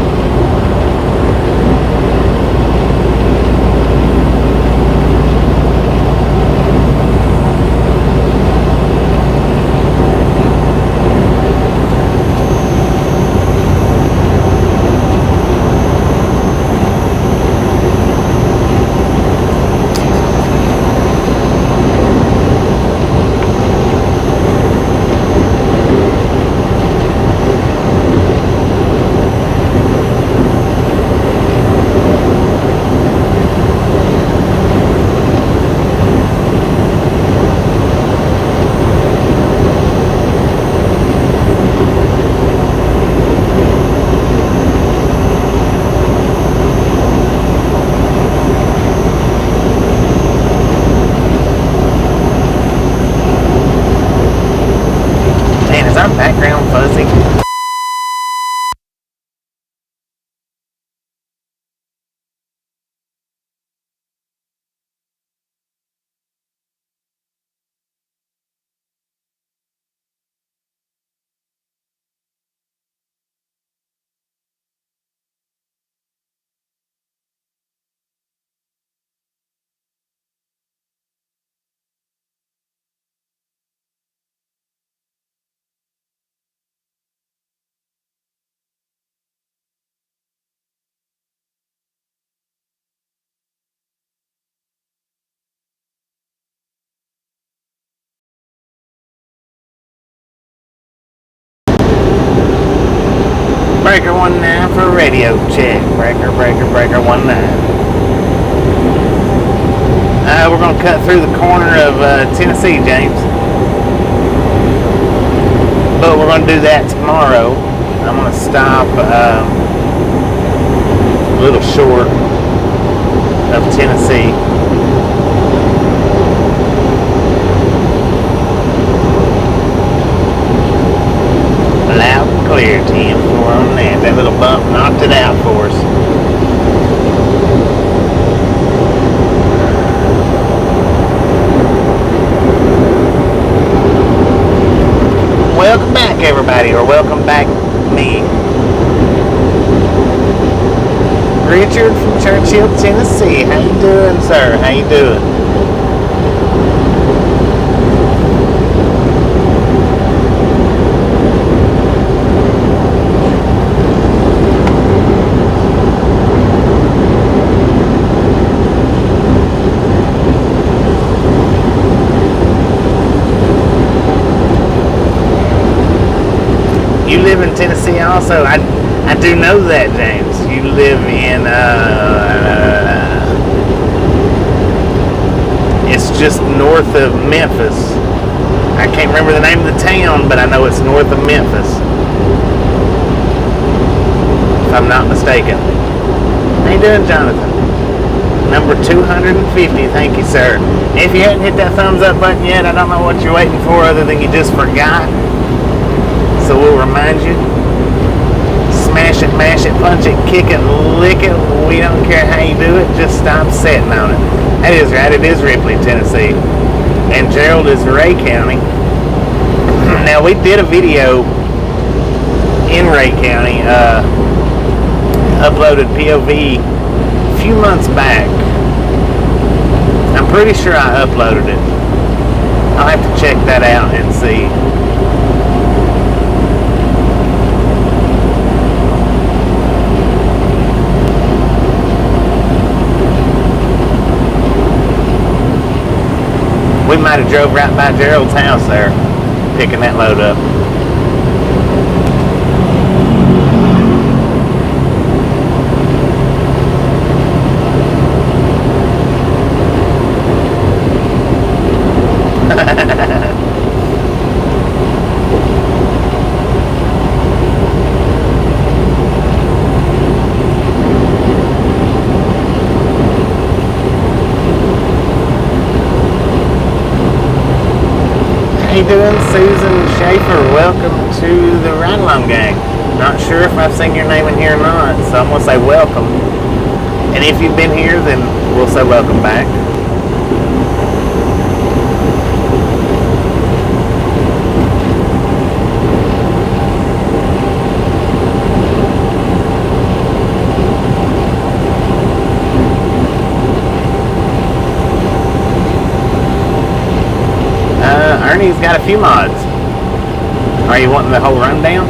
radio check. Breaker 19. We're going to cut through the corner of Tennessee, James. But we're going to do that tomorrow. I'm going to stop a little short of Tennessee. Loud and clear, 10-4 on that. That little bump knocked it out for us. Welcome back, everybody, or welcome back, me. Richard from Churchill, Tennessee. How you doing, sir? How you doing? You live in Tennessee also? I do know that, James. You live in, it's just north of Memphis. I can't remember the name of the town, but I know it's north of Memphis. If I'm not mistaken. How you doing, Jonathan? Number 250, thank you, sir. If you hadn't hit that thumbs up button yet, I don't know what you're waiting for other than you just forgot. So we'll remind you. Smash it, mash it, punch it, kick it, lick it. We don't care how you do it. Just stop sitting on it. That is right. It is Ripley, Tennessee. And Gerald is Ray County. Now, we did a video in Ray County. Uploaded POV a few months back. I'm pretty sure I uploaded it. I'll have to check that out and see. We might have drove right by Gerald's house there, picking that load up. How you doing, Susan Schaefer? Welcome to the Ride Along Gang. Not sure if I've seen your name in here or not, so I'm going to say welcome. And if you've been here, then we'll say welcome back. Ernie's got a few mods. Are you wanting the whole rundown?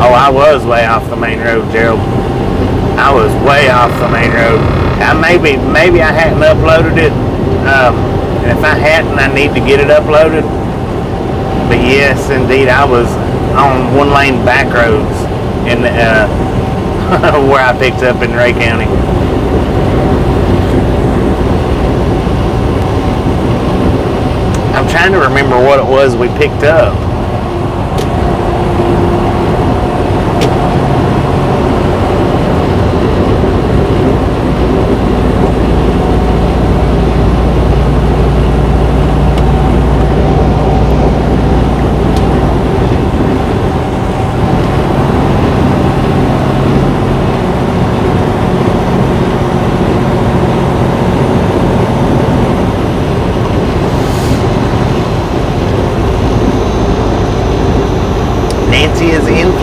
Oh, I was way off the main road, Gerald. I was way off the main road. Maybe I hadn't uploaded it. And if I hadn't, I need to get it uploaded. But yes, indeed, I was on one-lane back roads in where I picked up in Ray County. I'm trying to remember what it was we picked up.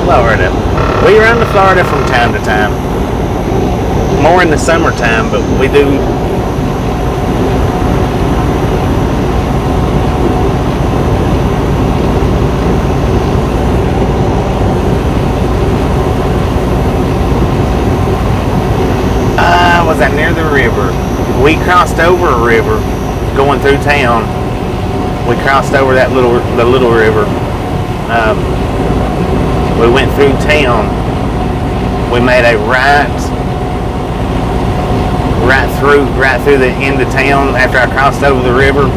Florida. We run to Florida from time to time. More in the summertime, but we do. Was I near the river? We crossed over a river going through town. We crossed over the little river. We went through town. We made a right through the end of town after I crossed over the river.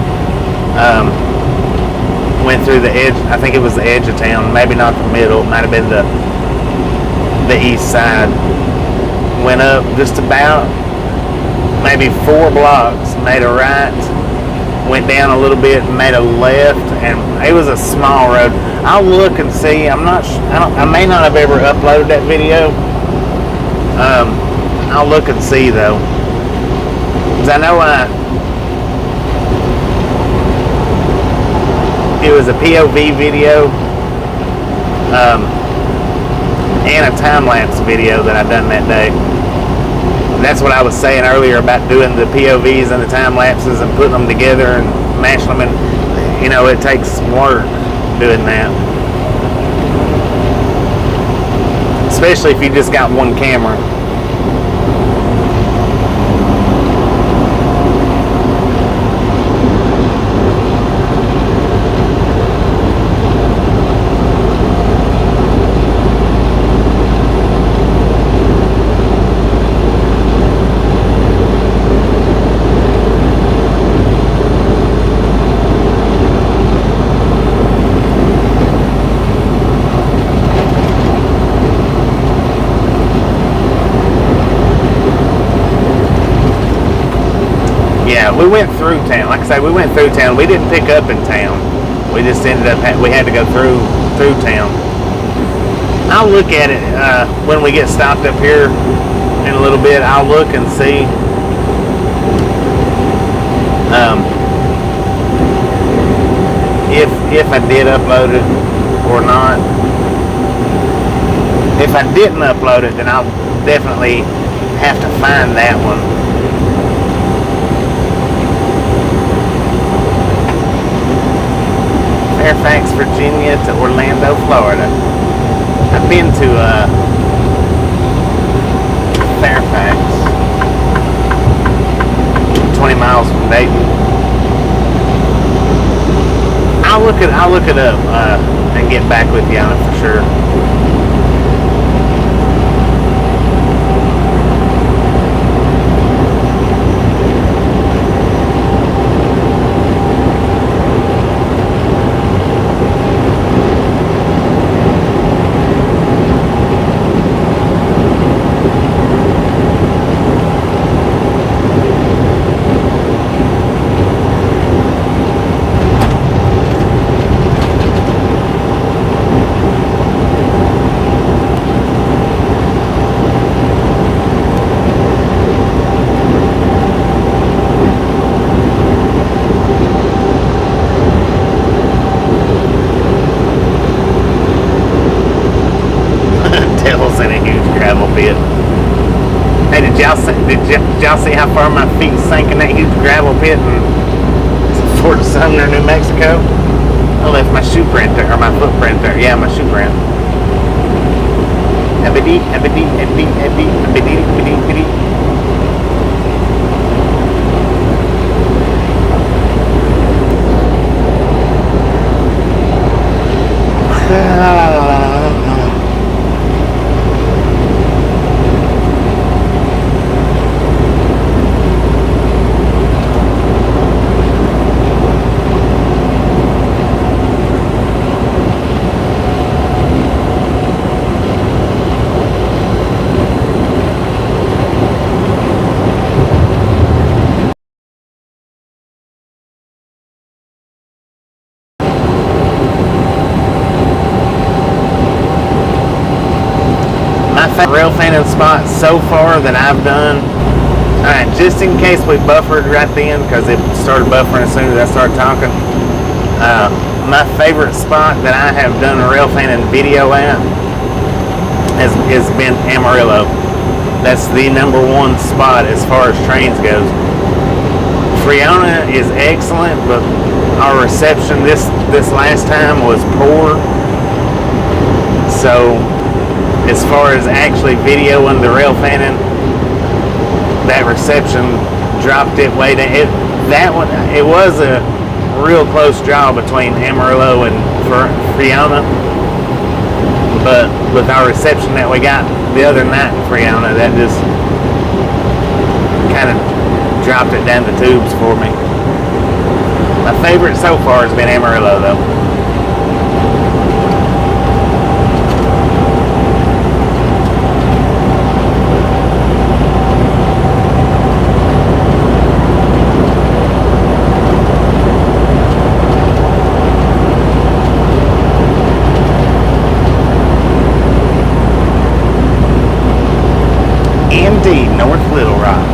Went through the edge. I think it was the edge of town, maybe not the middle. It might have been the east side. Went up just about maybe 4 blocks, made a right, went down a little bit, made a left, and it was a small road. I'll look and see. I may not have ever uploaded that video. I'll look and see though, because I know it was a POV video and a time-lapse video that I done that day. And that's what I was saying earlier about doing the POVs and the time-lapses and putting them together and mashing them in. You know, it takes work doing that, especially if you just got one camera. We went through town. Like I say, we went through town. We didn't pick up in town. We just ended up, we had to go through town. I'll look at it when we get stopped up here in a little bit. I'll look and see if I did upload it or not. If I didn't upload it, then I'll definitely have to find that one. Fairfax, Virginia to Orlando, Florida. I've been to Fairfax, 20 miles from Dayton. I'll look it up and get back with you on it for sure. Hey, did y'all see how far my feet sank in that huge gravel pit in Fort Sumner, New Mexico? I left my shoe print there, or my footprint there. Yeah, my shoe print. Rail fanning spots so far that I've done. Alright, just in case we buffered right then, because it started buffering as soon as I started talking. My favorite spot that I have done a rail fanning video at has been Amarillo. That's the #1 spot as far as trains goes. Friona is excellent, but our reception this last time was poor. So as far as actually videoing the rail fanning, that reception dropped it way down. It was a real close draw between Amarillo and Friona, But with our reception that we got the other night in Friona, that just kind of dropped it down the tubes for me. My favorite so far has been Amarillo, though. Indeed, North Little Rock.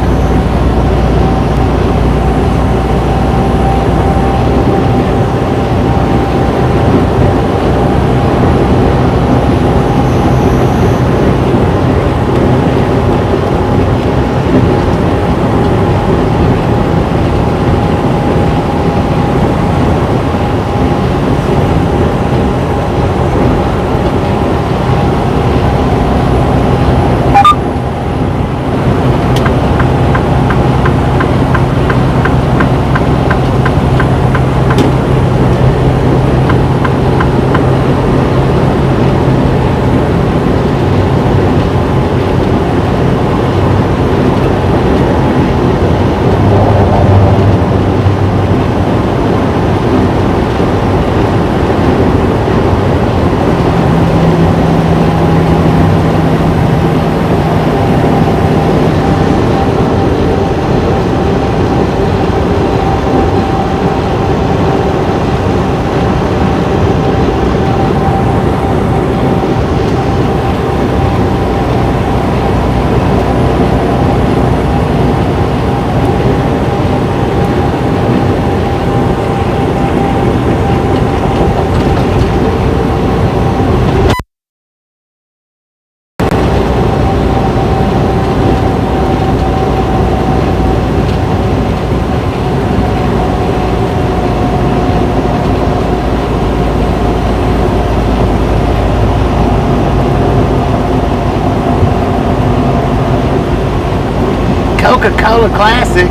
Coca-Cola Classic.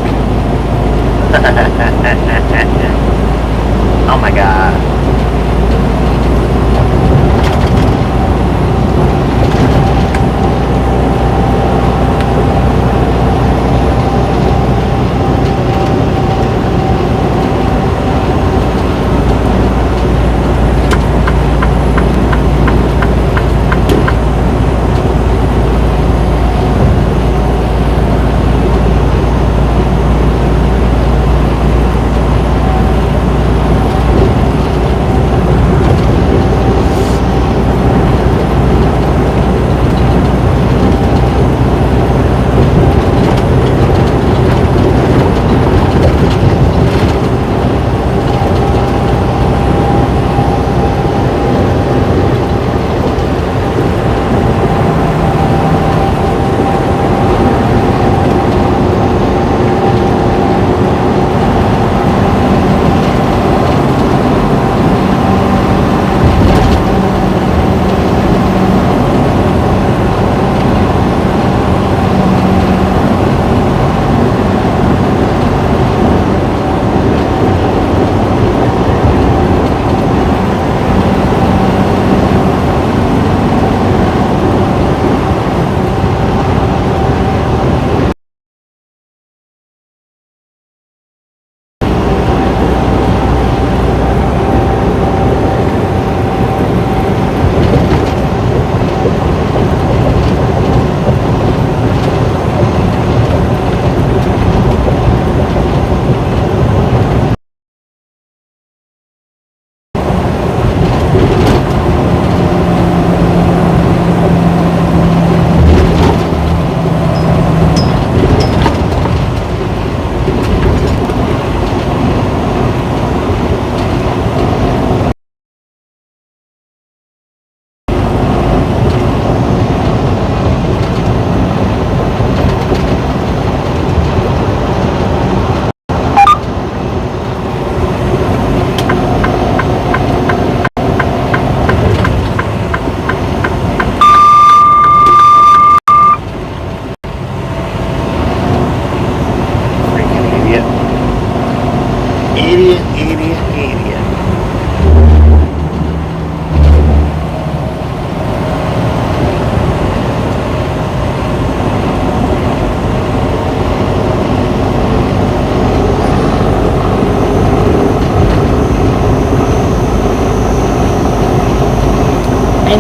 Oh my God.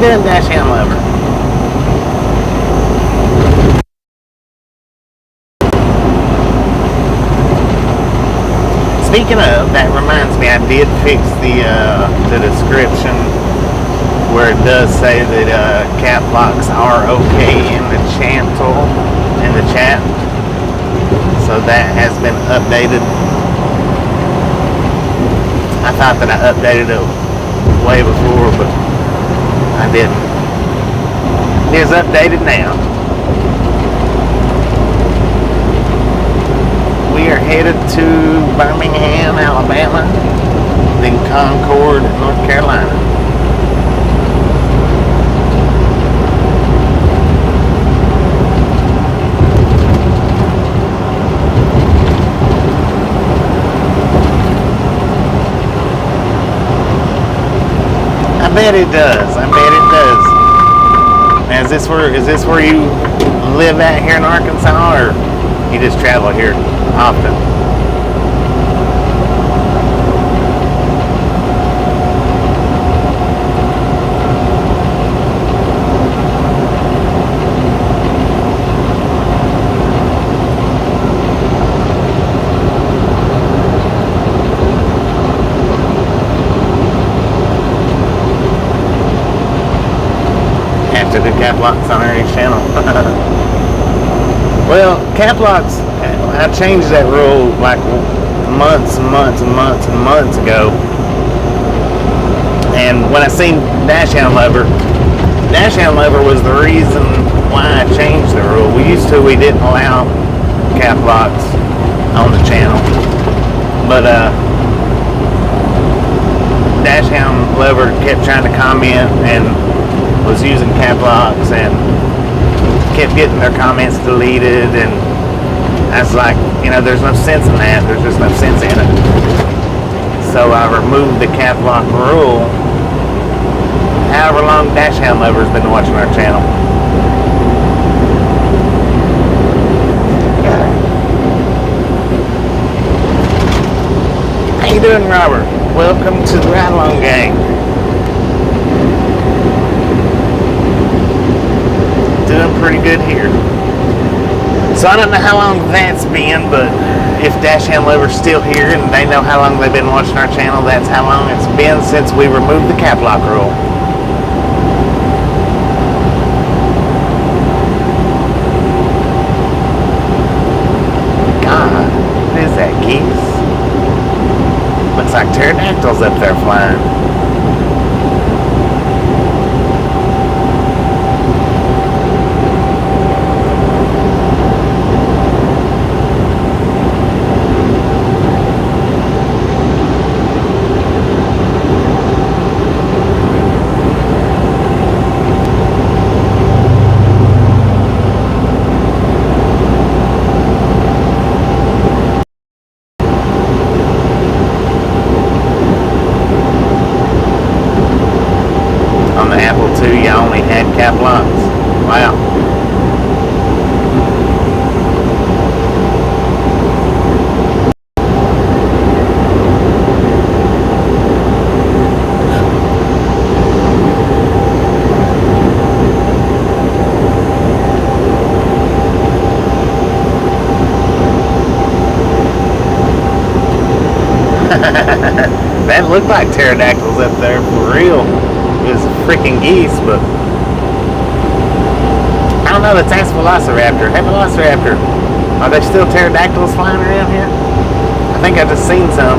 doing, Dashcam Lover? Speaking of, that reminds me, I did fix the description where it does say that cap locks are okay in the channel, in the chat. So that has been updated. I thought that I updated it way before, but I didn't. It is updated now. We are headed to Birmingham, Alabama, then Concord, North Carolina. I bet it does. I bet it does. Now, is this where you live at here in Arkansas, or you just travel here often? After the cap locks on our channel. Well, cap locks, I changed that rule like months ago. And when I seen Dashcam Lover was the reason why I changed the rule. We didn't allow cap locks on the channel. But Dashcam Lover kept trying to comment and was using cap locks and kept getting their comments deleted, and I was like, there's no sense in that. There's just no sense in it. So I removed the cap lock rule. However long Dashcam Lover's been watching our channel. How you doing, Robert? Welcome to the Ride Along Gang. Doing pretty good here. So I don't know how long that's been, but if Dashcam Lover's still here and they know how long they've been watching our channel, that's how long it's been since we removed the cap lock rule. God, what is that, geese? Looks like pterodactyls up there flying. Cap locks. Wow. That looked like pterodactyls up there for real. It was freaking geese, but I don't know, let's ask Velociraptor. Hey, Velociraptor, are there still pterodactyls flying around here? I think I just seen some.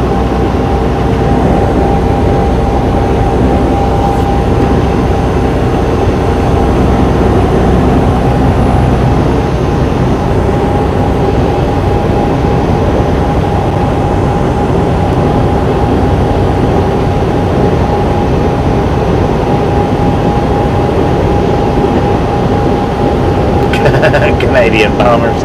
Canadian bombers.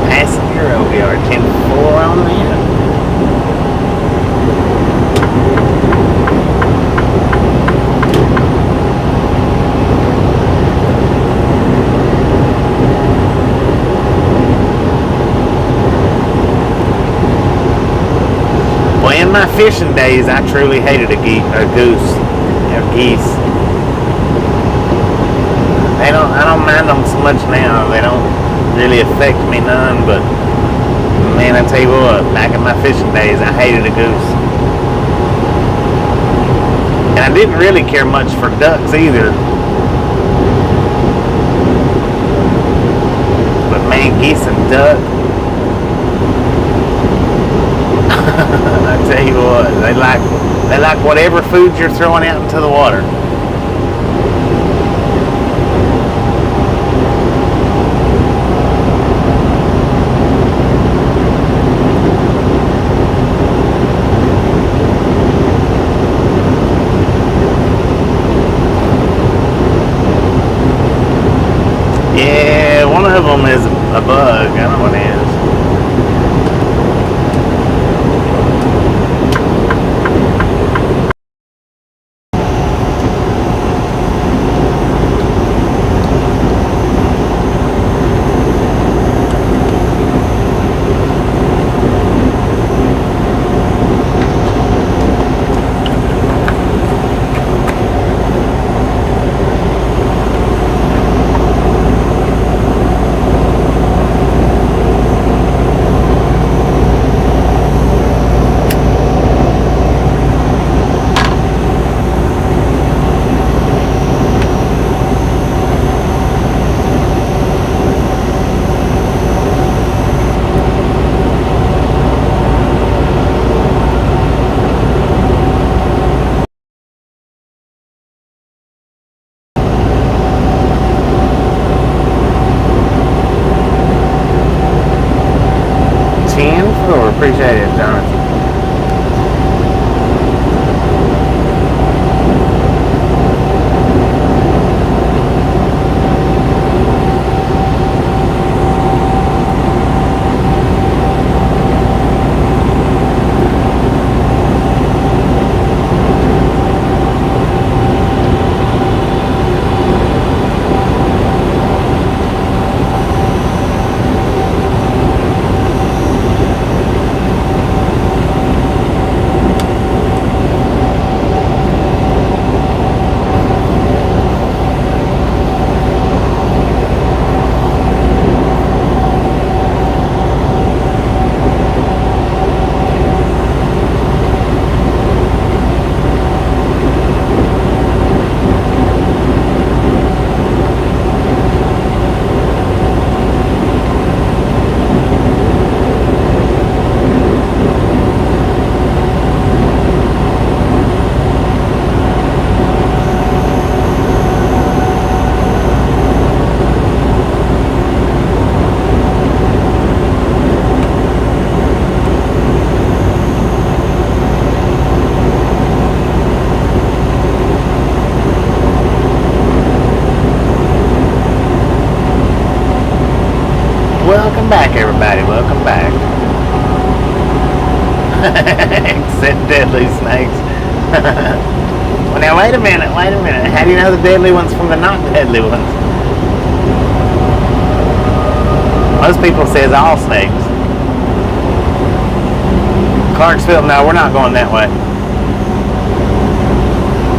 Passenger OBR 10-4 on that. fishing days, I truly hated a goose or geese. I don't mind them so much now. They don't really affect me none, but man, I tell you what, back in my fishing days, I hated a goose. And I didn't really care much for ducks either. But man, geese and duck, I tell you what, they like whatever food you're throwing out into the water. Yeah, one of them is a bug. I don't know what it is. Appreciate it, Jonathan. Welcome back, everybody. Welcome back. Except deadly snakes. Well, now, wait a minute. How do you know the deadly ones from the not deadly ones? Most people says all snakes. Clarksville, no, we're not going that way.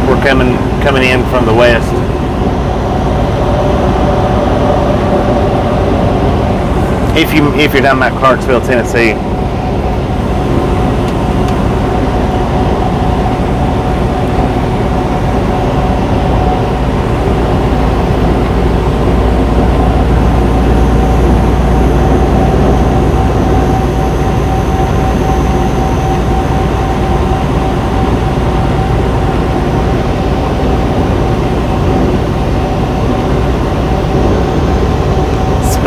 We're coming in from the west. If you're talking about Clarksville, Tennessee.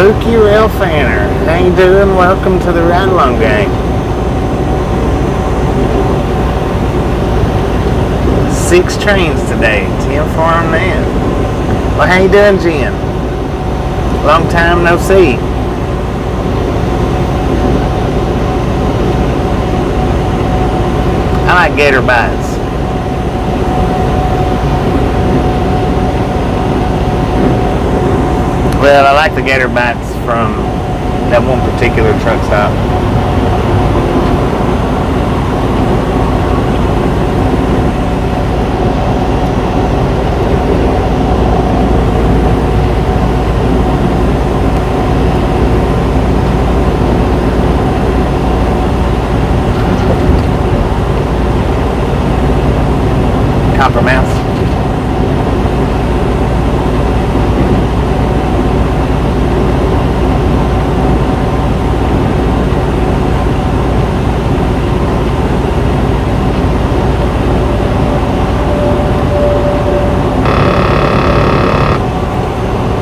Spooky Rail Fanner, how you doing? Welcome to the Ride Along Gang. 6 trains today, 10 for them now. Well, how you doing, Jen? Long time no see. I like gator bites. Well, I like the gator bites from that one particular truck stop.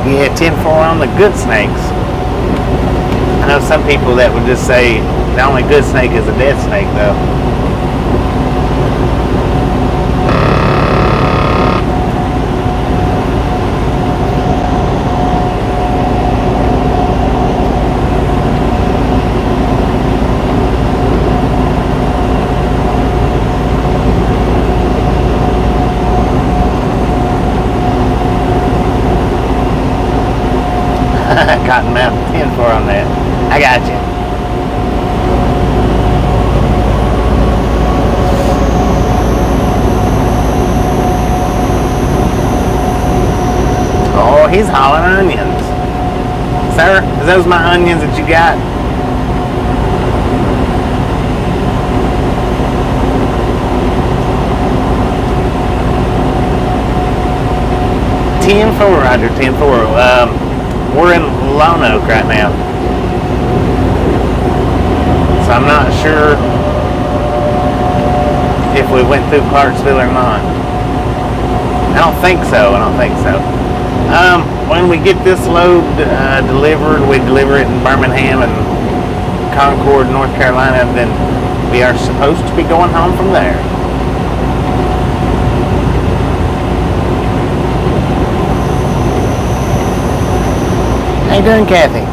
Yeah, 10-4 on the good snakes. I know some people that would just say the only good snake is a dead snake, though. Cottonmouth 10-4 on that. I got you. Oh, he's hauling onions. Sir, is those my onions that you got? Roger, 10-4. We're in Lone Oak right now, so I'm not sure if we went through Clarksville or not. I don't think so. When we get this load delivered, we deliver it in Birmingham and Concord, North Carolina, then we are supposed to be going home from there. How you doing, Kathy?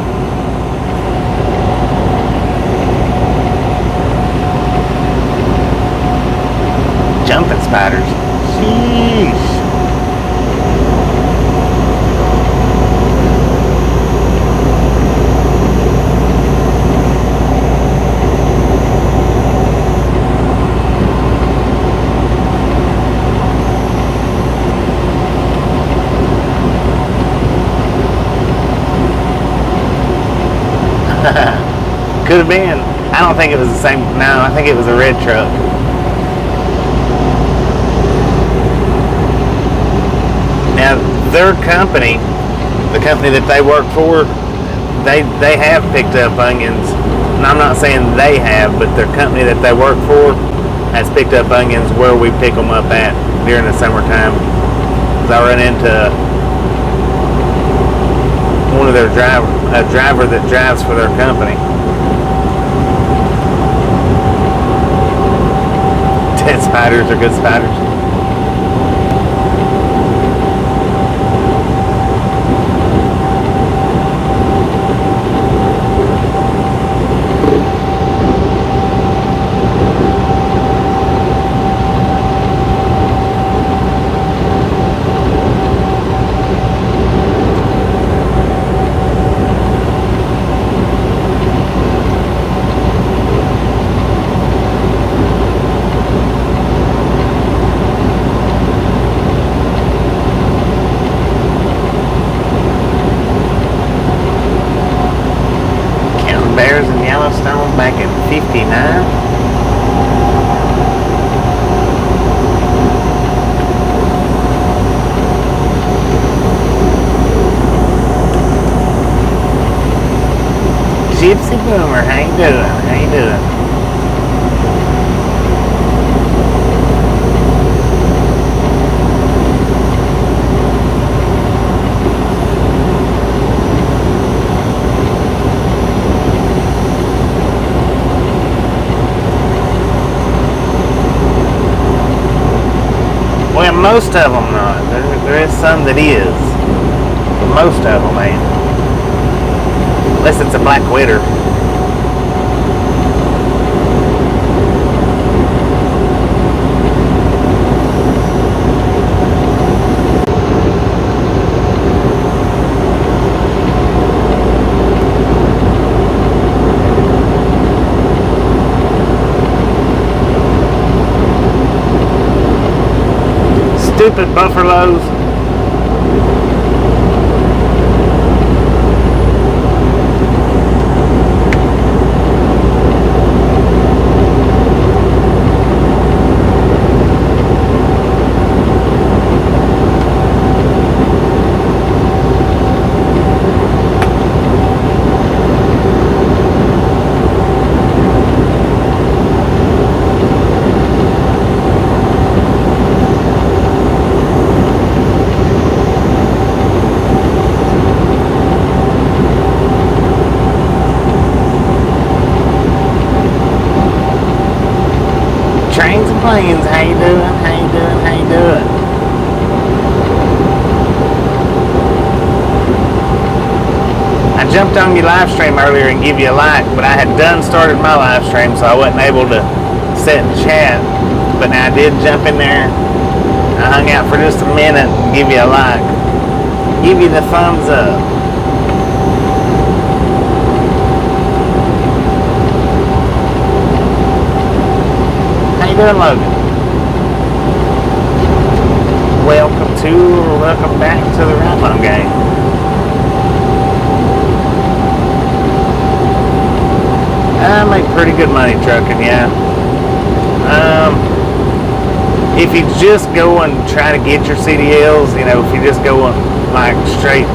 Jumping spiders. Sheesh. Could have been. I don't think it was the same. No, I think it was a red truck. Now, their company, the company that they work for, they have picked up onions. And I'm not saying they have, but their company that they work for has picked up onions where we pick them up at during the summertime. Because I run into one of their a driver that drives for their company. Dead spiders are good spiders. Back in 59. Gypsy Boomer, how you doing? Well, most of them not. There is some that is, but most of them ain't. Unless it's a black witter. Stupid buffaloes. jumped on your live stream earlier and give you a like, but I had started my live stream, so I wasn't able to sit and chat. But now I did jump in there. I hung out for just a minute and give you a like. Give you the thumbs up. How you doing, Logan? Welcome back to the Ride Long Game. I make pretty good money trucking, yeah. If you just go and try to get your CDLs, you know, if you just go like straight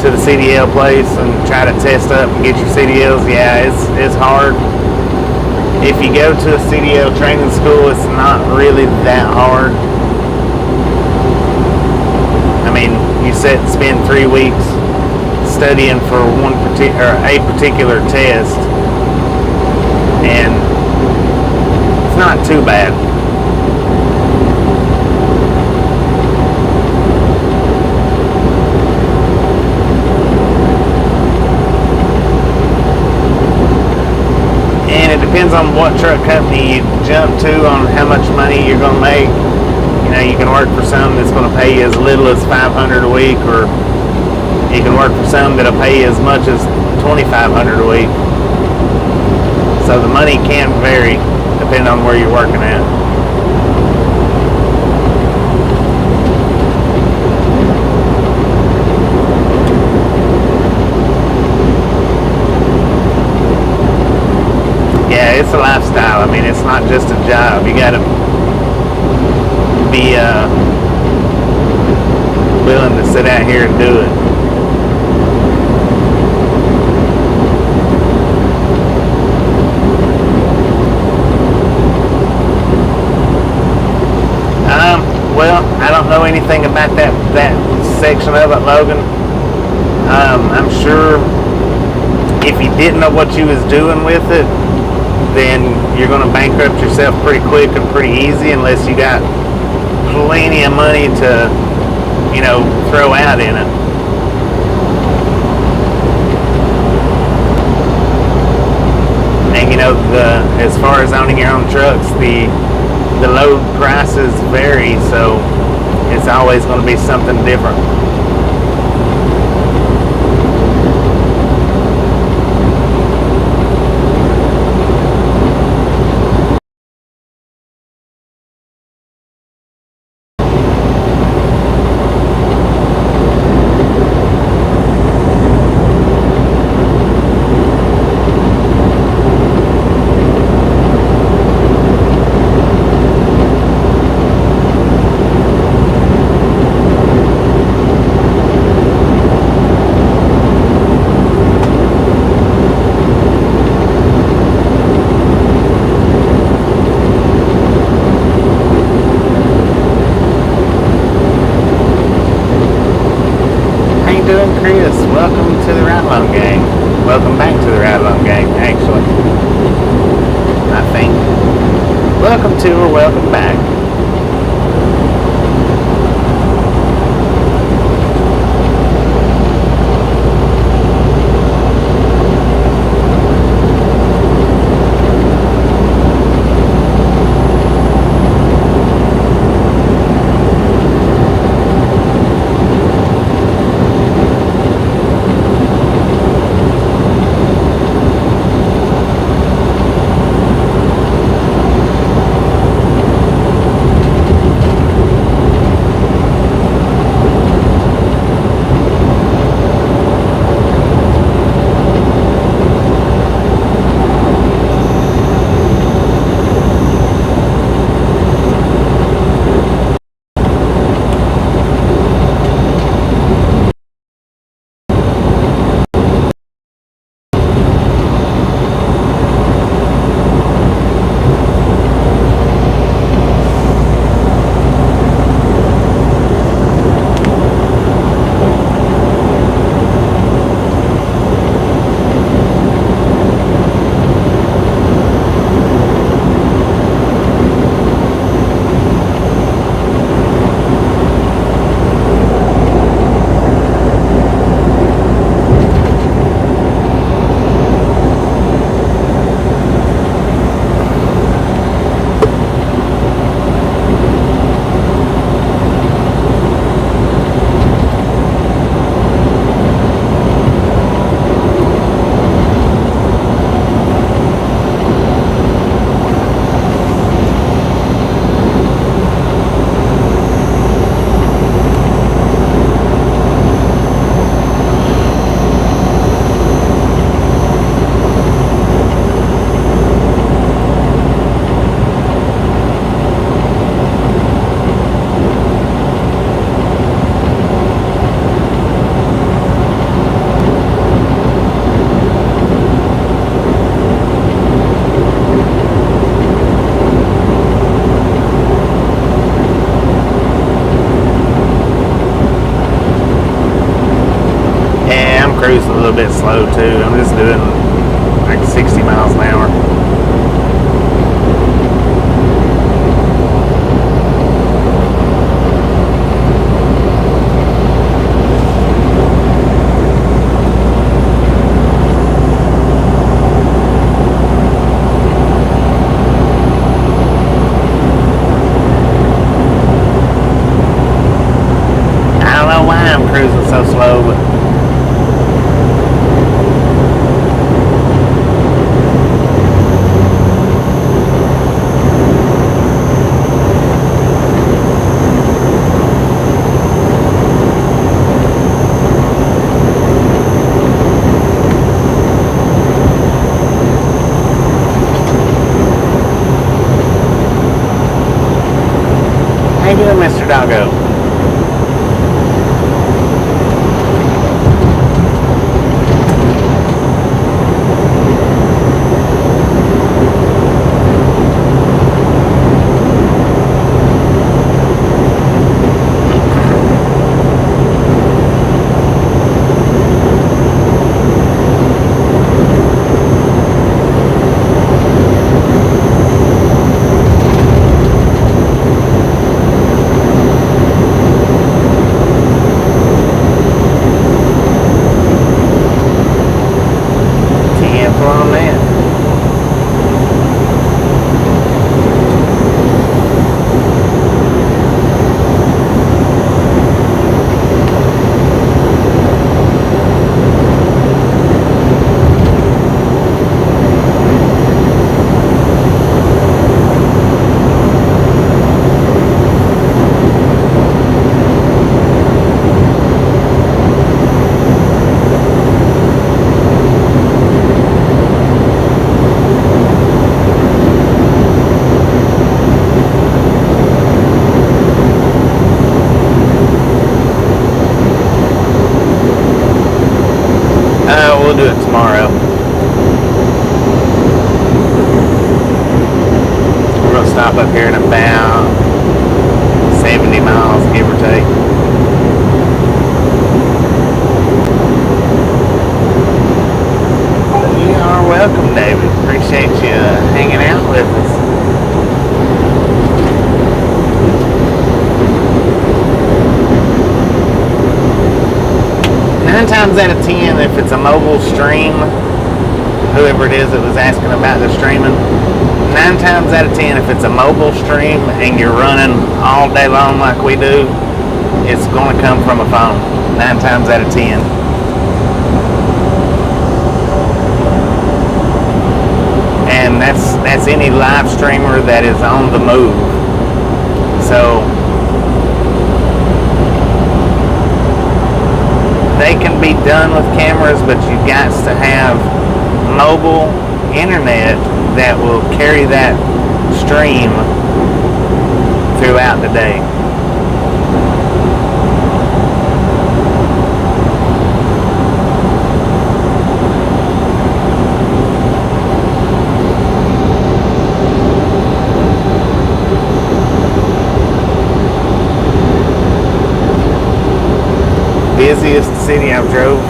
to the CDL place and try to test up and get your CDLs, yeah, it's hard. If you go to a CDL training school, it's not really that hard. I mean, you spend 3 weeks studying for a particular test, and it's not too bad. And it depends on what truck company you jump to on how much money you're going to make. You know, you can work for some that's going to pay you as little as $500 a week, or you can work for some that'll pay you as much as $2,500 a week. So the money can vary depending on where you're working at. Yeah, it's a lifestyle. I mean, it's not just a job. You got to be willing to sit out here and do it. Well, I don't know anything about that section of it, Logan. I'm sure if you didn't know what you was doing with it, then you're going to bankrupt yourself pretty quick and pretty easy unless you got plenty of money to, you know, throw out in it. And you know, as far as owning your own trucks, the load prices vary, so it's always going to be something different. Welcome back to the Ride Along Gang, actually. I think. Welcome to or welcome back. cruising a little bit slow too. I'm just doing like 60 miles an hour. Cruising so slow, but how you doing, Mr. Doggo? We'll do it tomorrow. We're going to stop up here in about 70 miles, give or take. You are welcome, David. Appreciate you hanging out with us. 9 times out of 10, if it's a mobile stream, whoever it is that was asking about the streaming, 9 times out of 10, if it's a mobile stream and you're running all day long like we do, it's going to come from a phone. 9 times out of 10. And that's any live streamer that is on the move. So they can be done with cameras, but you got to have mobile internet that will carry that stream throughout the day. Busiest city I've drove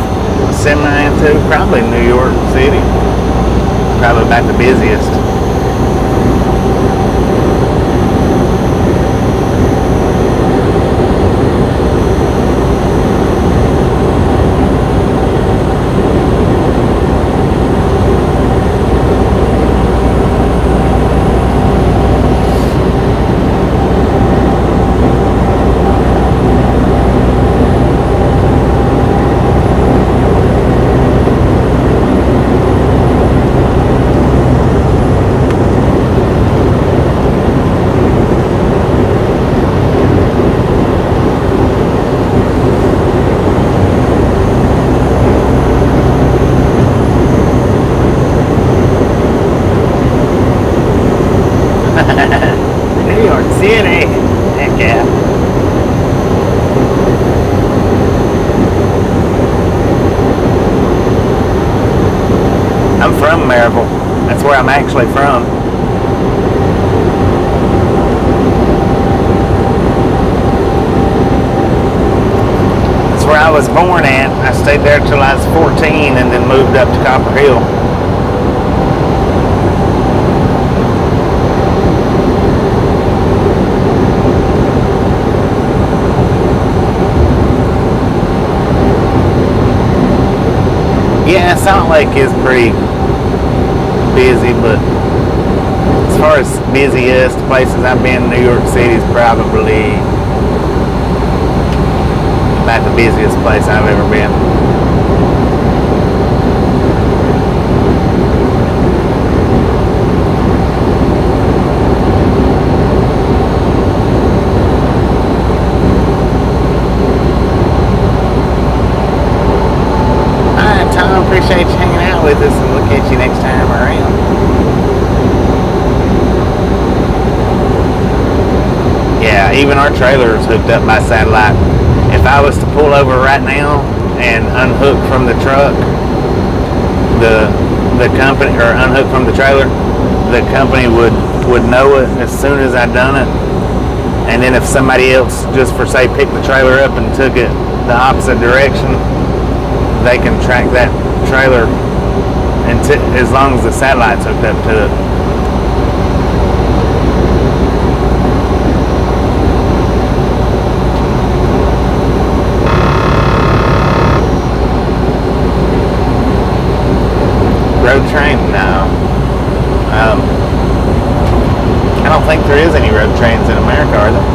a semi into, probably New York City. Probably about the busiest. New York City. Heck yeah. I'm from Maryville. That's where I'm actually from. That's where I I was born at. I stayed there till I was 14 and then moved up to Copper Hill. Yeah, Salt Lake is pretty busy, but as far as busiest places I've been, New York City is probably about the busiest place I've ever been. Alright, Tom, appreciate you hanging out with us, and we'll catch you next time around. Yeah, even our trailer is hooked up by satellite. If I was to pull over right now and unhook from the truck, the company, or unhook from the trailer, the company would know it as soon as I done it. And then if somebody else, just for say, picked the trailer up and took it the opposite direction, they can track that trailer, and as long as the satellite's hooked up to it. Road train? No. I don't think there is any road trains in America, are there?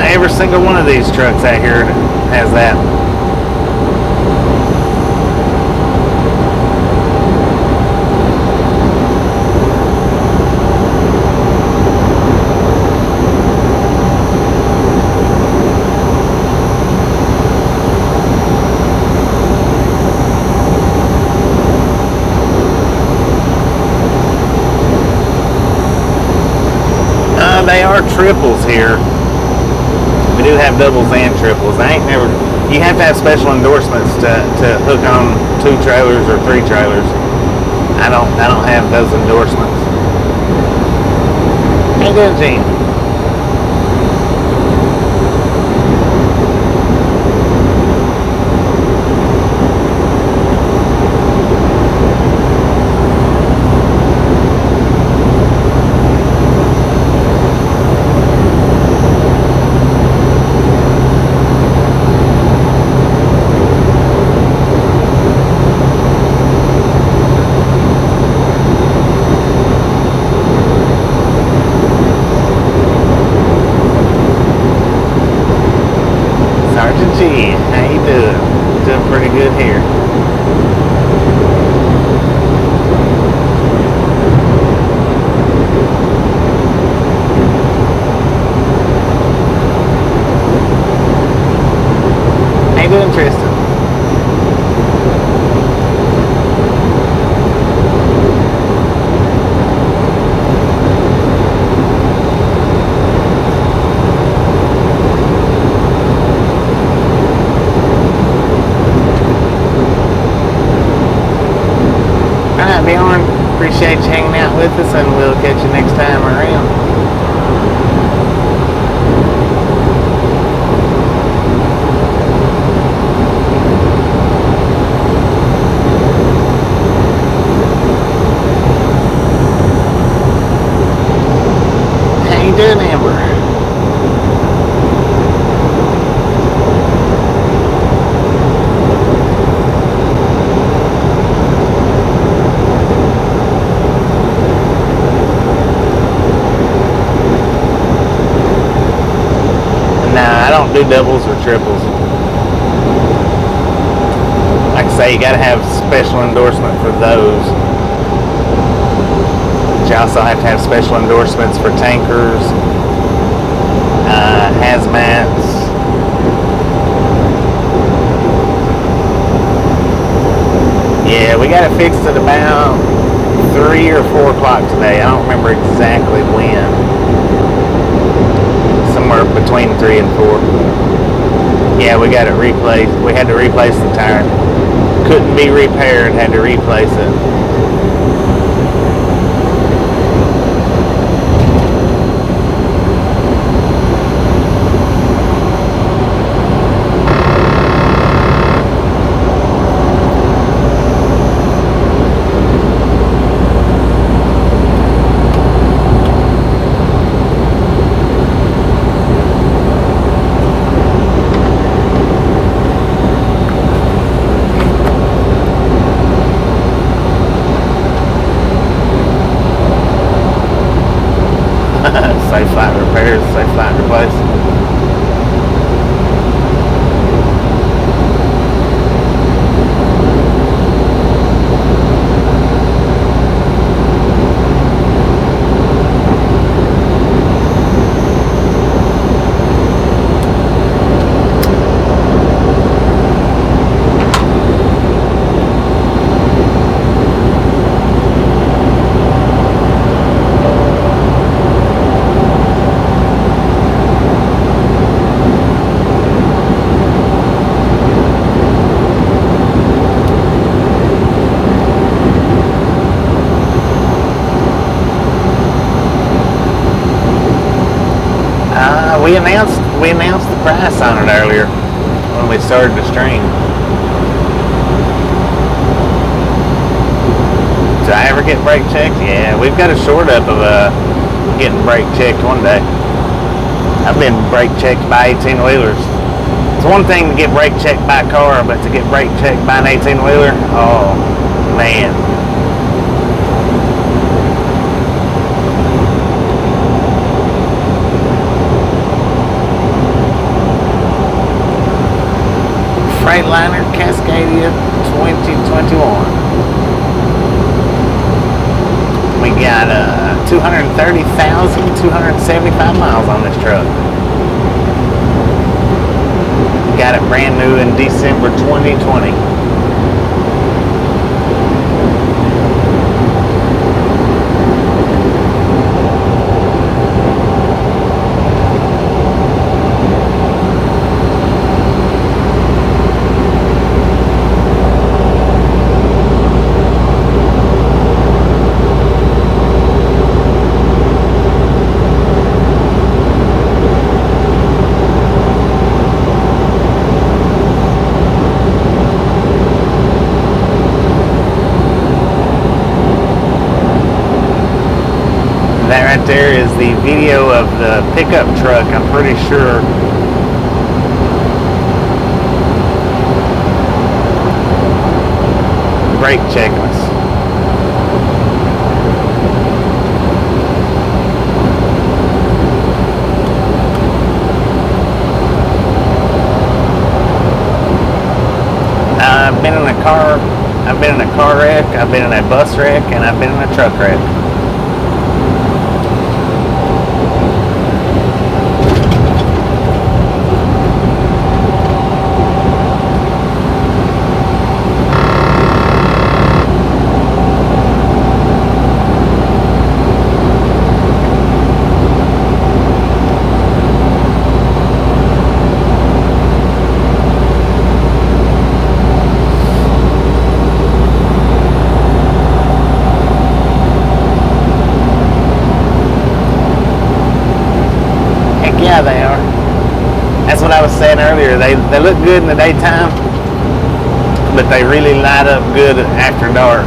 Every single one of these trucks out here has that. They are triples here. We do have doubles and triples. You have to have special endorsements to hook on 2 trailers or 3 trailers. I don't have those endorsements. How you doing, Gene? How you doing? Doing pretty good here. How you doing, Tristan? Bjorn, appreciate you hanging out with us, and we'll catch you next time around. How you doing, Amber? Do doubles or triples. say you gotta have special endorsement for those. But you also have to have special endorsements for tankers, hazmats. Yeah, we got it fixed at about 3 or 4 o'clock today. I don't remember exactly when. Somewhere between 3 and 4. Yeah, we got it replaced. We had to replace the tire. Couldn't be repaired, had to replace it. Say flat repairs, say flat replace. We announced the price on it earlier when we started the stream. Did I ever get brake checked? Yeah, we've got a short up of getting brake checked one day. I've been brake checked by 18-wheelers. It's one thing to get brake checked by a car, but to get brake checked by an 18-wheeler, oh man. Freightliner Cascadia 2021. We got 230,275 miles on this truck. Got it brand new in December 2020. That right there is the video of the pickup truck, I'm pretty sure. Brake checking us. I've been in a car wreck, I've been in a bus wreck, and I've been in a truck wreck. Yeah, they are. That's what I was saying earlier. They look good in the daytime, but they really light up good after dark.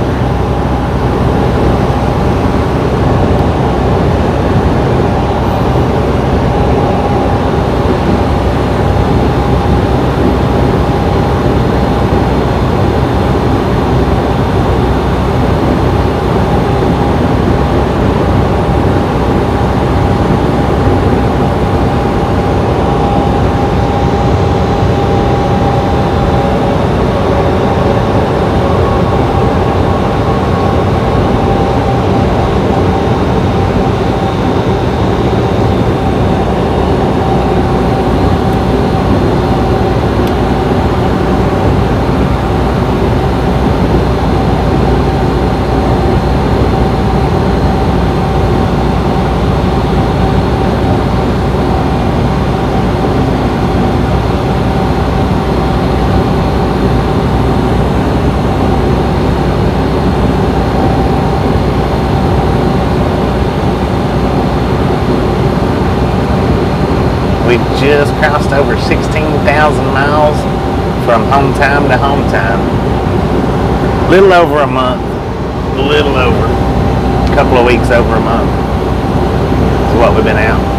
just crossed over 16,000 miles from home time to home time. Little over a month. A little over. A couple of weeks over a month. That's what we've been out.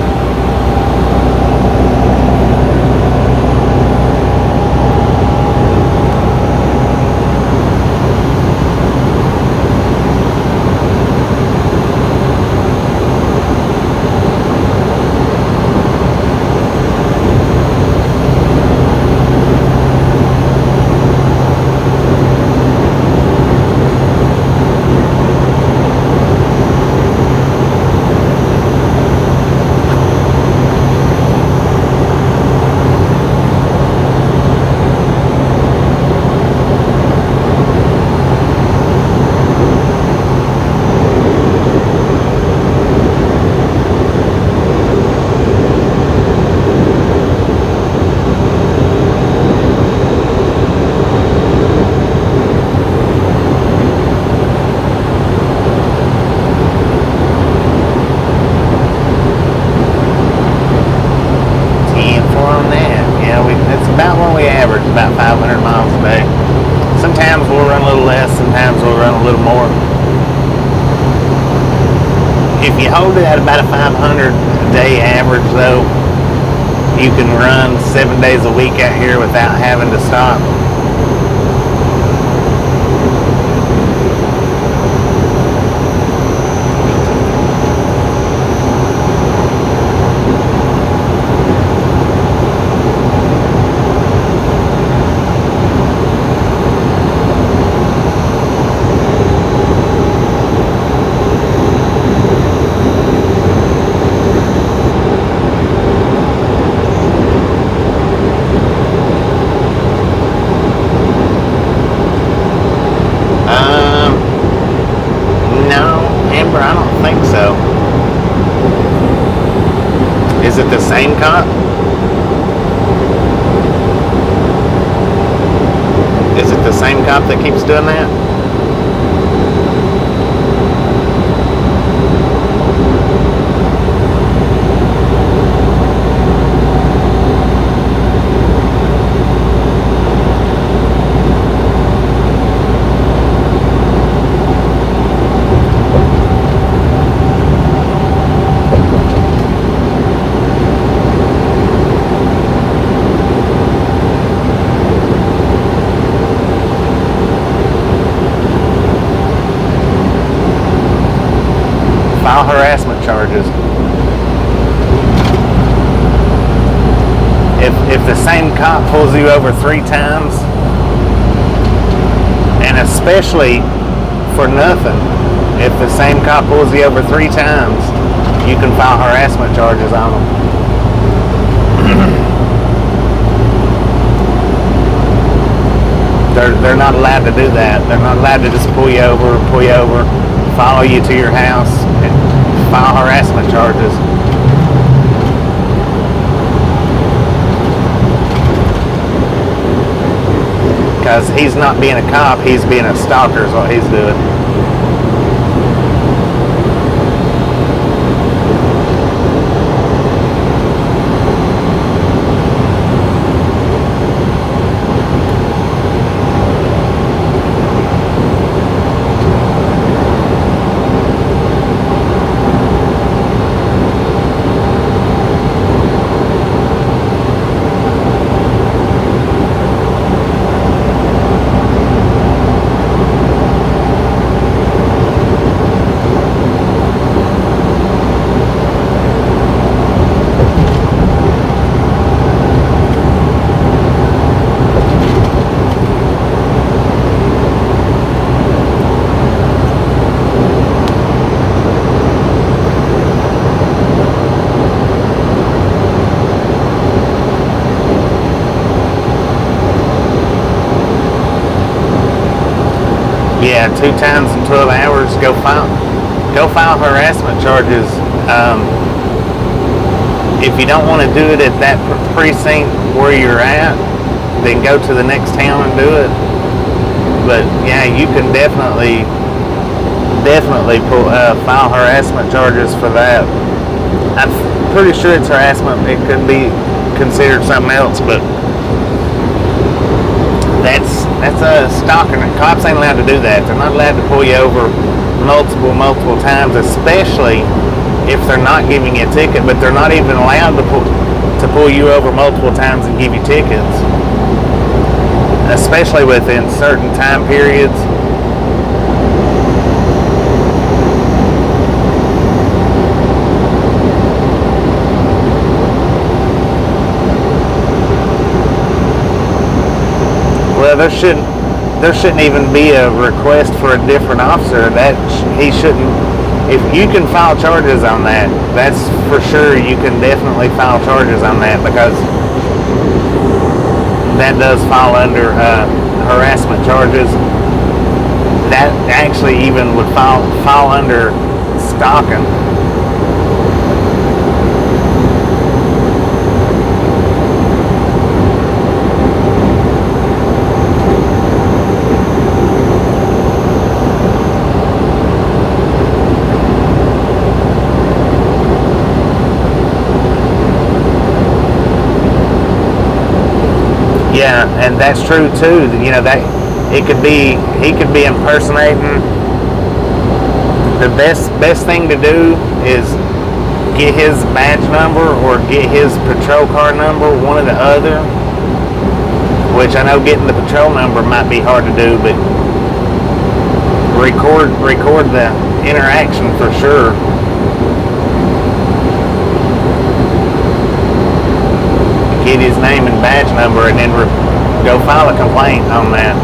About 500 miles a day. Sometimes we'll run a little less, sometimes we'll run a little more. If you hold it at about a 500 a day average though, you can run 7 days a week out here without having to stop. Is it the same cop? Is it the same cop that keeps doing that? File harassment charges. If the same cop pulls you over 3 times, and especially for nothing, if the same cop pulls you over 3 times, you can file harassment charges on them. They're not allowed to do that. They're not allowed to just pull you over, follow you to your house, and file harassment charges. Because he's not being a cop, he's being a stalker is what he's doing. Yeah, 2 times in 12 hours. Go file harassment charges. If you don't want to do it at that precinct where you're at, then go to the next town and do it. But yeah, you can definitely file harassment charges for that. I'm pretty sure it's harassment. It could considered something else, but that's stalking. Cops ain't allowed to do that. They're not allowed to pull you over multiple times, especially if they're not giving you a ticket, but they're not even allowed to pull you over multiple times and give you tickets, especially within certain time periods. Well, there shouldn't even be a request for a different officer. That he shouldn't. If you can file charges on that, that's for sure. You can definitely file charges on that, because that does fall under harassment charges. That actually even would fall under stalking. Yeah, and that's true too. You know, that he could be impersonating. The best thing to do is get his badge number or get his patrol car number, one or the other. Which I know getting the patrol number might be hard to do, but record the interaction for sure. Get his name and badge number, and then go file a complaint on that.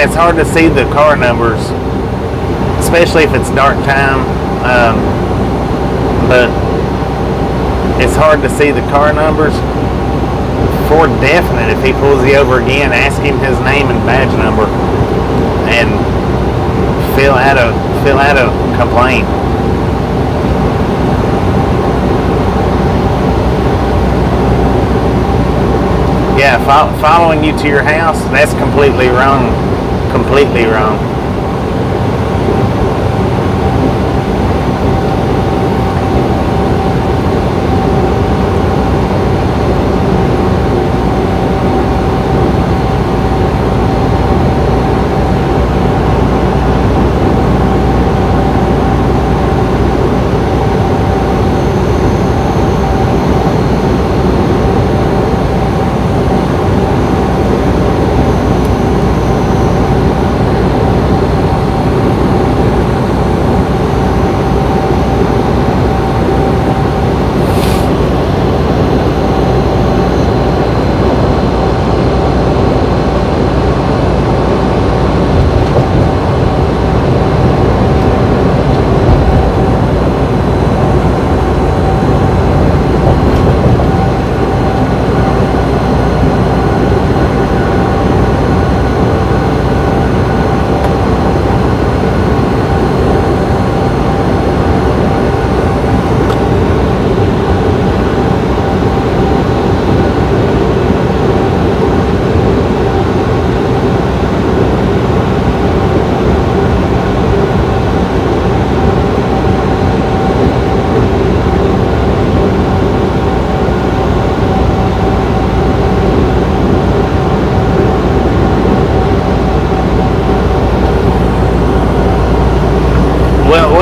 It's hard to see the car numbers, especially if it's dark time. But it's hard to see the car numbers. For definite, if he pulls you over again, ask him his name and badge number, and fill out a complaint. Yeah, following you to your house, that's completely wrong. Completely wrong.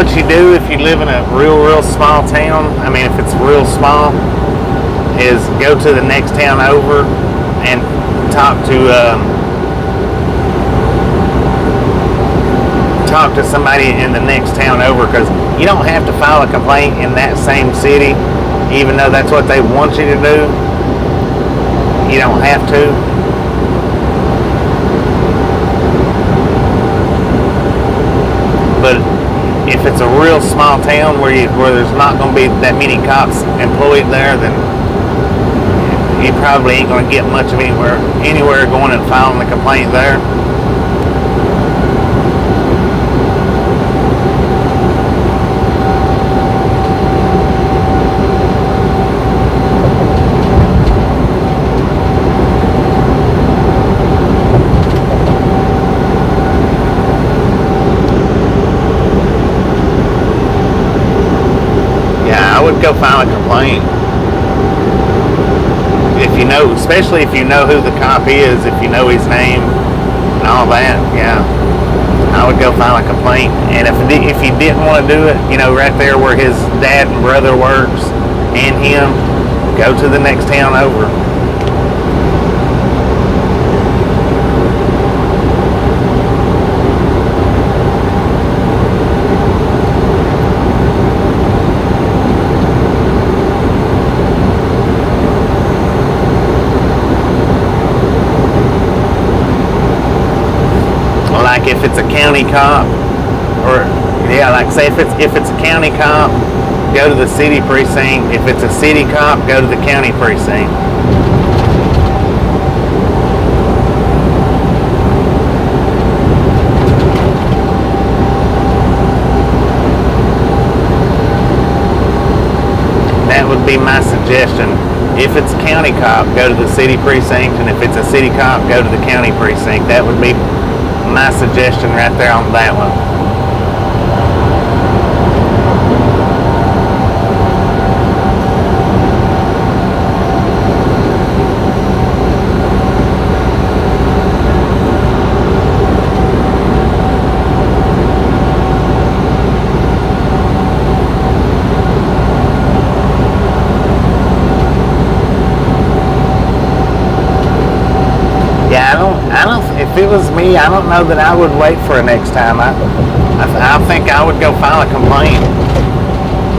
What you do if you live in a real small town, I mean, if it's real small, is go to the next town over and talk to somebody in the next town over, because you don't have to file a complaint in that same city, even though that's what they want you to do. You don't have to. But if it's a real small town where there's not going to be that many cops employed there, then you probably ain't going to get much of anywhere going and filing the complaint there. I would go file a complaint. If you know, especially if you know who the cop is, if you know his name and all that, yeah, I would go file a complaint. And if he didn't want to do it, you know, right there where his dad and brother works and him, go to the next town over. Like if it's a county cop, or yeah, like say if it's a county cop, go to the city precinct. If it's a city cop, go to the county precinct. That would be my suggestion. If it's a county cop, go to the city precinct, and if it's a city cop, go to the county precinct. That would be my suggestion right there on that one. If it was me, I don't know that I would wait for a next time. I think I would go file a complaint,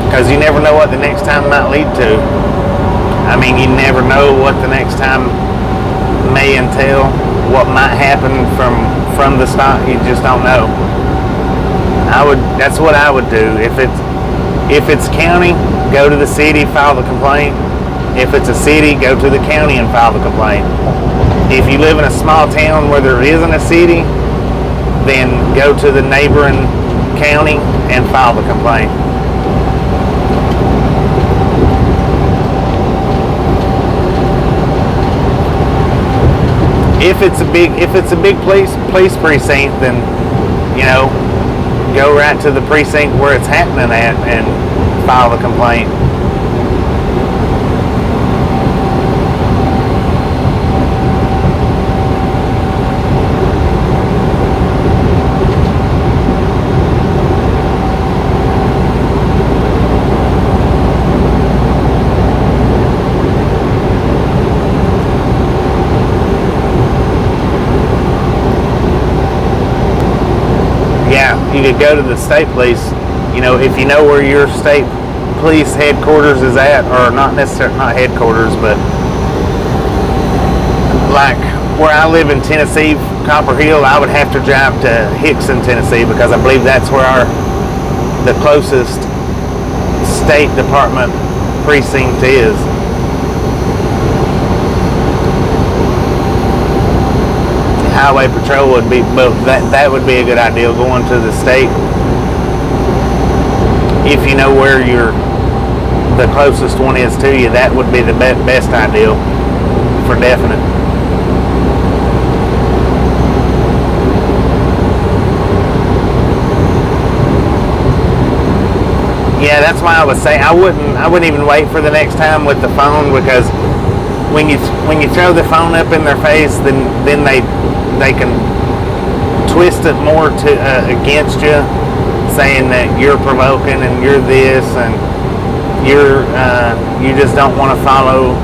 because you never know what the next time might lead to. I mean, you never know what the next time may entail, what might happen from the start. You just don't know. That's what I would do. If it's county, go to the city, file the complaint. If it's a city, go to the county and file the complaint. If you live in a small town where there isn't a city, then go to the neighboring county and file the complaint. If it's a big police precinct, then you know, go right to the precinct where it's happening at and file the complaint. You could go to the state police, you know, if you know where your state police headquarters is at, or not necessarily, not headquarters, but like where I live in Tennessee, Copper Hill, I would have to drive to Hickson, Tennessee, because I believe that's where the closest State Department precinct is. Highway patrol would be, but that would be a good idea, going to the state. If you know where the closest one is to you, that would be the best idea for definite. Yeah, that's why I was saying I wouldn't even wait for the next time with the phone, because when you throw the phone up in their face, then they can twist it more to against you, saying that you're provoking and you're this and you just don't want to follow.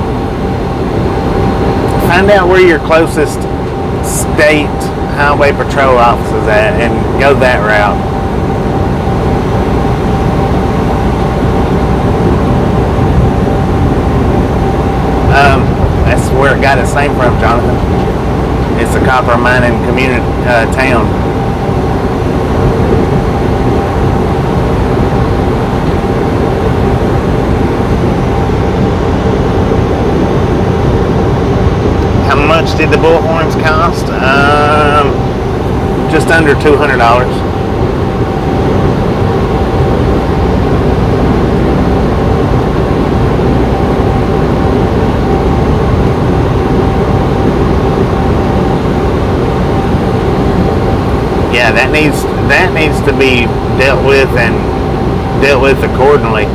Find out where your closest state highway patrol office is at and go that route. That's where it got its name from, Jonathan. It's a copper mining community town. How much did the bullhorns cost? Just under $200. Yeah, that needs to be dealt with accordingly.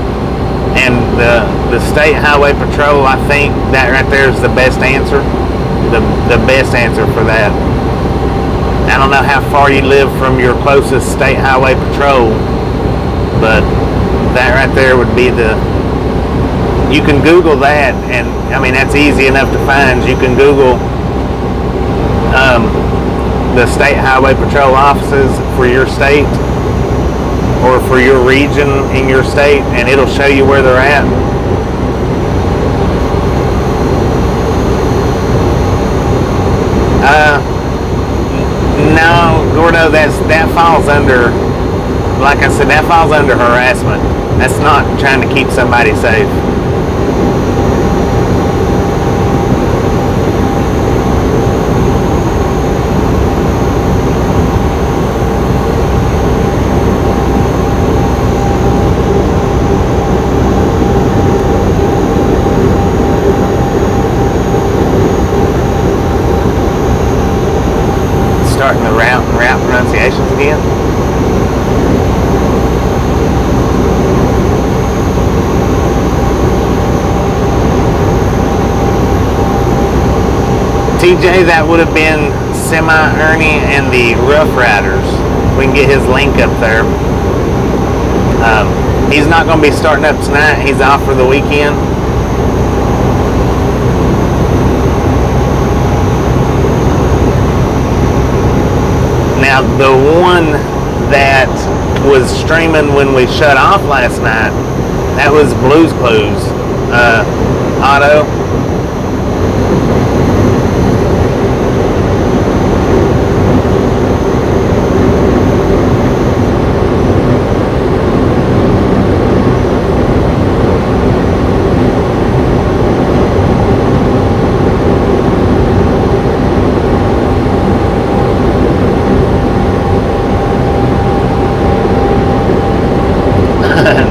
And the State Highway Patrol, I think that right there is the best answer. The best answer for that. I don't know how far you live from your closest State Highway Patrol, but that right there would be the... You can Google that, and I mean that's easy enough to find. You can Google the State Highway Patrol offices for your state or for your region in your state, and it'll show you where they're at. No, Gordo, that falls under, like I said, that falls under harassment. That's not trying to keep somebody safe. Starting the route pronunciations again. TJ, that would have been Semi-Ernie and the Rough Riders. We can get his link up there. He's not going to be starting up tonight. He's off for the weekend. Now, the one that was streaming when we shut off last night, that was Blues Clues. Otto.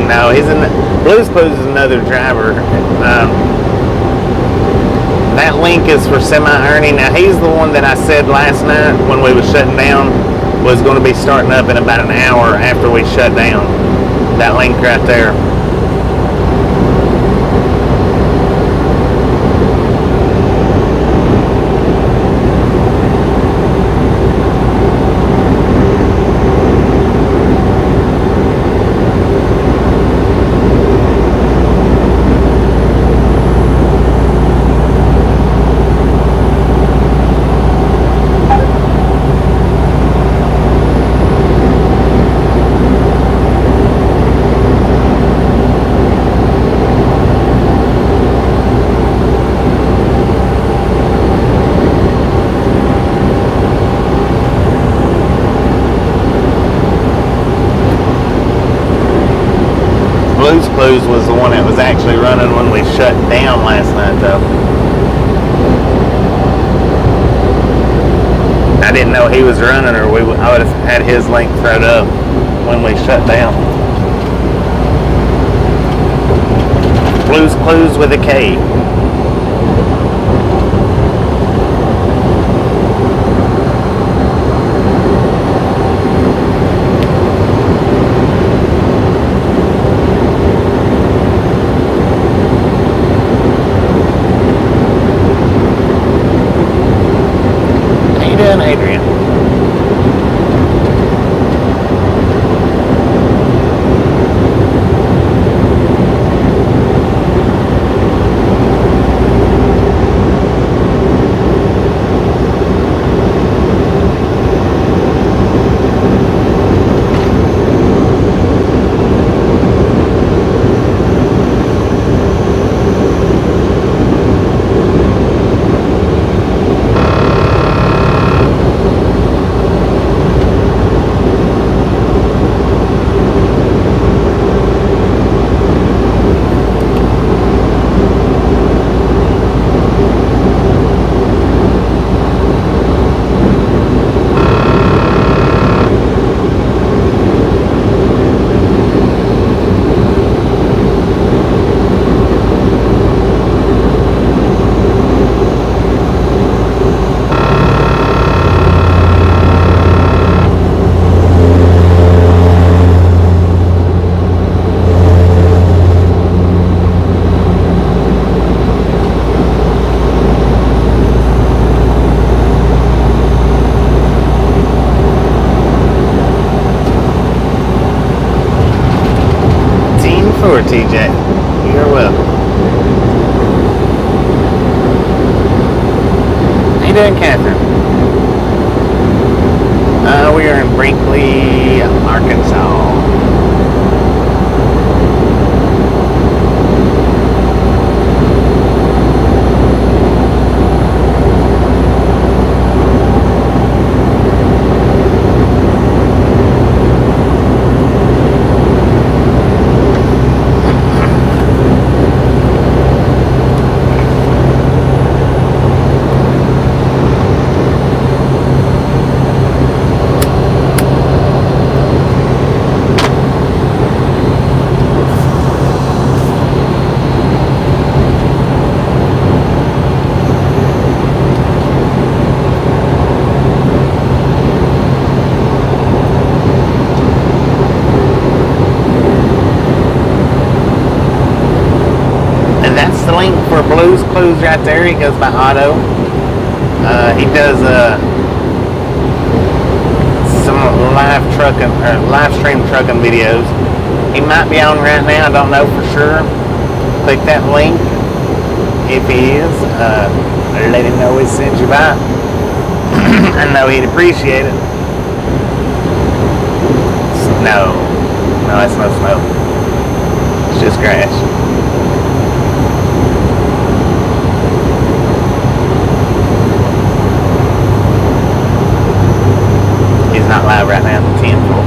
No, he's in Blues Clues is another driver. That link is for Semi-Ernie. Now he's the one that I said last night when we was shutting down was going to be starting up in about an hour after we shut down. That link right there. Blues Clues was the one that was actually running when we shut down last night, though. I didn't know he was running, or I would have had his link thrown up when we shut down. Blues Clues with a K. Adrian. tour, TJ. You're welcome. How you doing, Catherine? We are in Brinkley, Arkansas. For Blues Clues right there. He goes by Otto. He does some live stream trucking videos. He might be on right now. I don't know for sure. Click that link if he is. Let him know we sent you by. I know he'd appreciate it. No, that's no snow. It's just grass. Not live right now, the 10 floor.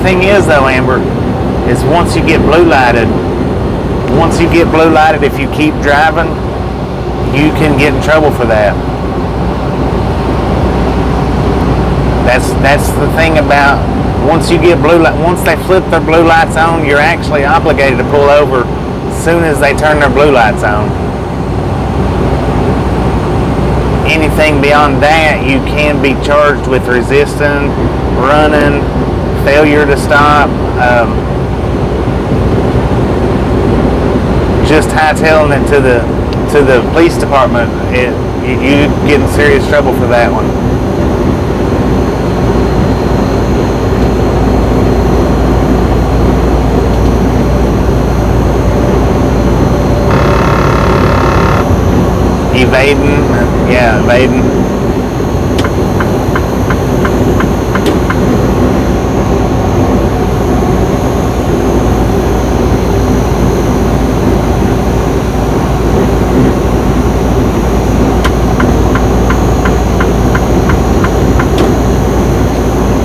thing is, though, Amber, is once you get blue lighted, if you keep driving, you can get in trouble for that. That's the thing about once you get once they flip their blue lights on, you're actually obligated to pull over as soon as they turn their blue lights on. Anything beyond that, you can be charged with resisting, running, failure to stop, just hightailing it to the police department. You get in serious trouble for that one. Evading, yeah, evading.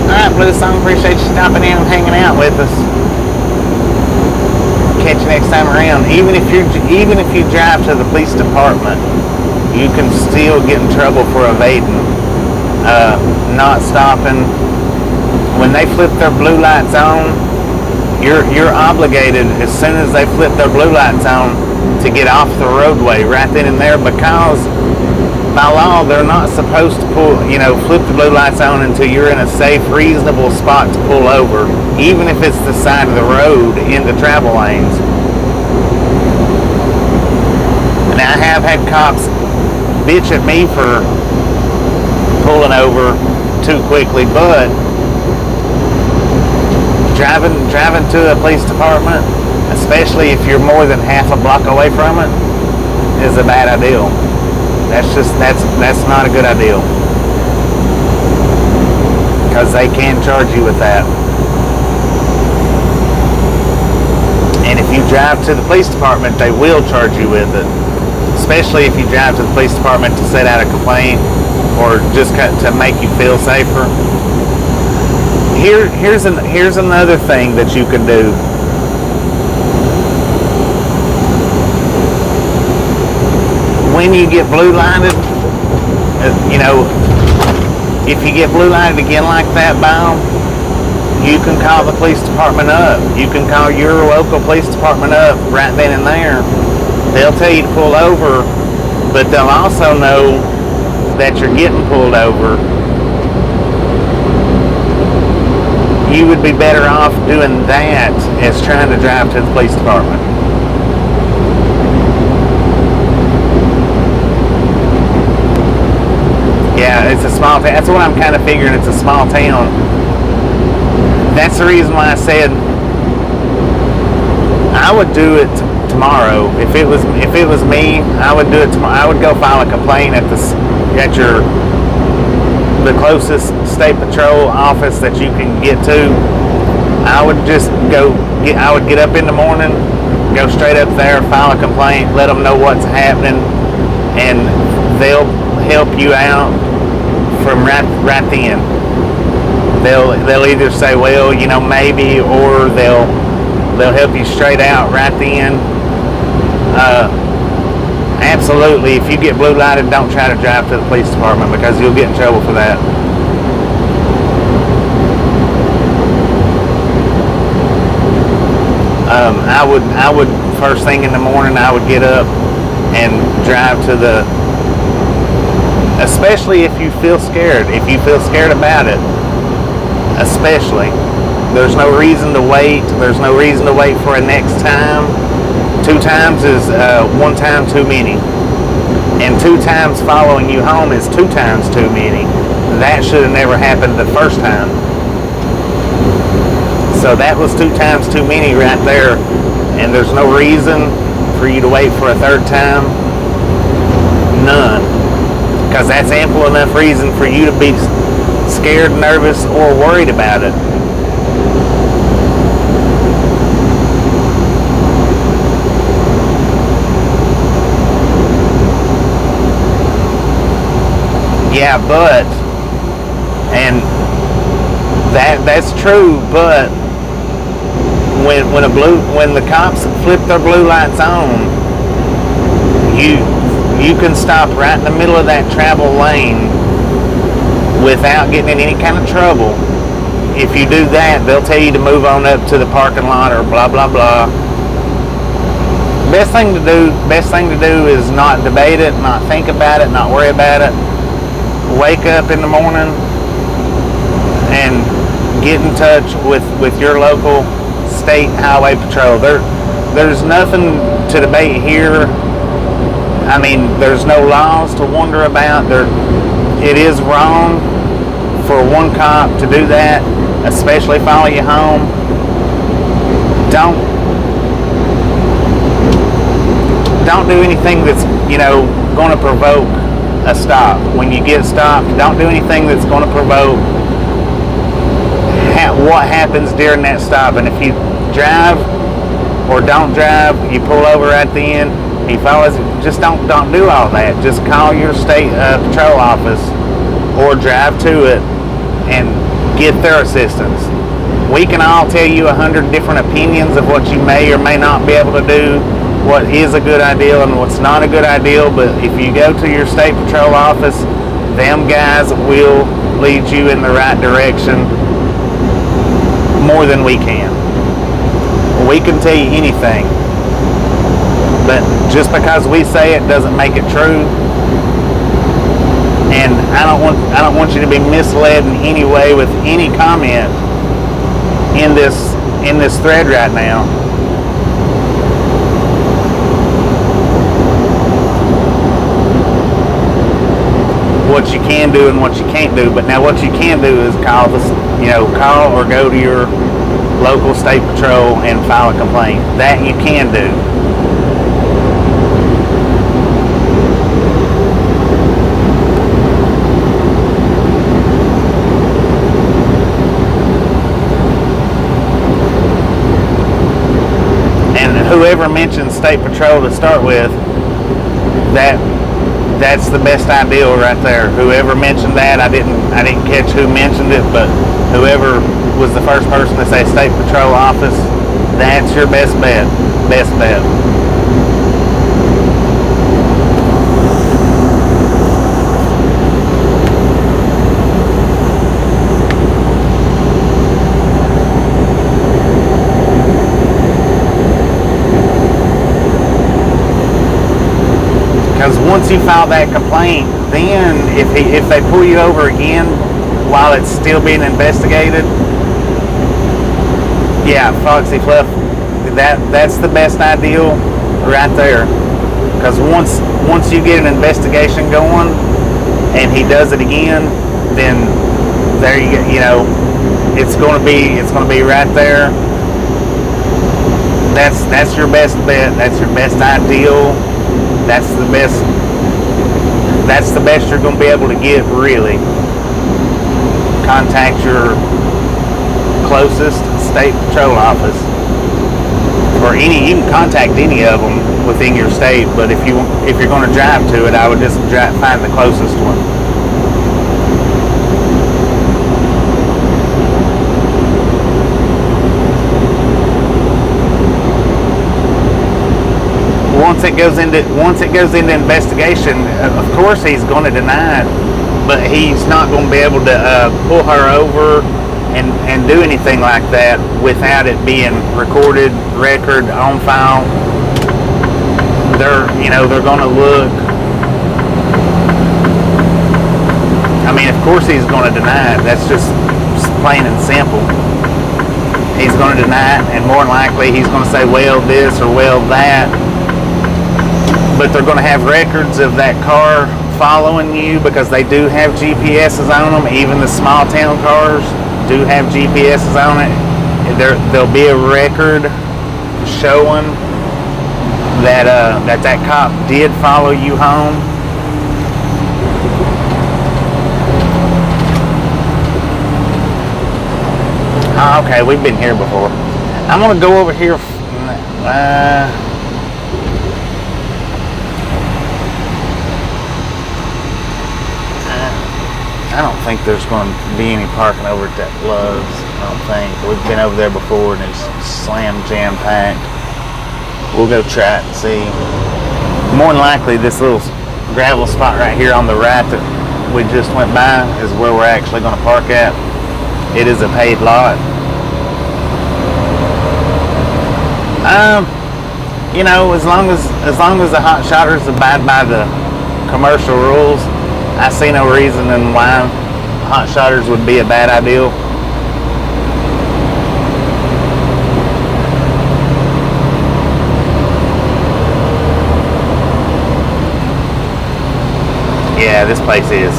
Alright, Blue Song, appreciate you stopping in and hanging out with us. Catch you next time around. Even if you drive to the police department, you can still get in trouble for evading, not stopping. When they flip their blue lights on, you're obligated as soon as they flip their blue lights on to get off the roadway right then and there, because by law they're not supposed to flip the blue lights on until you're in a safe, reasonable spot to pull over, even if it's the side of the road in the travel lanes. And I have had cops bitch at me for pulling over too quickly, but driving to a police department, especially if you're more than half a block away from it, is a bad idea. That's not a good idea, because they can charge you with that. And if you drive to the police department, they will charge you with it. Especially if you drive to the police department to set out a complaint or just to make you feel safer. Here's another thing that you can do. When you get blue lighted, if you get blue lighted again like that, Bob, you can call the police department up. You can call your local police department up right then and there. They'll tell you to pull over, but they'll also know that you're getting pulled over. You would be better off doing that as trying to drive to the police department. Yeah, it's a small town. That's what I'm kind of figuring. It's a small town. That's the reason why I said I would do it tomorrow. If it was me, I would do it tomorrow. I would go file a complaint at the closest state patrol office that you can get to. I would get up in the morning, go straight up there, file a complaint, let them know what's happening, and they'll help you out from right then. They'll either say, well, maybe, or they'll help you straight out right then. Absolutely, if you get blue lighted, don't try to drive to the police department, because you'll get in trouble for that. I would first thing in the morning, I would get up and drive to especially if you feel scared. If you feel scared about it, especially, there's no reason to wait. There's no reason to wait for a next time. 2 times is 1 time too many. And 2 times following you home is 2 times too many. That should have never happened the first time. So that was 2 times too many right there. And there's no reason for you to wait for a 3rd time. None. Because that's ample enough reason for you to be scared, nervous, or worried about it. Yeah, but, and that's true, but when the cops flip their blue lights on, you can stop right in the middle of that travel lane without getting in any kind of trouble. If you do that, they'll tell you to move on up to the parking lot or blah blah blah. Best thing to do is not debate it, not think about it, not worry about it. Wake up in the morning and get in touch with your local state highway patrol. There's nothing to debate here. I mean, there's no laws to wonder about. It is wrong for one cop to do that, especially follow you home. Don't do anything that's, going to provoke a stop. When you get stopped, don't do anything that's going to provoke what happens during that stop. And if you drive or don't drive, you pull over at the end, he follows, just don't do all that. Just call your state patrol office or drive to it and get their assistance. We can all tell you 100 different opinions of what you may or may not be able to do, what is a good idea and what's not a good idea, but if you go to your state patrol office, them guys will lead you in the right direction more than we can. We can tell you anything, but just because we say it doesn't make it true. And I don't want you to be misled in any way with any comment in this thread right now. What you can do and what you can't do. But now what you can do is call or go to your local state patrol and file a complaint. That you can do. And whoever mentioned state patrol to start with, that's the best ideal right there. Whoever mentioned that, I didn't catch who mentioned it, but whoever was the first person to say state patrol office, that's your best bet. Best bet. Because once you file that complaint, then if they pull you over again while it's still being investigated, yeah, Foxy Fluff, that's the best ideal right there. Because once you get an investigation going and he does it again, then there you go. It's going to be right there. That's your best bet. That's your best ideal. That's the best you're going to be able to get, really. Contact your closest state patrol office, or you can contact any of them within your state. But if you're going to drive to it, I would just find the closest one. Once it goes into investigation, of course he's going to deny it, but he's not going to be able to pull her over and do anything like that without it being recorded, record, on file. They're going to look. I mean, of course he's going to deny it. That's just plain and simple. He's going to deny it, and more than likely he's going to say, well, this or well, that. But they're going to have records of that car following you, because they do have GPSs on them. Even the small town cars do have GPSs on it. There'll be a record showing that cop did follow you home. Oh, okay, we've been here before. I'm going to go over here. I don't think there's going to be any parking over at that Love's. I don't think. We've been over there before and it's slam jam packed. We'll go try it and see. More than likely, this little gravel spot right here on the right that we just went by is where we're actually going to park at. It is a paid lot. You know, as long as the hot shotters abide by the commercial rules, I see no reason in why hot shotters would be a bad idea. Yeah, this place is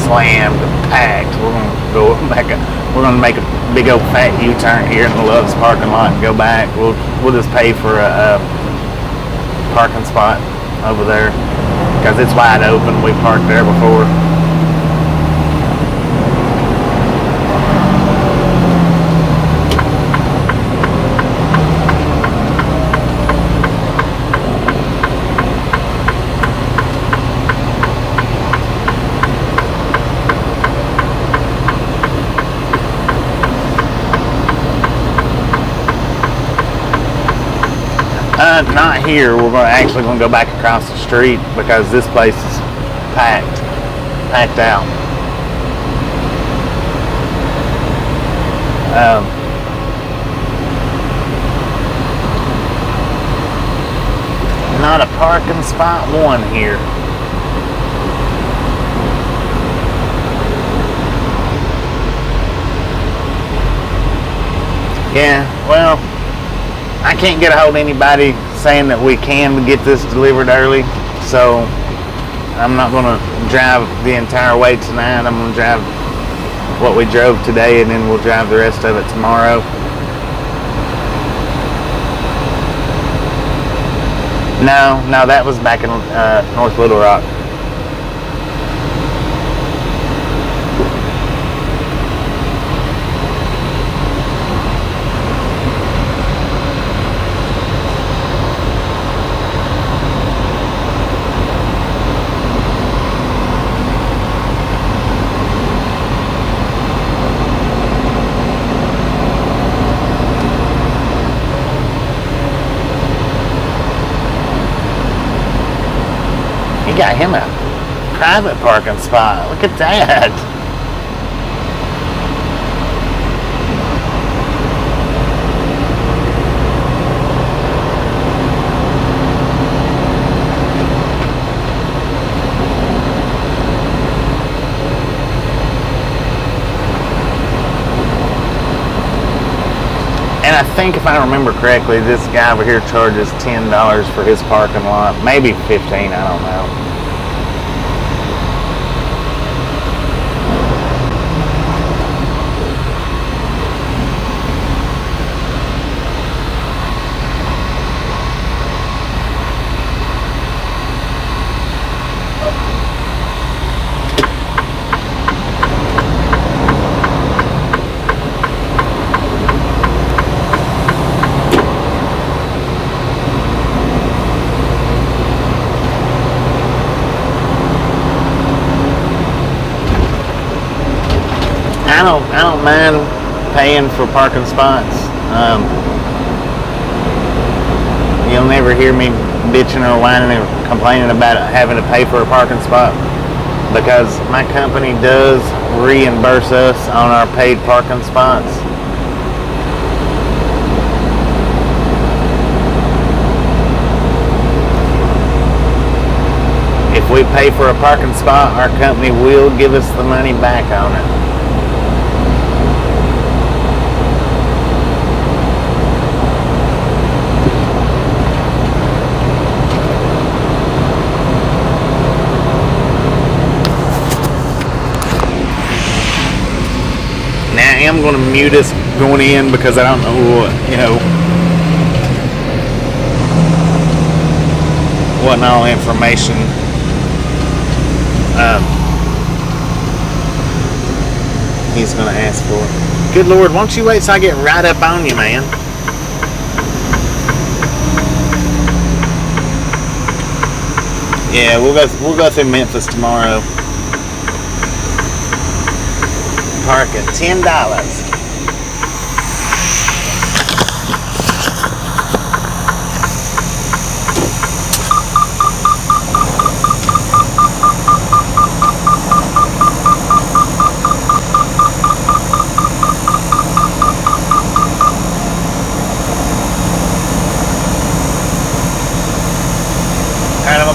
slammed, packed. We're gonna make a big old fat U-turn here in the Love's parking lot and go back. We'll just pay for a parking spot over there because it's wide open. We parked there before. Not here. We're actually going to go back across the street because this place is packed out. Not a parking spot one here. Yeah, well, I can't get a hold of anybody saying that we can get this delivered early, so I'm not going to drive the entire way tonight. I'm going to drive what we drove today, and then we'll drive the rest of it tomorrow. No, that was back in North Little Rock. Got him a private parking spot. Look at that. And I think if I remember correctly, this guy over here charges $10 for his parking lot. Maybe 15, I don't know. I don't mind paying for parking spots. You'll never hear me bitching or whining or complaining about having to pay for a parking spot because my company does reimburse us on our paid parking spots. If we pay for a parking spot, our company will give us the money back on it. I am going to mute us going in because I don't know what all information he's going to ask for. Good Lord, won't you wait till I get right up on you, man? Yeah, we'll go through Memphis tomorrow. Park at $10.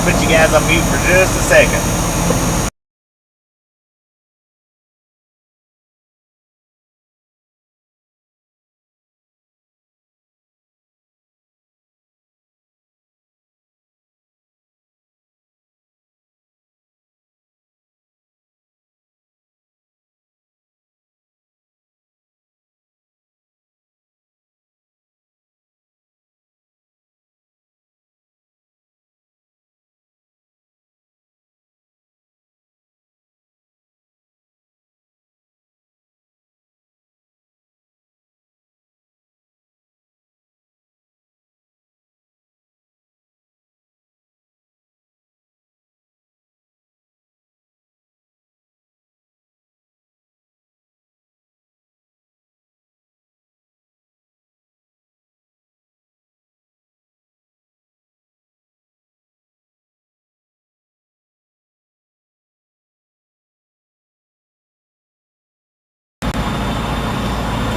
gonna put you guys on mute for just a second.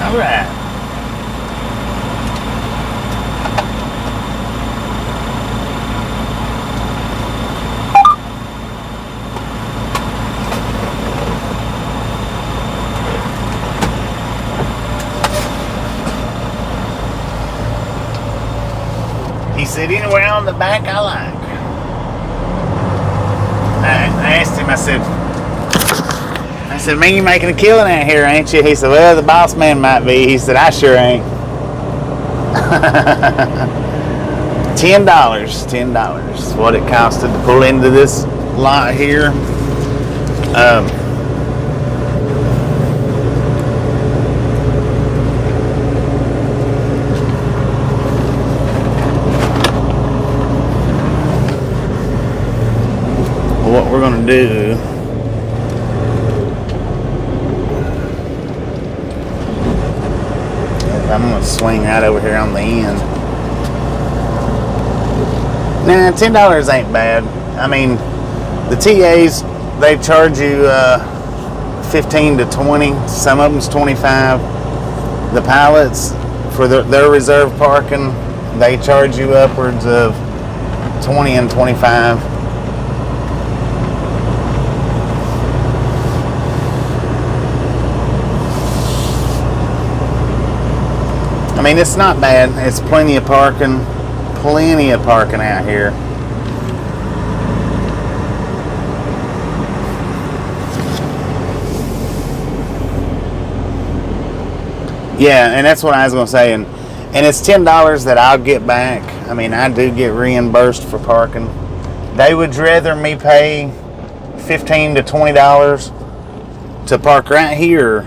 All right. He said, anywhere on the back I like. I asked him, I said, man, you making a killing out here, ain't you? He said, well, the boss man might be. He said, I sure ain't. $10 is what it costed to pull into this lot here. What we're gonna do, I'm gonna swing right over here on the end. Nah, $10 ain't bad. I mean, the TAs, they charge you 15 to 20. Some of them's 25. The pilots, for their reserve parking, they charge you upwards of 20 and 25. I mean, it's not bad. It's plenty of parking out here. Yeah, and that's what I was going to say. And it's $10 that I'll get back. I mean, I do get reimbursed for parking. They would rather me pay $15 to $20 to park right here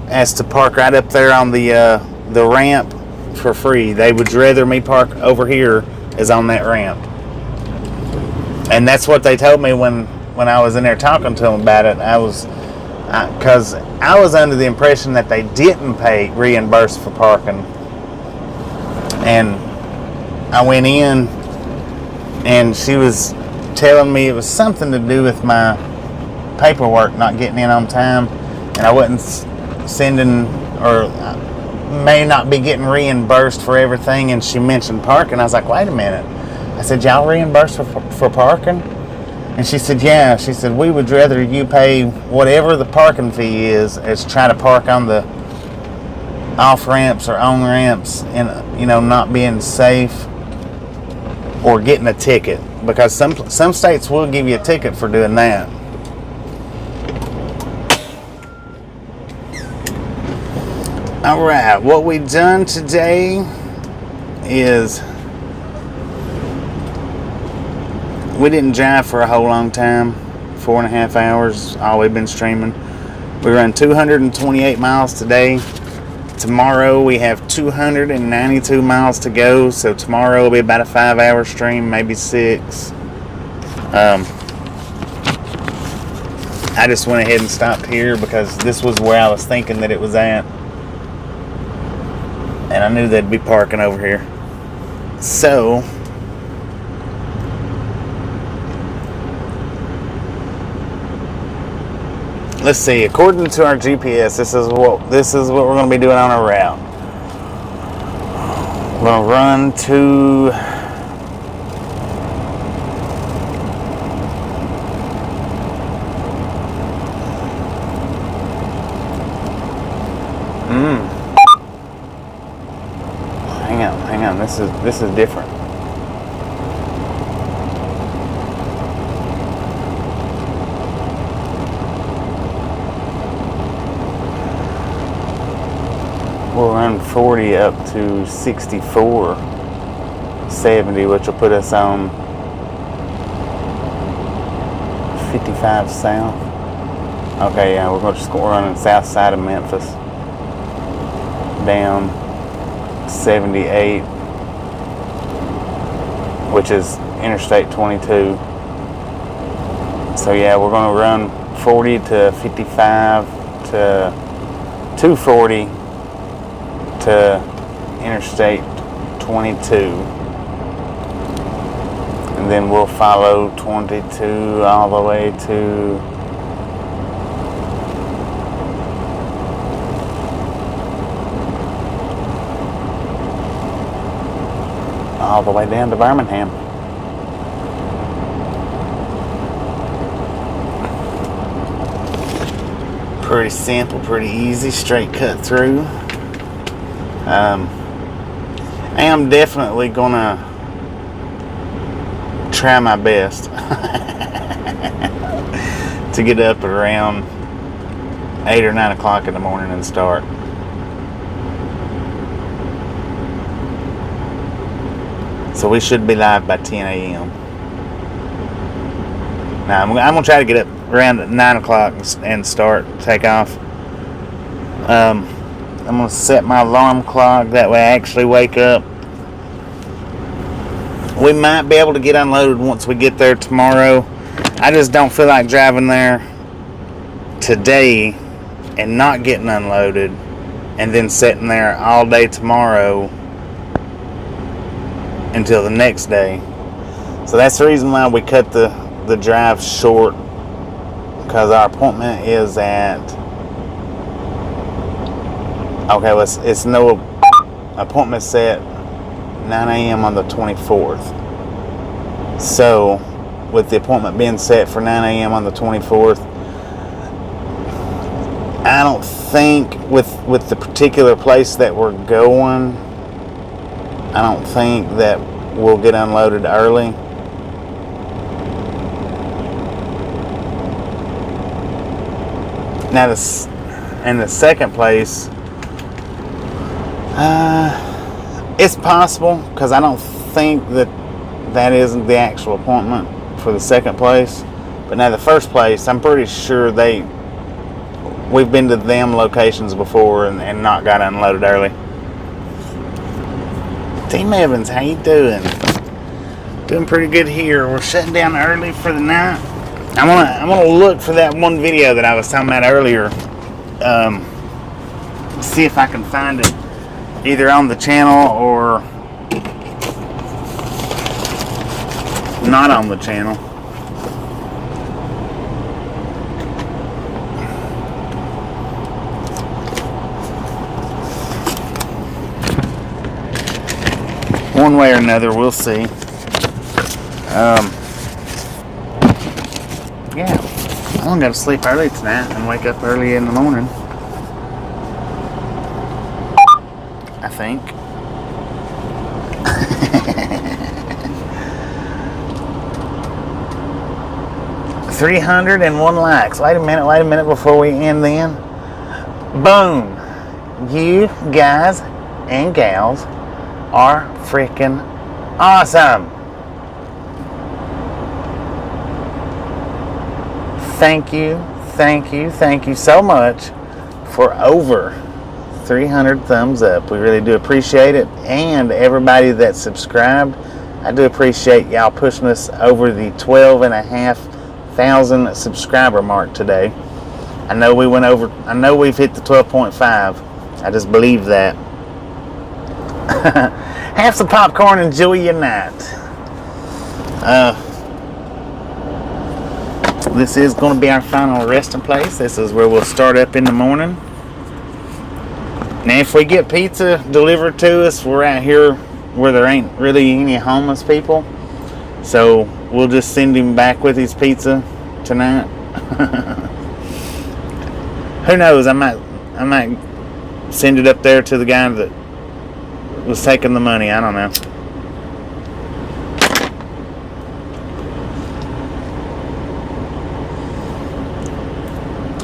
as to park right up there on the ramp for free. They would rather me park over here as on that ramp. And that's what they told me when I was in there talking to them about it. Because I was under the impression that they didn't reimburse for parking. And I went in and she was telling me it was something to do with my paperwork not getting in on time, and I wasn't sending, or may not be getting reimbursed for everything. And she mentioned parking. I was like, wait a minute. I said, y'all reimburse for parking? And she said, yeah. She said, we would rather you pay whatever the parking fee is as try to park on the off ramps or on ramps and, not being safe or getting a ticket, because some states will give you a ticket for doing that. All right, what we've done today is we didn't drive for a whole long time, 4.5 hours, all we've been streaming. We run 228 miles today. Tomorrow we have 292 miles to go, so tomorrow will be about a 5-hour stream, maybe 6. I just went ahead and stopped here because this was where I was thinking that it was at. And I knew they'd be parking over here. So, let's see. According to our GPS, this is what we're going to be doing on our route. We're going to run to This is different. We'll run 40 up to 64.70, which will put us on 55 south. Okay, yeah, we're just going running south side of Memphis. Down 78, which is Interstate 22. So yeah, we're going to run 40 to 55 to 240 to Interstate 22. And then we'll follow 22 all the way to down to Birmingham. Pretty simple, pretty easy, straight cut through. I am definitely gonna try my best to get up at around 8 or 9 o'clock in the morning and start. So we should be live by 10 a.m. Now I'm gonna try to get up around 9 o'clock and start, take off. I'm gonna set my alarm clock, that way I actually wake up. We might be able to get unloaded once we get there tomorrow. I just don't feel like driving there today and not getting unloaded and then sitting there all day tomorrow until the next day. So that's the reason why we cut the drive short, because our appointment is at, okay, well, it's no appointment set 9 a.m. on the 24th. So with the appointment being set for 9 a.m. on the 24th, I don't think with the particular place that we're going, I don't think that we'll get unloaded early. Now in the second place, it's possible, because I don't think that isn't the actual appointment for the second place. But now the first place, I'm pretty sure we've been to them locations before and not got unloaded early. Team Evans, how you doing? Doing pretty good here. We're shutting down early for the night. I'm gonna look for that one video that I was talking about earlier. See if I can find it either on the channel or not on the channel. One way or another, we'll see. Yeah, I'm gonna sleep early tonight and wake up early in the morning, I think. 301 likes. Wait a minute before we end then. Boom. You guys and gals are freaking awesome. Thank you so much for over 300 thumbs up. We really do appreciate it. And everybody that subscribed, I do appreciate y'all pushing us over the 12,500 subscriber mark today. I know we've hit the 12.5. I just believe that. Have some popcorn, enjoy your night. This is going to be our final resting place. This is where we'll start up in the morning. Now, if we get pizza delivered to us, we're out here where there ain't really any homeless people. So we'll just send him back with his pizza tonight. Who knows? I might send it up there to the guy that was taking the money. I don't know.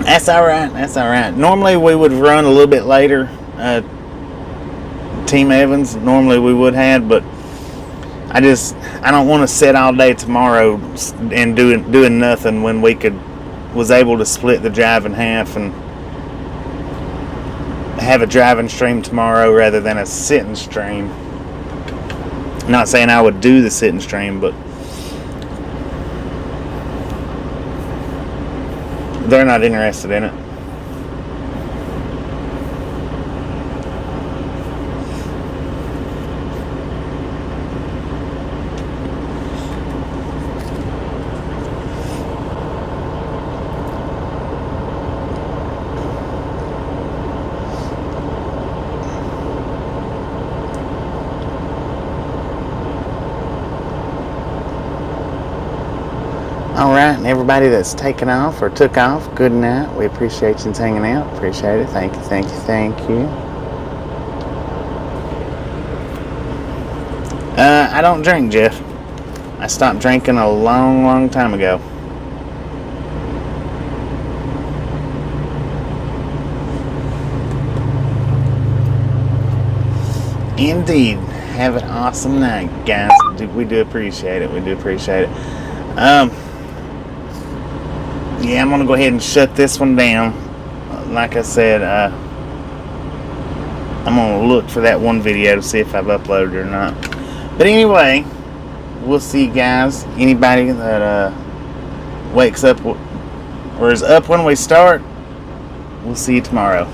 That's alright. That's alright. Normally we would run a little bit later. Team Evans. Normally we would have, but I don't want to sit all day tomorrow and doing nothing when we was able to split the drive in half and have a driving stream tomorrow rather than a sitting stream. Not saying I would do the sitting stream, but they're not interested in it. Alright, and everybody that's taken off or took off, good night. We appreciate you hanging out. Appreciate it. Thank you, thank you, thank you. I don't drink, Jeff. I stopped drinking a long, long time ago. Indeed. Have an awesome night, guys. We do appreciate it. We do appreciate it. Yeah, I'm going to go ahead and shut this one down. Like I said, I'm going to look for that one video to see if I've uploaded it or not. But anyway, we'll see you guys. Anybody that wakes up or is up when we start, we'll see you tomorrow.